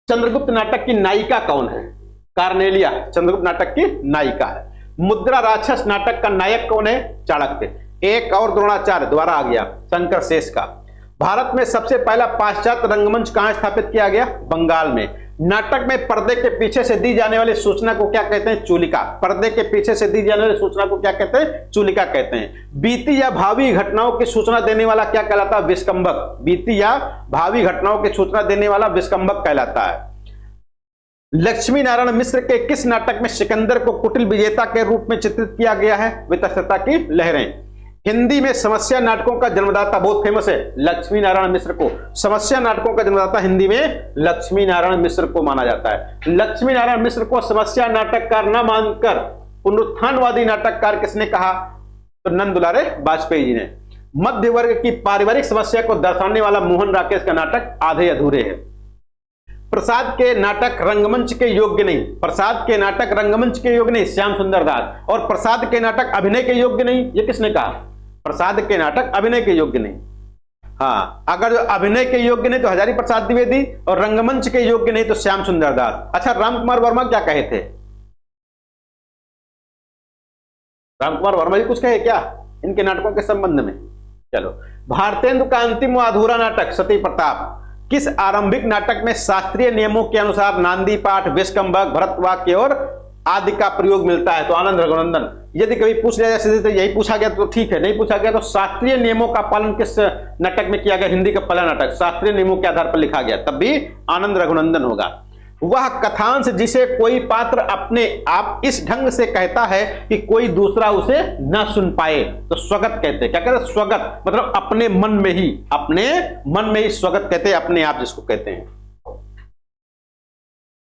चंद्रगुप्त नाटक की नायिका कौन है? कार्नेलिया चंद्रगुप्त नाटक की नायिका है। मुद्रा राक्षस नाटक का नायक कौन है? चाणक्य। एक और द्रोणाचार्य द्वारा आ गया, शंकर शेष का। भारत में सबसे पहला पाश्चात्य रंगमंच कहां स्थापित किया गया? बंगाल में। नाटक में पर्दे के पीछे से दी जाने वाली सूचना को क्या कहते हैं? चूलिका। पर्दे के पीछे से दी जाने वाली सूचना को क्या कहते हैं? चूलिका कहते हैं। बीती या भावी घटनाओं की सूचना देने वाला क्या कहलाता है? विस्कंभक। बीती या भावी घटनाओं की सूचना देने वाला विस्कंभक कहलाता है। लक्ष्मी नारायण मिश्र के किस नाटक में सिकंदर को कुटिल विजेता के रूप में चित्रित किया गया है? वितस्त्रता की लहरें। हिंदी में समस्या नाटकों का जन्मदाता बहुत फेमस है लक्ष्मी नारायण मिश्र को। समस्या नाटकों का जन्मदाता हिंदी में लक्ष्मी नारायण मिश्र को माना जाता है। लक्ष्मी नारायण मिश्र को समस्या नाटककार न मानकर पुनरुत्थानवादी नाटककार किसने कहा? तो नंद दुलारे वाजपेयी जी ने। मध्य वर्ग की पारिवारिक समस्या को दर्शाने वाला मोहन राकेश का नाटक आधे अधूरे है। प्रसाद के नाटक रंगमंच के योग्य नहीं, प्रसाद के नाटक रंगमंच के योग्य नहीं, श्याम सुंदर दास। और प्रसाद के नाटक अभिनय के योग्य नहीं, ये किसने कहा? प्रसाद के नाटक अभिनय के योग्य नहीं। हाँ, अगर अभिनय के योग्य नहीं तो हजारी प्रसाद द्विवेदी, और रंगमंच के योग्य नहीं तो श्याम सुंदर दास। अच्छा, रामकुमार वर्मा क्या कहे थे? रामकुमार वर्मा जी कुछ कहे क्या इनके नाटकों के संबंध में? चलो, भारतेंदु का अंतिम व अधूरा नाटक सती प्रताप किस आरंभिक नाटक में शास्त्रीय नियमों के अनुसार नांदी पाठ, विष्कंभक, भरत वाक्य और आदि का प्रयोग मिलता है? तो आनंद रघुनंदन। यदि कभी पूछ लिया जाए तो यही पूछा गया तो ठीक है, नहीं पूछा गया तो शास्त्रीय नियमों का पालन किस नाटक में किया गया? हिंदी का पहला नाटक शास्त्रीय नियमों के आधार पर लिखा गया, तब भी आनंद रघुनंदन होगा। वह कथांश जिसे कोई पात्र अपने आप इस ढंग से कहता है कि कोई दूसरा उसे न सुन पाए तो स्वगत कहते हैं। क्या कहते हैं? स्वगत, मतलब अपने मन में ही, अपने मन में ही स्वगत कहते हैं, अपने आप जिसको कहते हैं।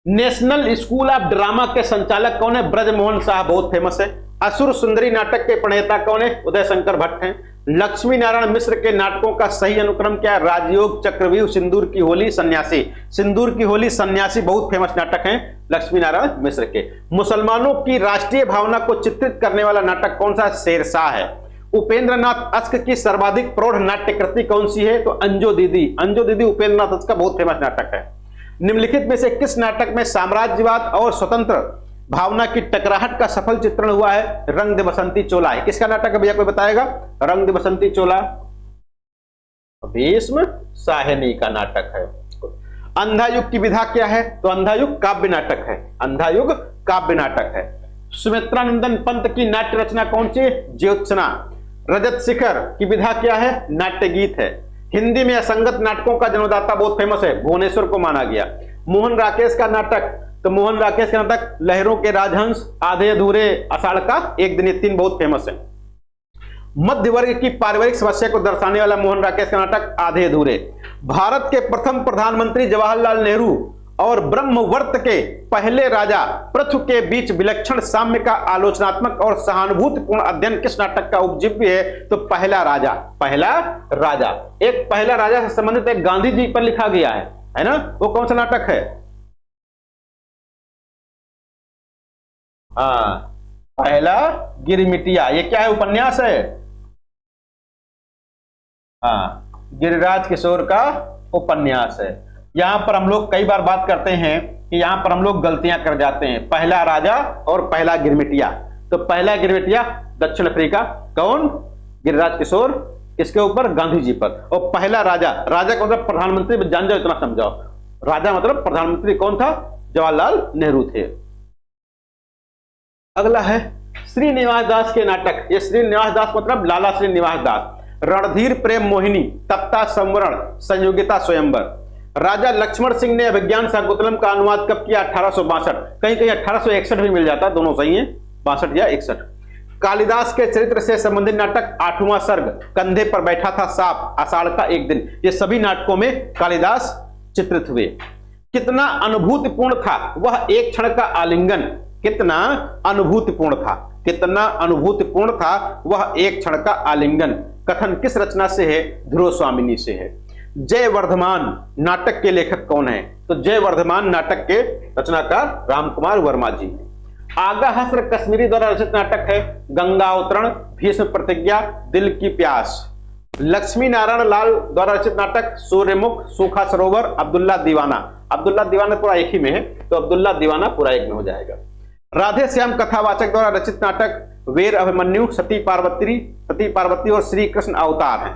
नेशनल स्कूल ऑफ ड्रामा के संचालक कौन है? ब्रजमोहन साह, बहुत फेमस है। असुर सुंदरी नाटक के प्रणेता कौन है? उदय शंकर भट्ट हैं। लक्ष्मी नारायण मिश्र के नाटकों का सही अनुक्रम क्या है? राजयोग, चक्रव्यूह, सिंदूर की होली, सन्यासी। सिंदूर की होली, सन्यासी बहुत फेमस नाटक हैं लक्ष्मी नारायण मिश्र के। मुसलमानों की राष्ट्रीय भावना को चित्रित करने वाला नाटक कौन सा? शेरशाह है। उपेंद्र नाथ अश्क की सर्वाधिक प्रौढ़ नाट्य कृति कौन सी है? तो अंजो दीदी। अंजो दीदी उपेंद्र नाथ अश्क का बहुत फेमस नाटक है। निम्नलिखित में से किस नाटक में साम्राज्यवाद और स्वतंत्र भावना की टकराहट का सफल चित्रण हुआ है? रंग दे बसंती चोला है। किसका नाटक है भैया, कोई बताएगा? रंग दे बसंती चोला भीष्म साहनी का नाटक है। अंधा युग की विधा क्या है? तो अंधा युग काव्य नाटक है, अंधा युग काव्य नाटक है। सुमित्रानंदन पंत की नाट्य रचना कौन सी? ज्योत्सना। रजत शिखर की विधा क्या है? नाट्य गीत है। हिंदी में असंगत नाटकों का जन्मदाता बहुत फेमस है, भुवनेश्वर को माना गया। मोहन राकेश का नाटक, तो मोहन राकेश का नाटक लहरों के राजहंस, आधे अधूरे, आषाढ़ का एक दिन, ये तीन बहुत फेमस है। मध्य वर्ग की पारिवारिक समस्या को दर्शाने वाला मोहन राकेश का नाटक आधे अधूरे। भारत के प्रथम प्रधानमंत्री जवाहरलाल नेहरू और ब्रह्मवर्त के पहले राजा पृथु के बीच विलक्षण साम्य का आलोचनात्मक और सहानुभूतिपूर्ण अध्ययन किस नाटक का उपजीव्य है? तो पहला राजा। पहला राजा, एक पहला राजा से संबंधित एक गांधी जी पर लिखा गया है ना? वो कौन सा नाटक है? पहला गिरमिटिया। ये क्या है? उपन्यास है। गिरिराज किशोर का उपन्यास है। यहां पर हम लोग कई बार बात करते हैं कि यहां पर हम लोग गलतियां कर जाते हैं, पहला राजा और पहला गिरमिटिया। तो पहला गिरमिटिया दक्षिण अफ्रीका, कौन? गिरिराज किशोर, इसके ऊपर गांधी जी पर। और पहला राजा, राजा का मतलब प्रधानमंत्री, जान जाओ, इतना समझाओ। राजा मतलब प्रधानमंत्री कौन था? जवाहरलाल नेहरू थे। अगला है श्रीनिवास दास के नाटक। ये श्रीनिवास दास मतलब लाला श्रीनिवास दास। रणधीर प्रेम मोहिनी, तप्ता संवरण, संयोगिता स्वयंवर। राजा लक्ष्मण सिंह ने अभिज्ञान शाकुंतलम का अनुवाद कब किया? 1862। कहीं कहीं 1861 भी मिल जाता, दोनों सही है, 62 या 61। कालिदास के चरित्र से संबंधित नाटक 8वां सर्ग, कंधे पर बैठा था सांप, आषाढ़ का एक दिन। ये सभी नाटकों में कालिदास चित्रित हुए। कितना अनुभूतिपूर्ण था वह एक क्षण का आलिंगन। कितना अनुभूतिपूर्ण था, कितना अनुभूतिपूर्ण था वह एक क्षण का आलिंगन। कथन किस रचना से है? ध्रुव स्वामिनी से है। जय वर्धमान नाटक के लेखक कौन है? तो जय वर्धमान नाटक के रचनाकार रामकुमार वर्मा जी। आगा हस्र कश्मीरी द्वारा रचित नाटक है गंगा अवतरण, भीष्म प्रतिज्ञा, दिल की प्यास। लक्ष्मी नारायण लाल द्वारा रचित नाटक सूर्यमुख, सूखा सरोवर, अब्दुल्ला दीवाना। अब्दुल्ला दीवाना पूरा एक ही में है, तो अब्दुल्ला दीवाना पूरा एक में हो जाएगा। राधे श्याम कथावाचक द्वारा रचित नाटक वीर अभिमन्यु, सती पार्वती और श्री कृष्ण अवतार है।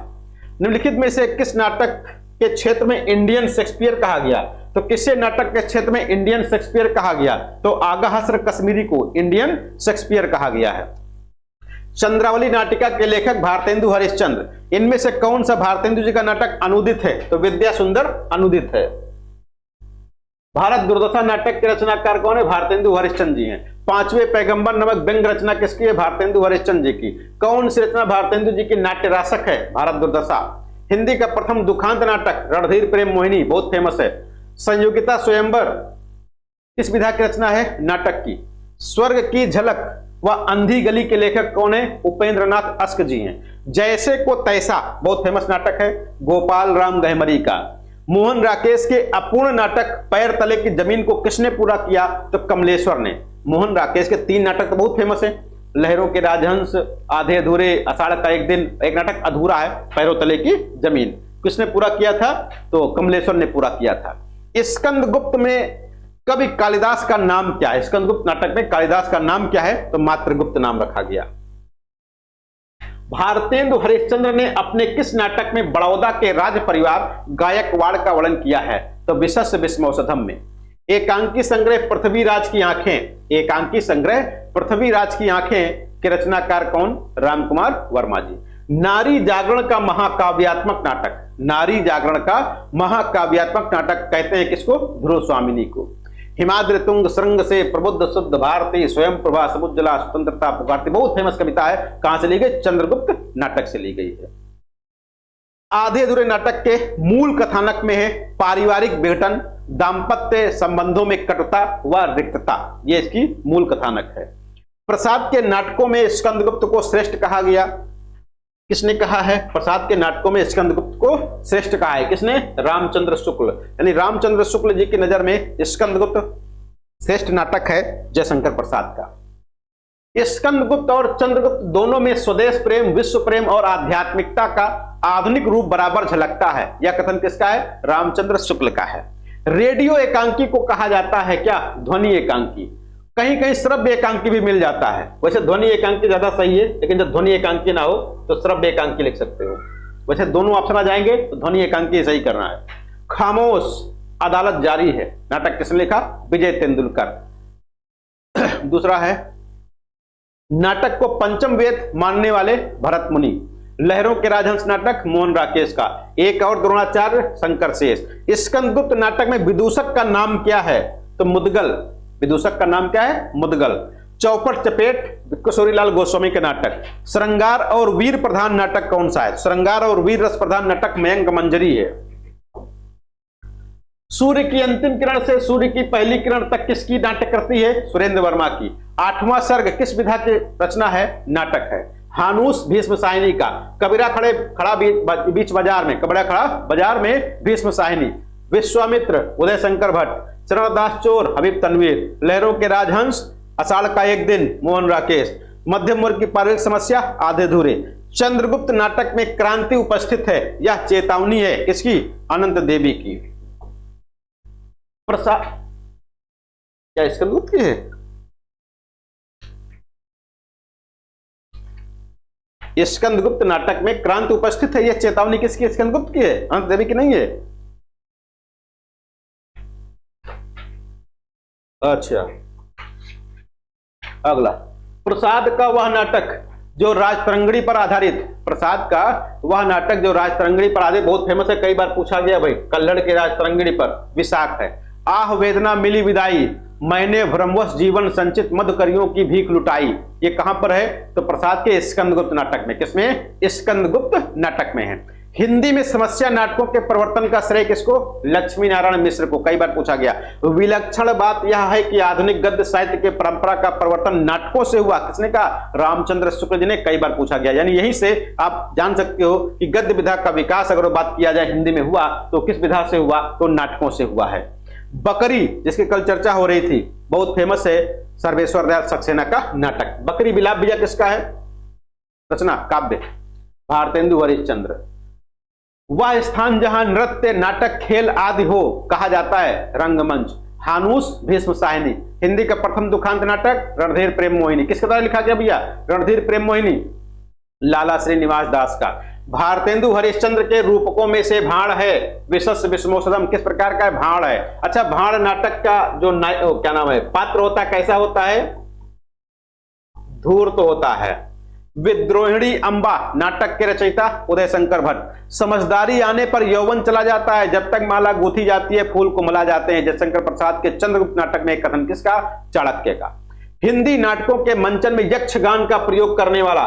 निम्नलिखित में से किस नाटक के क्षेत्र में इंडियन शेक्सपियर कहा गया? तो किसे नाटक के क्षेत्र में इंडियन शेक्सपियर कहा गया? तो आगा हस्र कश्मीरी को इंडियन शेक्सपियर कहा गया है। चंद्रावली नाटिका के लेखक भारतेंदु हरिश्चंद्र। इनमें से कौन सा भारतेंदु जी का नाटक अनुदित है? तो विद्या सुंदर अनुदित है। भारत दुर्दशा नाटक के रचनाकार कौन है? भारतेंदु हरिश्चंद्र जी हैं। पांचवें पैगंबर नामक व्यंग्य रचना किसकी है? भारतेंदु हरिश्चंद्र जी की। कौन सी रचना भारतेंदु जी की नाट्य रासक है? भारत दुर्दशा। हिंदी का प्रथम दुखांत नाटक रणधीर प्रेम मोहिनी, बहुत फेमस है। संयोगिता स्वयंवर किस विधा की रचना है? नाटक की। स्वर्ग की झलक व अंधी गली के लेखक कौन है? उपेंद्र नाथ अस्क जी हैं। जैसे को तैसा बहुत फेमस नाटक है, गोपाल राम गहमरी का। मोहन राकेश के अपूर्ण नाटक पैर तले की जमीन को किसने पूरा किया? तो कमलेश्वर ने। मोहन राकेश के 3 नाटक तो बहुत फेमस है, लहरों के राजहंस, आधे अधूरे, आषाढ़ का एक दिन, एक नाटक अधूरा है, पैरों तले की जमीन। किसने पूरा किया था? तो कमलेश्वर ने पूरा किया था। स्कंदगुप्त में कवि कालिदास का नाम क्या है? स्कंदगुप्त नाटक में कालिदास का नाम क्या है? तो मातृगुप्त नाम रखा गया। भारतेंदु हरिश्चंद्र ने अपने किस नाटक में बड़ौदा के राज परिवार गायकवाड़ का वर्णन किया है? तो विशस्य विस्मौषधम में। एकांकी संग्रह पृथ्वीराज की आंखें, एकांकी संग्रह पृथ्वीराज की आंखें के रचनाकार कौन? रामकुमार वर्मा जी। नारी जागरण का महाकाव्यात्मक नाटक, नारी जागरण का महाकाव्यात्मक नाटक कहते हैं किसको? ध्रुव स्वामिनी को। हिमाद्रि तुंग श्रृंग से प्रबुद्ध शुद्ध भारती, स्वयं प्रभा समुज्जला स्वतंत्रता पुकारती, बहुत फेमस कविता है। कहां से ली गई? चंद्रगुप्त नाटक से ली गई है। आधे अधूरे नाटक के मूल कथानक में है पारिवारिक विघटन, दाम्पत्य संबंधों में कटुता व रिक्तता, ये इसकी मूल कथानक है। प्रसाद के नाटकों में स्कंदगुप्त को श्रेष्ठ कहा गया। किसने कहा है? प्रसाद के नाटकों में स्कंदगुप्त को श्रेष्ठ कहा है। किसने? रामचंद्र शुक्ल, यानी रामचंद्र शुक्ल जी की नजर में स्कंदगुप्त श्रेष्ठ नाटक है जयशंकर प्रसाद का। स्कंदगुप्त और चंद्रगुप्त दोनों में स्वदेश प्रेम, विश्व प्रेम और आध्यात्मिकता का आधुनिक रूप बराबर झलकता है। यह कथन किसका है? रामचंद्र शुक्ल का है। रेडियो एकांकी को कहा जाता है क्या? ध्वनि एकांकी। कहीं कहीं श्रव्य एकांकी भी मिल जाता है, वैसे ध्वनि एकांकी ज्यादा सही है, लेकिन जब ध्वनि एकांकी ना हो तो श्रव्य एकांकी लिख सकते हो। वैसे दोनों ऑप्शन आ जाएंगे तो ध्वनि एकांकी सही करना है। खामोश अदालत जारी है नाटक किसने लिखा? विजय तेंदुलकर। दूसरा है नाटक को पंचम वेद मानने वाले भरत मुनि। लहरों के राजहंस नाटक मोहन राकेश का। एक और द्रोणाचार्य शंकर शेष। स्कंदगुप्त नाटक में विदूषक का नाम क्या है? तो मुदगल। विदूषक का नाम क्या है? मुदगल। चौपट चपेट किशोरीलाल गोस्वामी का नाटक। श्रृंगार और वीर प्रधान नाटक कौन सा है? श्रृंगार और वीर रस प्रधान नाटक मयंक मंजरी है। सूर्य की अंतिम किरण से सूर्य की पहली किरण तक किसकी नाटक करती है? सुरेंद्र वर्मा की। 8वां सर्ग किस विधा की रचना है? नाटक है। हानूस भीष्म साहिनी का। कबीरा खड़ा बीच बाजार में, कबीरा खड़ा बाजार में भीष्म साहिनी। विश्वामित्र उदय शंकर भट्ट। चरणदास चोर हबीब तनवीर। लहरों के राजहंस आषाढ़ का एक दिन मोहन राकेश। मध्यम वर्ग की पारिवारिक समस्या आधे अधूरे। चंद्रगुप्त नाटक में क्रांति उपस्थित है, यह चेतावनी है किसकी? अनंत देवी की। प्रसाद क्या स्कंदगुप्त की है? स्कंदगुप्त नाटक में क्रांति उपस्थित है, यह चेतावनी किसकी? स्कंदगुप्त की है, अनंत देवी की नहीं है। अच्छा, अगला प्रसाद का वह नाटक जो राजतरंगिणी पर आधारित। प्रसाद का वह नाटक जो राजतरंगिणी पर आधारित, बहुत फेमस है, कई बार पूछा गया भाई। कल्हड़ के राजतरंगिणी पर विशाख है। आह वेदना मिली विदाई, मैंने भ्रमवश जीवन संचित मधुकरियों की भीख लुटाई, ये कहां पर है? तो प्रसाद के स्कंदगुप्त नाटक में। किसमें? स्कंदगुप्त नाटक में है। हिंदी में समस्या नाटकों के प्रवर्तन का श्रेय किसको? लक्ष्मी नारायण मिश्र को, कई बार पूछा गया। विलक्षण बात यह है कि आधुनिक गद्य साहित्य के परंपरा का प्रवर्तन नाटकों से हुआ, किसने कहा? रामचंद्र शुक्ल जी ने, कई बार पूछा गया। यानी यहीं से आप जान सकते हो कि गद्य विधा का विकास अगर बात किया जाए हिंदी में हुआ तो किस विधा से हुआ? तो नाटकों से हुआ है। बकरी, जिसकी कल चर्चा हो रही थी, बहुत फेमस है, सर्वेश्वर दयाल सक्सेना का नाटक। बकरी विलाप भैया किसका है? रचना काव्य भारतेंदु हरिश्चंद्र। वह स्थान जहां नृत्य नाटक खेल आदि हो कहा जाता है रंगमंच। हानूस भीष्म साहिनी। हिंदी का प्रथम दुखांत नाटक रणधीर प्रेम मोहिनी। किसके द्वारा लिखा गया भैया? रणधीर प्रेम मोहिनी, लाला श्रीनिवास दास का। भारतेंदु हरिश्चंद्र के रूपकों में से भाण है विशस्य विस्मोषधम, किस प्रकार का है? भाण है। अच्छा, भाण नाटक का जो क्या नाम है, पात्र होता है, कैसा होता है? धूर्त होता है। विद्रोहिणी अंबा नाटक के रचयिता उदय शंकर भट्ट। समझदारी आने पर यौवन चला जाता है, जब तक माला गूंथी जाती है फूल को मला जाते हैं, जयशंकर प्रसाद के चंद्रगुप्त नाटक में कथन किसका? चाणक्य का। हिंदी नाटकों के मंचन में यक्षगान का प्रयोग करने वाला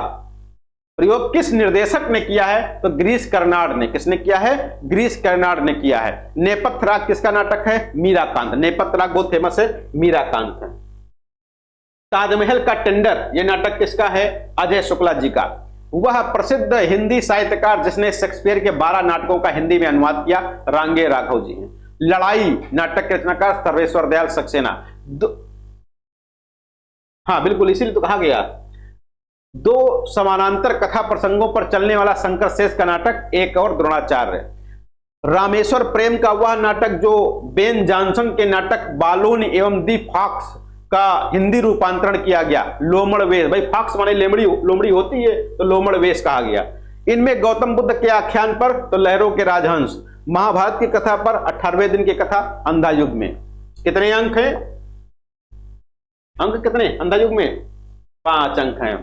प्रयोग किस निर्देशक ने किया है? तो गिरीश कर्नाड ने। किसने किया है? गिरीश कर्नाड ने किया है। नेपथ्य राग किसका नाटक है? मीराकांत। नेपथ्य राग बहुत फेमस है, मीराकांत है। ताजमहल का टेंडर यह नाटक किसका है? अजय शुक्ला जी का। वह प्रसिद्ध हिंदी साहित्यकार जिसने शेक्सपियर के 12 नाटकों का हिंदी में अनुवाद किया, रांगे राघव जी हैं। लड़ाई नाटक के रचनाकार सर्वेश्वर दयाल सक्सेना। हाँ बिल्कुल, इसीलिए तो कहा गया। 2 समानांतर कथा प्रसंगों पर चलने वाला शंकर शेष का नाटक एक और द्रोणाचार्य। रामेश्वर प्रेम का वह नाटक जो बेन जॉनसन के नाटक बालून एवं दी फॉक्स का हिंदी रूपांतरण किया गया, लोमड़ वेश। भाई फॉक्स माने लोमड़ी होती है, तो लोमड़ वेश कहा गया। इनमें गौतम बुद्ध के आख्यान पर तो लहरों के राजहंस, महाभारत की कथा पर 18वें दिन की कथा अंधा युग में। कितने अंक हैं? अंक कितने अंधा युग में? 5 अंक हैं।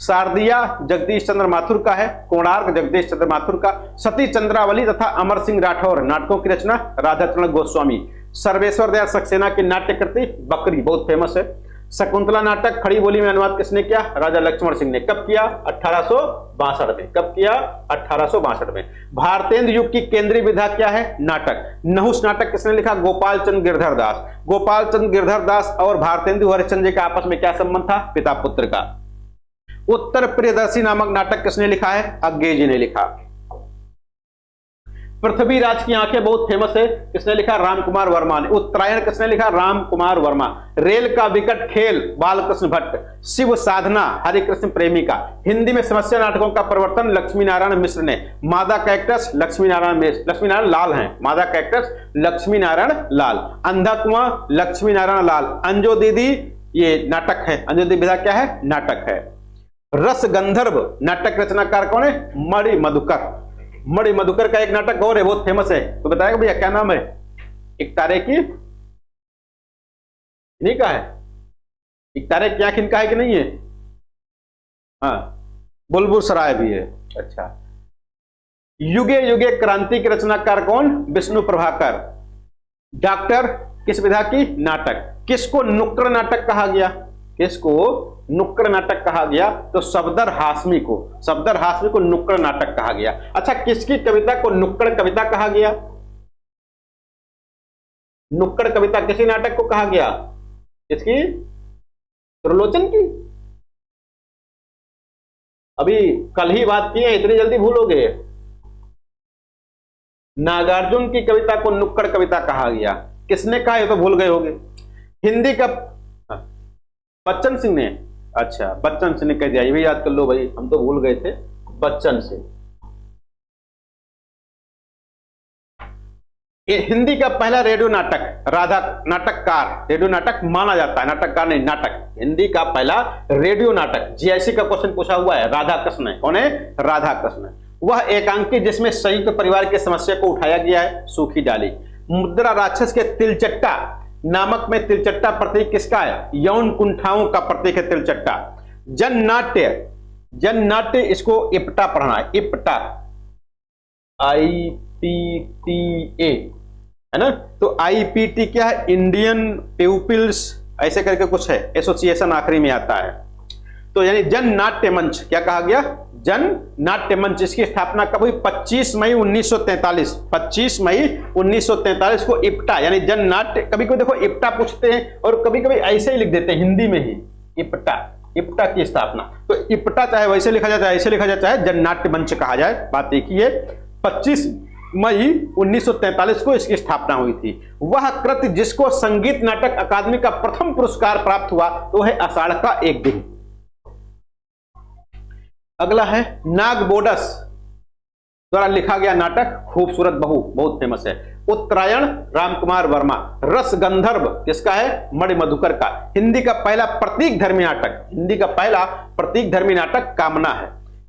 शारदिया जगदीश चंद्र माथुर का है, कोणार्क जगदीश चंद्र माथुर का। सती चंद्रावली तथा अमर सिंह राठौर नाटकों की रचना राधाचरण गोस्वामी। सर्वेश्वर दयाल सक्सेना की नाट्य कृति बकरी बहुत फेमस है। शकुंतला नाटक खड़ी बोली में अनुवाद किसने किया? राजा लक्ष्मण सिंह ने। कब किया? 1862 में। कब किया? 1862 में। भारतेंद्र युग की केंद्रीय विधा क्या है? नाटक। नहुस नाटक किसने लिखा? गोपाल चंद गिरधर दास। गोपाल चंद गिरधर दास और भारतेंदु हरिश्चंद्र जी का आपस में क्या संबंध था? पिता पुत्र का। उत्तर प्रियदर्शी नामक नाटक किसने लिखा है? अज्ञे जी ने लिखा। पृथ्वीराज की आंखें बहुत फेमस है, किसने लिखा? रामकुमार वर्मा ने। उत्तरायण किसने लिखा? रामकुमार वर्मा। रेल का विकट खेल बालकृष्ण भट्ट। शिव साधना हरिकृष्ण प्रेमी का। हिंदी में समस्या नाटकों का प्रवर्तन लक्ष्मी नारायण मिश्र ने। मादा कैक्टस लक्ष्मी नारायण लाल हैं। मादा कैक्टस लक्ष्मी नारायण लाल। अंधा कुआं लक्ष्मी नारायण लाल। अंजो दीदी ये नाटक है। अंजो दीदी विधा क्या है? नाटक है। रस गंधर्व नाटक रचनाकार कौन है? मणि मधुकर। मणि मधुकर का एक नाटक और है, बहुत फेमस है, तो बताएगा भैया क्या नाम है? एक तारे की नहीं का है? एक तारे की आंख इनका है कि नहीं है? हाँ, बुलबुल सराय भी है। अच्छा। युगे युगे क्रांति के रचनाकार कौन? विष्णु प्रभाकर। डॉक्टर किस विधा की? नाटक। किसको नुक्कड़ नाटक कहा गया? किसको नुक्कड़ नाटक कहा गया? तो सफदर हाशमी को। सफदर हाशमी को नुक्कड़ नाटक कहा गया। अच्छा, किसकी कविता को नुक्कड़ कविता कहा गया? नुक्कड़ कविता किसी नाटक को कहा गया? किसकी? त्रिलोचन की। अभी कल ही बात की है, इतनी जल्दी भूलोगे? नागार्जुन की कविता को नुक्कड़ कविता कहा गया। किसने कहा? ये तो भूल गए होगे। हिंदी का बच्चन सिंह ने। अच्छा, बच्चन सिंह ने कह दिया, ये भी याद कर लो भाई, हम तो भूल गए थे। बच्चन सिंह। ये हिंदी का पहला रेडियो नाटक राधा नाटककार। रेडियो नाटक माना जाता है, नाटककार नहीं, नाटक। हिंदी का पहला रेडियो नाटक। जीआईसी का क्वेश्चन पूछा हुआ है। राधा कृष्ण। कौन है? राधा कृष्ण। वह एकांकी जिसमें संयुक्त परिवार की समस्या को उठाया गया है, सूखी डाली। मुद्रा राक्षस के तिलचट्टा नामक में तिलचट्टा प्रतीक किसका है? यौन कुंठाओं का प्रतीक है तिलचट्टा। जन नाट्य इसको इप्टा पढ़ना है। इप्टा IPTA है ना? तो IPT क्या है? इंडियन पीपुल्स ऐसे करके कुछ है, एसोसिएशन आखिरी में आता है। तो यानी जन नाट्य मंच क्या कहा गया? जन नाट्य मंच। इसकी स्थापना कब हुई? 25 मई 1943। 25 मई 1943 को इप्टा यानी जन नाट्य। कभी कभी देखो इप्टा पूछते हैं और कभी कभी ऐसे ही लिख देते हैं हिंदी में ही, इप्टा। इप्टा की स्थापना। तो इप्टा चाहे वैसे लिखा जाए, चाहे ऐसे लिखा जाए, चाहे जन नाट्य मंच कहा जाए, बात एक ही है। 25 मई 1943 को इसकी स्थापना हुई थी। वह कृति जिसको संगीत नाटक अकादमी का प्रथम पुरस्कार प्राप्त हुआ तो है आषाढ़ का एक दिन। अगला है नागबोडस द्वारा लिखा गया नाटक खूबसूरत बहू, बहुत फेमस है। उत्तरायण रामकुमार वर्मा। रस गंधर्व किसका है? मणि मधुकर का। हिंदी का पहला प्रतीक धर्मी नाटक। हिंदी का पहला प्रतीक धर्मी नाटक कामना है।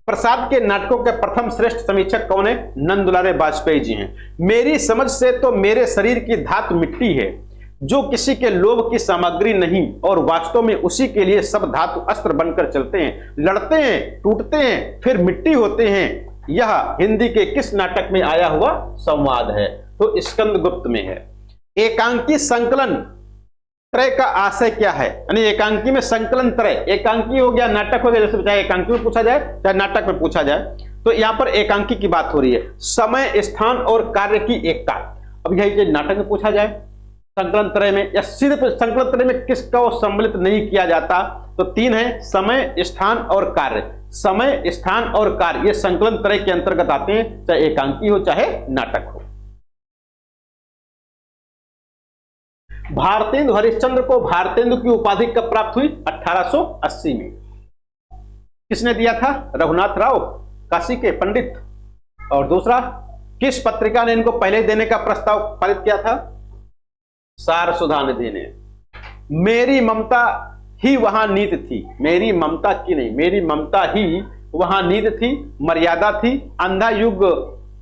प्रसाद के नाटकों के प्रथम श्रेष्ठ समीक्षक कौन है? नंद दुलारे वाजपेयी जी हैं। मेरी समझ से तो मेरे शरीर की धातु मिट्टी है, जो किसी के लोभ की सामग्री नहीं और वास्तव में उसी के लिए सब धातु अस्त्र बनकर चलते हैं, लड़ते हैं, टूटते हैं, फिर मिट्टी होते हैं। यह हिंदी के किस नाटक में आया हुआ संवाद है? तो स्कंदगुप्त में है। एकांकी संकलन त्रय का आशय क्या है? यानी एकांकी में संकलन त्रय, एकांकी हो गया, नाटक हो गया, जैसे चाहे एकांकी में पूछा जाए चाहे नाटक में पूछा जाए, तो यहां पर एकांकी की बात हो रही है। समय, स्थान और कार्य की एकता। अब यही चीज नाटक में पूछा जाए संकलन त्रय में, या सीधे संकलन त्रय में किसका सम्मिलित नहीं किया जाता, तो तीन है, समय, स्थान और कार्य। समय, स्थान और कार्य ये संकलन त्रय के अंतर्गत आते हैं, चाहे एकांकी हो चाहे नाटक हो। भारतेंदु हरिश्चंद्र को भारतेंदु की उपाधि कब प्राप्त हुई? 1880 में। किसने दिया था? रघुनाथ राव, काशी के पंडित। और दूसरा, किस पत्रिका ने इनको पहले देने का प्रस्ताव पारित किया था? सार सुधा निधि ने। मेरी ममता ही वहां नीति थी, मेरी ममता की नहीं, मेरी ममता ही वहां नीति थी, मर्यादा थी। अंधा युग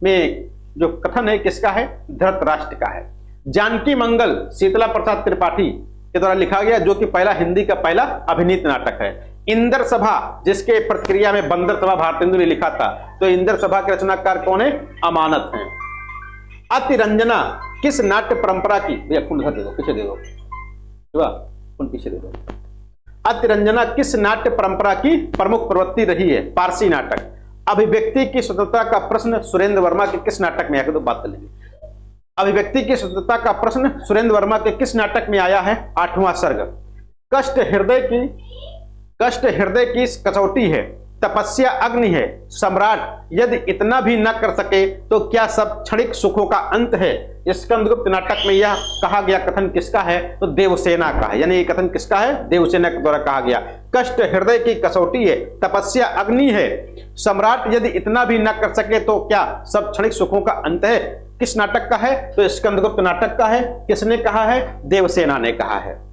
में जो कथन है किसका है? धृतराष्ट्र का है। जानकी मंगल शीतला प्रसाद त्रिपाठी के द्वारा लिखा गया, जो कि पहला हिंदी का पहला अभिनीत नाटक है। इंदर सभा, जिसके प्रतिक्रिया में बंदर सभा भारतेंदु ने लिखा था, तो इंदर सभा के रचनाकार कौन है? अमानत हैं। अतिरंजना किस नाट्य परंपरा की, भैया फुल दे दो, पीछे दे दो, फुल पीछे दे दो। अतिरंजना किस नाट्य परंपरा की प्रमुख प्रवृत्ति रही है? पारसी नाटक। अभिव्यक्ति की स्वतंत्रता का प्रश्न सुरेंद्र वर्मा के किस नाटक में आया? तो बात कर लेंगे। अभिव्यक्ति की स्वतंत्रता का प्रश्न सुरेंद्र वर्मा के किस नाटक में आया है? 8वां सर्ग। कष्ट हृदय की कसौटी है, तपस्या अग्नि है, सम्राट यदि इतना भी न कर सके तो क्या सब क्षणिक सुखों का अंत है? स्कंदगुप्त नाटक में यह कहा गया कथन किसका है? तो देवसेना का है। यानी ये कथन किसका है? देवसेना के द्वारा कहा गया। कष्ट हृदय की कसौटी है, तपस्या अग्नि है, सम्राट यदि इतना भी न कर सके तो क्या सब क्षणिक सुखों का अंत है? किस नाटक का है? तो स्कंदगुप्त नाटक का है। किसने कहा है? देवसेना ने कहा है।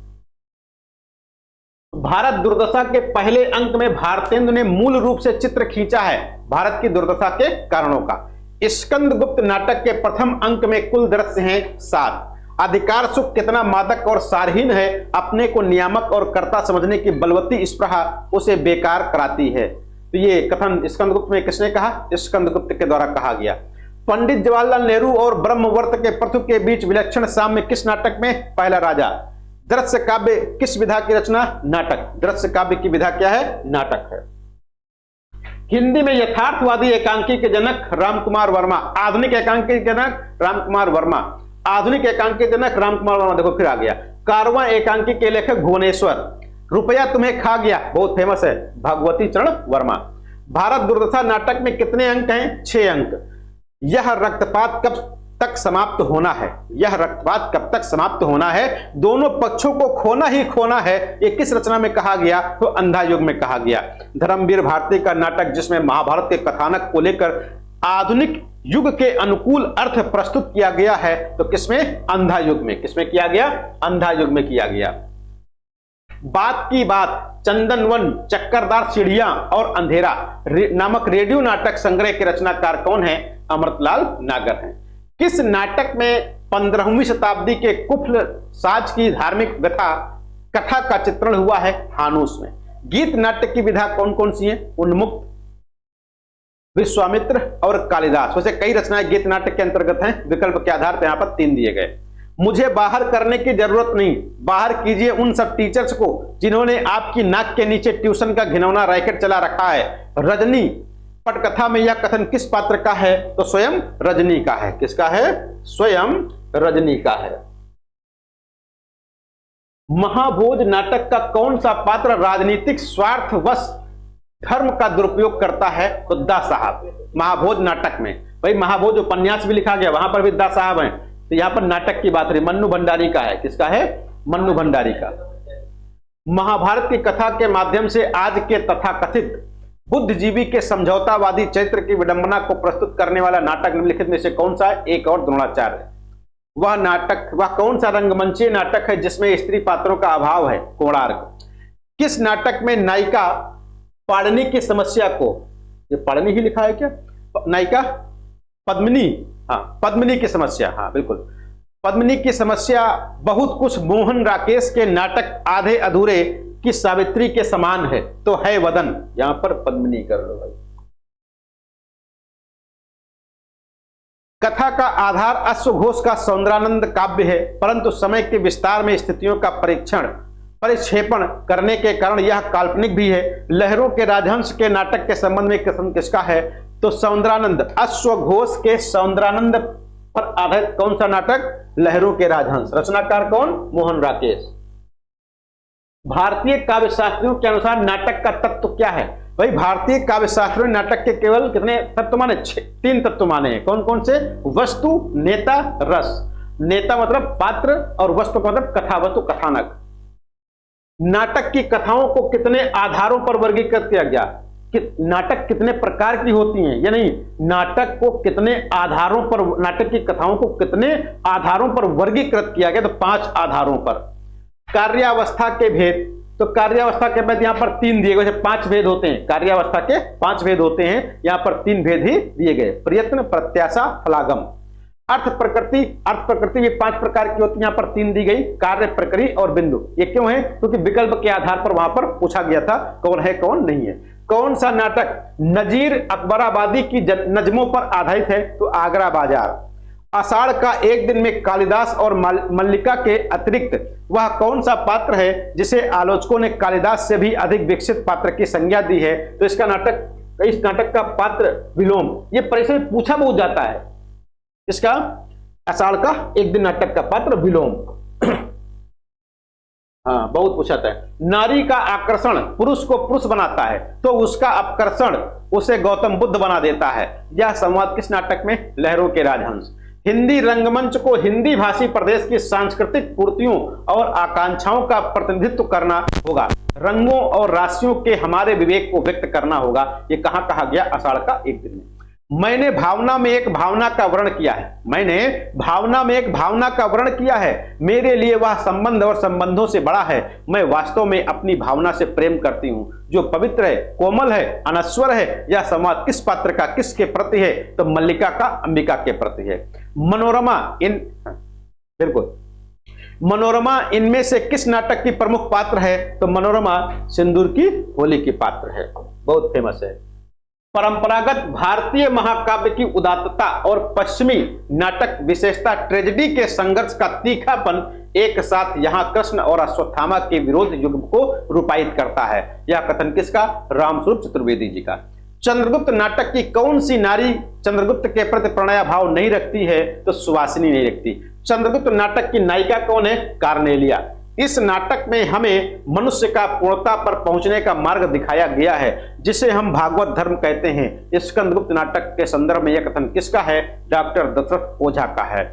भारत दुर्दशा के पहले अंक में भारतेंदु ने मूल रूप से चित्र खींचा है भारत की दुर्दशा के कारणों का। स्कंदगुप्त नाटक के प्रथम अंक में कुल दृश्य हैं 7। अधिकार सुख कितना मादक और सारहीन है, अपने को नियामक और कर्ता समझने की बलवती स्पृहा उसे बेकार कराती है। तो ये कथन स्कंदगुप्त में किसने कहा? स्कंदगुप्त के द्वारा कहा गया। पंडित जवाहरलाल नेहरू और ब्रह्मवर्त के पृथु के बीच विलक्षण साम्य किस नाटक में? पहला राजा। दृश्य काव्य किस विधा की रचना? नाटक। दृश्य काव्य की विधा क्या है? नाटक है। हिंदी में यथार्थवादी एकांकी के जनक रामकुमार वर्मा, आधुनिक एकांकी के जनक रामकुमार वर्मा, आधुनिक एकांकी के जनक रामकुमार वर्मा। देखो फिर आ गया। कारवां एकांकी के लेखक भुवनेश्वर। रुपया तुम्हें खा गया बहुत फेमस है, भगवती चरण वर्मा। भारत दुर्दशा नाटक में कितने अंक हैं? 6 अंक। यह रक्तपात कब तक समाप्त होना है? यह रक्तपात कब तक समाप्त होना है? दोनों पक्षों को खोना ही खोना है। ये किस रचना में कहा गया? तो अंधा युग में कहा गया। धर्मवीर भारती का नाटक जिसमें महाभारत के कथानक को लेकर आधुनिक युग के अनुकूल अर्थ प्रस्तुत किया गया है, तो किसमें? अंधा युग में। किसमें किया गया? अंधा युग में किया गया। बात की बात, चंदनवन, चक्करदार सीढ़ियां और अंधेरा नामक रेडियो नाटक संग्रह के रचनाकार कौन है? अमृतलाल नागर हैं। किस नाटक में 15वीं शताब्दी के कुफल साज की धार्मिक कथा का चित्रण हुआ है? हानूस में। गीत नाटक की विधा कौन कौन सी है? उन्मुक्त, विश्वामित्र और कालिदास। वैसे कई रचनाएं गीत नाटक के अंतर्गत हैं, विकल्प के आधार पर यहां पर 3 दिए गए। मुझे बाहर करने की जरूरत नहीं, बाहर कीजिए उन सब टीचर्स को जिन्होंने आपकी नाक के नीचे ट्यूशन का घिनौना रैकेट चला रखा है। रजनी पटकथा में यह कथन किस पात्र का है? तो स्वयं रजनी का है। किसका है? स्वयं रजनी का है। महाभोज नाटक का कौन सा पात्र राजनीतिक स्वार्थवश धर्म का दुरुपयोग करता है? तो दा साहब। महाभोज नाटक में, भाई महाभोज उपन्यास भी लिखा गया, वहां पर भी दा साहब हैं। तो यहां पर नाटक की बात रही, मन्नू भंडारी का है। किसका है? मन्नू भंडारी का। महाभारत की कथा के माध्यम से आज के तथाकथित बुद्धिजीवी के समझौतावादी चरित्र की विडंबना को प्रस्तुत करने वाला नाटक निम्नलिखित में से कौन सा है? एक और द्रोणाचार्य। वह कौन सा रंगमंचीय नाटक है जिसमें स्त्री पात्रों का अभाव है? कोणार्क। किस नाटक में नायिका पाणिनि की समस्या को, ये पाणिनि ही लिखा है क्या? नायिका पद्मिनी, हाँ पद्मिनी की समस्या, हाँ बिल्कुल, पद्मिनी की समस्या बहुत कुछ मोहन राकेश के नाटक आधे अधूरे की सावित्री के समान है, तो है वदन। यहां पर पद्मिनी कर लो भाई। कथा का आधार अश्वघोष का सौंदर्यानंद काव्य है, परंतु समय के विस्तार में स्थितियों का परिक्षेपण करने के कारण यह काल्पनिक भी है। लहरों के राजहंस के नाटक के संबंध में कथन किसका है? तो सौंदर्यानंद, अश्वघोष के सौंदर्यानंद पर आधारित कौन सा नाटक? लहरों के राजहंस। रचनाकार कौन? मोहन राकेश। भारतीय काव्य शास्त्रियों के अनुसार नाटक का तत्व क्या है? भाई भारतीय काव्य शास्त्रियों ने नाटक के केवल कितने तत्व माने? 3 तत्व माने हैं। कौन कौन से? वस्तु, नेता, रस। नेता मतलब पात्र और वस्तु का मतलब कथा, वस्तु कथानक। नाटक की कथाओं को कितने आधारों पर वर्गीकृत किया गया? नाटक कितने प्रकार की होती हैं, या नहीं, नाटक को कितने आधारों पर, नाटक की कथाओं को कितने आधारों पर वर्गीकृत किया गया? तो 5 आधारों पर। कार्यावस्था के भेद, तो कार्यावस्था के भेद यहां पर 3 दिए गए। 5 भेद होते हैं कार्यावस्था के, 5 भेद होते हैं, यहां पर 3 भेद ही दिए गए। प्रयत्न, प्रत्याशा, फलागम। अर्थ प्रकृति भी 5 प्रकार की होती है, यहां पर 3 दी गई, कार्य, प्रकृति और बिंदु। ये क्यों है? क्योंकि विकल्प के आधार पर वहां पर पूछा गया था कौन है कौन नहीं है। कौन सा नाटक नजीर अकबराबादी की नज्मों पर आधारित है? तो आगरा बाजार। आषाढ़ का एक दिन में कालिदास और मल्लिका के अतिरिक्त वह कौन सा पात्र है जिसे आलोचकों ने कालिदास से भी अधिक विकसित पात्र की संज्ञा दी है? तो इस नाटक का पात्र विलोम। ये परीक्षा में पूछा बहुत जाता है। इसका आषाढ़ का एक दिन नाटक का पात्र विलोम। हाँ, बहुत पूछा जाता है। नारी का आकर्षण पुरुष को पुरुष बनाता है, तो उसका अपकर्षण उसे गौतम बुद्ध बना देता है। यह संवाद किस नाटक में? लहरों के राजहंस। हिंदी रंगमंच को हिंदी भाषी प्रदेश की सांस्कृतिक पूर्तियों और आकांक्षाओं का प्रतिनिधित्व करना होगा। रंगों और राशियों के हमारे विवेक को व्यक्त करना होगा। ये कहां कहा गया? आषाढ़ का एक दिन में। मैंने भावना में एक भावना का वर्ण किया है। मैंने भावना में एक भावना का वर्ण किया है। मेरे लिए वह संबंध और संबंधों से बड़ा है। मैं वास्तव में अपनी भावना से प्रेम करती हूं, जो पवित्र है, कोमल है, अनश्वर है। यह संवाद किस पात्र का किसके प्रति है? तो मल्लिका का अंबिका के प्रति है। मनोरमा मनोरमा इनमें से किस नाटक की प्रमुख पात्र है? तो मनोरमा सिंदूर की होली की पात्र है, बहुत फेमस है। परंपरागत भारतीय महाकाव्य की उदात्तता और पश्चिमी नाटक विशेषता ट्रेजेडी के संघर्ष का तीखापन एक साथ यहां कृष्ण और अश्वत्थामा के विरोध युग को रूपायित करता है। यह कथन किसका? रामस्वरूप चतुर्वेदी जी का। चंद्रगुप्त नाटक की कौन सी नारी चंद्रगुप्त के प्रति प्रणय भाव नहीं रखती है? तो सुवासिनी नहीं रखती। चंद्रगुप्त नाटक की नायिका कौन है? कार्नेलिया। इस नाटक में हमें मनुष्य का पूर्णता पर पहुंचने का मार्ग दिखाया गया है, जिसे हम भागवत धर्म कहते हैं। स्कंदगुप्त नाटक के संदर्भ में यह कथन किसका है? डॉक्टर दशरथ ओझा का है।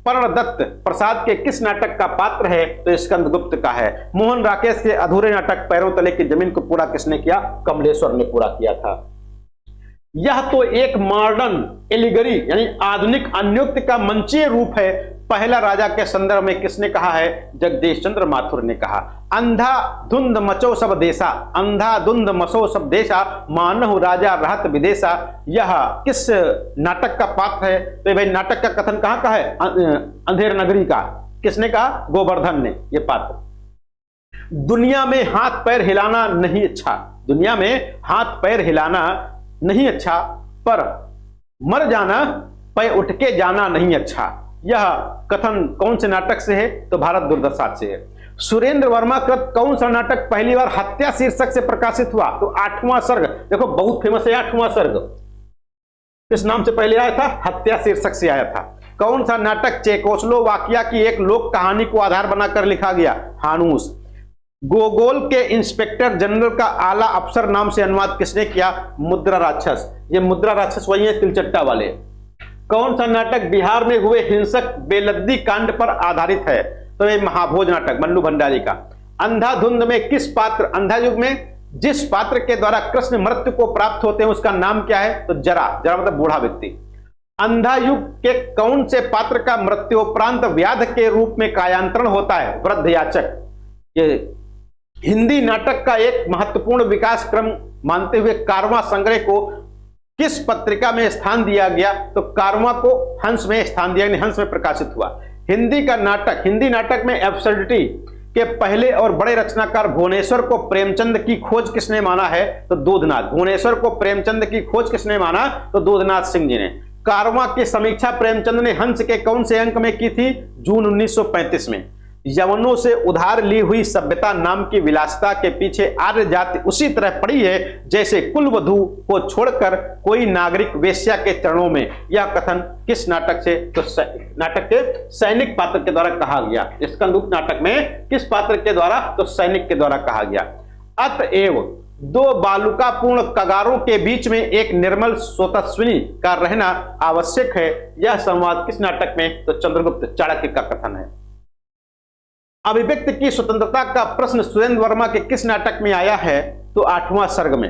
पर्णदत्त प्रसाद के किस नाटक का पात्र है? तो स्कंदगुप्त का है। मोहन राकेश के अधूरे नाटक पैरों तले की जमीन को पूरा किसने किया? कमलेश्वर ने पूरा किया था। यह तो एक मॉडर्न एलिगरी यानी आधुनिक अन्योक्ति का मंचीय रूप है। पहला राजा के संदर्भ में किसने कहा है? जगदीश चंद्र माथुर ने कहा। अंधा धुंध मचो सब देशा, अंधा धुंध मचो सब देशा, मानहु राजा रहत विदेशा। यह किस नाटक का पात्र है? तो भाई नाटक का कथन कहां का है? अंधेर नगरी का। किसने कहा? गोवर्धन ने। यह पात्र। दुनिया में हाथ पैर हिलाना नहीं अच्छा, दुनिया में हाथ पैर हिलाना नहीं अच्छा, पर मर जाना पैर उठ के जाना नहीं अच्छा। यह कथन कौन से नाटक से है? तो भारत दुर्दशा से है। सुरेंद्र वर्मा कृत कौन सा नाटक पहली बार हत्या शीर्षक से प्रकाशित हुआ? तो 8वां सर्ग। देखो बहुत फेमस है 8वां सर्ग। किस नाम से पहले आया था? हत्या शीर्षक से आया था। कौन सा नाटक चेकोस्लोवाकिया की एक लोक कहानी को आधार बनाकर लिखा गया? हानूस। गोगोल के इंस्पेक्टर जनरल का आला अफसर नाम से अनुवाद किसने किया? मुद्रा राक्षस। ये मुद्रा राक्षस वही है तिलचट्टा वाले। कौन सा नाटक बिहार में हुए हिंसक बेलद्दी कांड पर आधारित है? तो ये महाभोज नाटक मन्नू भंडारी का। अंधाधुंध में किस पात्र, अंधायुग में जिस पात्र के द्वारा कृष्ण मृत्यु को प्राप्त होते हैं उसका नाम क्या है? तो जरा। जरा मतलब बूढ़ा व्यक्ति। अंधायुग के कौन से पात्र का मृत्योपरांत व्याध के रूप में कायांतरण होता है? वृद्ध याचक। ये हिंदी नाटक का एक महत्वपूर्ण विकास क्रम मानते हुए कारवां संग्रह को किस पत्रिका में स्थान दिया गया? तो कारवां को हंस में स्थान दिया, हंस में प्रकाशित हुआ। हिंदी का नाटक, हिंदी नाटक में एब्सर्डिटी के पहले और बड़े रचनाकार भुवनेश्वर को प्रेमचंद की खोज किसने माना है? तो दूधनाथ। भुवनेश्वर को प्रेमचंद की खोज किसने माना? तो दूधनाथ सिंह जी ने। कारवां की समीक्षा प्रेमचंद ने हंस के कौन से अंक में की थी? जून 1935 में। यवनों से उधार ली हुई सभ्यता नाम की विलासिता के पीछे आर्य जाति उसी तरह पड़ी है जैसे कुलवधू को छोड़कर कोई नागरिक वेश्या के चरणों में। यह कथन किस नाटक से? तो नाटक के सैनिक पात्र के द्वारा कहा गया। स्कंदगुप्त नाटक में किस पात्र के द्वारा? तो सैनिक के द्वारा कहा गया। अतएव दो बालुकापूर्ण कगारों के बीच में एक निर्मल स्वतस्विनी का रहना आवश्यक है। यह संवाद किस नाटक में? तो चंद्रगुप्त चाणक्य का कथन है। अभिव्यक्ति की स्वतंत्रता का प्रश्न सुरेंद्र वर्मा के किस नाटक में आया है? तो 8वां सर्ग में।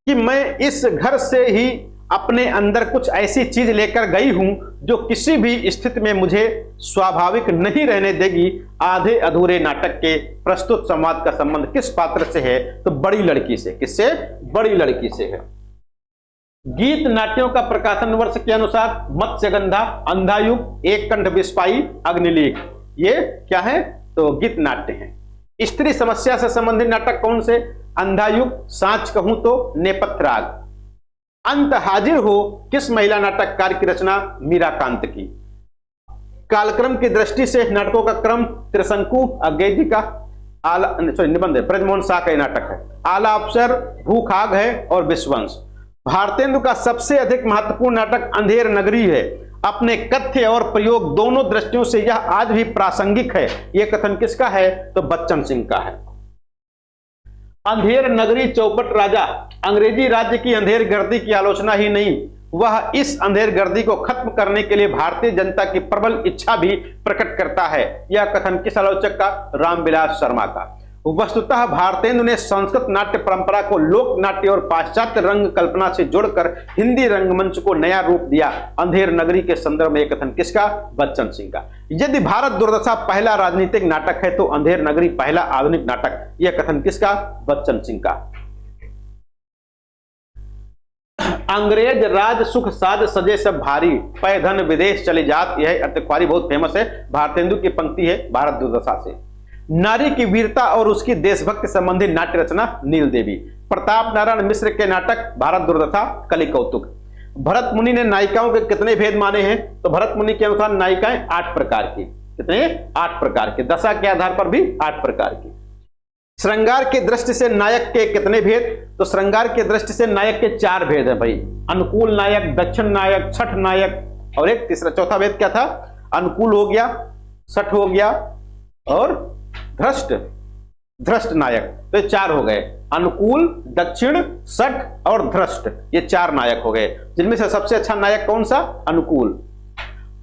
मैं इस घर से ही अपने अंदर कुछ ऐसी चीज लेकर गई हूं जो किसी भी स्थिति में मुझे स्वाभाविक नहीं रहने देगी। आधे अधूरे नाटक के प्रस्तुत संवाद का संबंध किस पात्र से है? तो बड़ी लड़की से। किससे? बड़ी लड़की से है। गीत नाट्यों का प्रकाशन वर्ष के अनुसार मत्स्यगंधा, अंधायुग, एक कंठ बिस्पाई, अग्निलेख, ये क्या है? तो गीत नाट्य हैं। स्त्री समस्या से संबंधित नाटक कौन से? अंधायुग, सांच कहूं तो, नेपथ्य राग। अंत हाजिर हो किस महिला नाटककार की रचना? मीराकांत की। कालक्रम की दृष्टि से नाटकों का क्रम त्रिशंकु अज्ञेय जी का निबंध है, ब्रजमोहन शाह का नाटक है। आला अफसर, भूखाग है और विश्ववंश। भारतेंदु का सबसे अधिक महत्वपूर्ण नाटक अंधेर नगरी है। अपने कथ्य और प्रयोग दोनों दृष्टियों से यह आज भी प्रासंगिक है। यह कथन किसका है? तो बच्चन सिंह का है। अंधेर नगरी चौपट राजा अंग्रेजी राज्य की अंधेर गर्दी की आलोचना ही नहीं, वह इस अंधेर गर्दी को खत्म करने के लिए भारतीय जनता की प्रबल इच्छा भी प्रकट करता है। यह कथन किस आलोचक का? रामविलास शर्मा का। वस्तुतः भारतेंदु ने संस्कृत नाट्य परंपरा को लोक नाट्य और पाश्चात्य रंग कल्पना से जोड़कर हिंदी रंगमंच को नया रूप दिया। अंधेर नगरी के संदर्भ में कथन किसका? बच्चन सिंह का। यदि भारत दुर्दशा पहला राजनीतिक नाटक है तो अंधेर नगरी पहला आधुनिक नाटक। यह कथन किसका? बच्चन सिंह का। अंग्रेज राज सुख साज सजे सब भारी, पै धन विदेश चले जात। यह अतिक्वारी बहुत फेमस है, भारतेंदु की पंक्ति है भारत दुर्दशा से। नारी की वीरता और उसकी देशभक्ति संबंधी नाट्य रचना नील देवी। प्रताप नारायण मिश्र के नाटक भारत दुर्दशा, कलि कौतुक। भरत मुनि ने नायिकाओं के कितने भेद माने हैं? तो भरत मुनि के अनुसार नायिकाएं 8 प्रकार की। कितने? 8 प्रकार के। दशा के आधार पर भी 8 प्रकार की। श्रृंगार की दृष्टि से नायक के कितने भेद? तो श्रृंगार की दृष्टि से नायक के 4 भेद है भाई। अनुकूल नायक, दक्षिण नायक, छठ नायक और एक तीसरा चौथा भेद क्या था? अनुकूल हो गया, छठ हो गया और धृष्ट नायक। तो ये 4 हो गए। अनुकूल, दक्षिण, छठ और धृष्ट, ये 4 नायक हो गए, जिनमें से सबसे अच्छा नायक कौन सा? अनुकूल।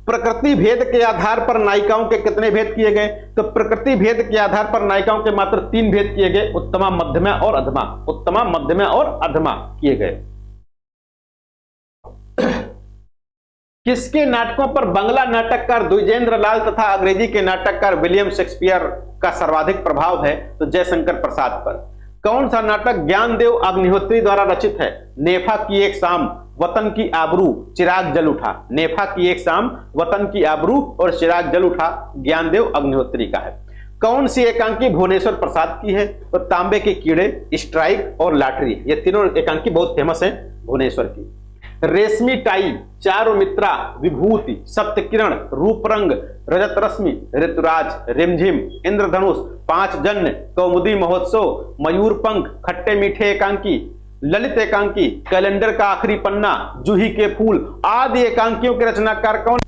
प्रकृति भेद के आधार पर नायिकाओं के कितने भेद किए गए? तो प्रकृति भेद के आधार पर नायिकाओं के मात्र 3 भेद किए गए, उत्तमा, मध्यमा और अधमा। उत्तमा, मध्यमा और अधमा किए गए। किसके नाटकों पर बंगला नाटककार द्विजेंद्र लाल तथा अंग्रेजी के नाटककार विलियम शेक्सपियर का सर्वाधिक प्रभाव है? तो जयशंकर प्रसाद पर। कौन सा नाटक ज्ञानदेव अग्निहोत्री द्वारा रचित है? नेफा की एक शाम, वतन की आबरू, चिराग जल उठा। नेफा की एक शाम, वतन की आबरू और चिराग जल उठा ज्ञानदेव अग्निहोत्री का है। कौन सी एकांकी भुवनेश्वर प्रसाद की है? तो तांबे के कीड़े, स्ट्राइक और लॉटरी। ये तीनों एकांकी बहुत फेमस है भुवनेश्वर की। रेशमी टाई, चारुमित्रा, विभूति, सप्तकिरण, रूपरंग, रजत रश्मि, ऋतुराज, रिमझिम, इंद्रधनुष, 5 जन्य, कौमुदी महोत्सव, मयूर पंख, खट्टे मीठे एकांकी, ललित एकांकी, कैलेंडर का आखिरी पन्ना, जूही के फूल आदि एकांकियों के रचनाकार कौन?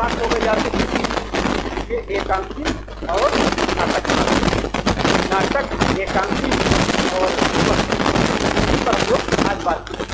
बात हो गई आपकी ये एकांकी और नाटक, नाटक एकांकी और विपक्ष, इस पर हम लोग आज बात करेंगे।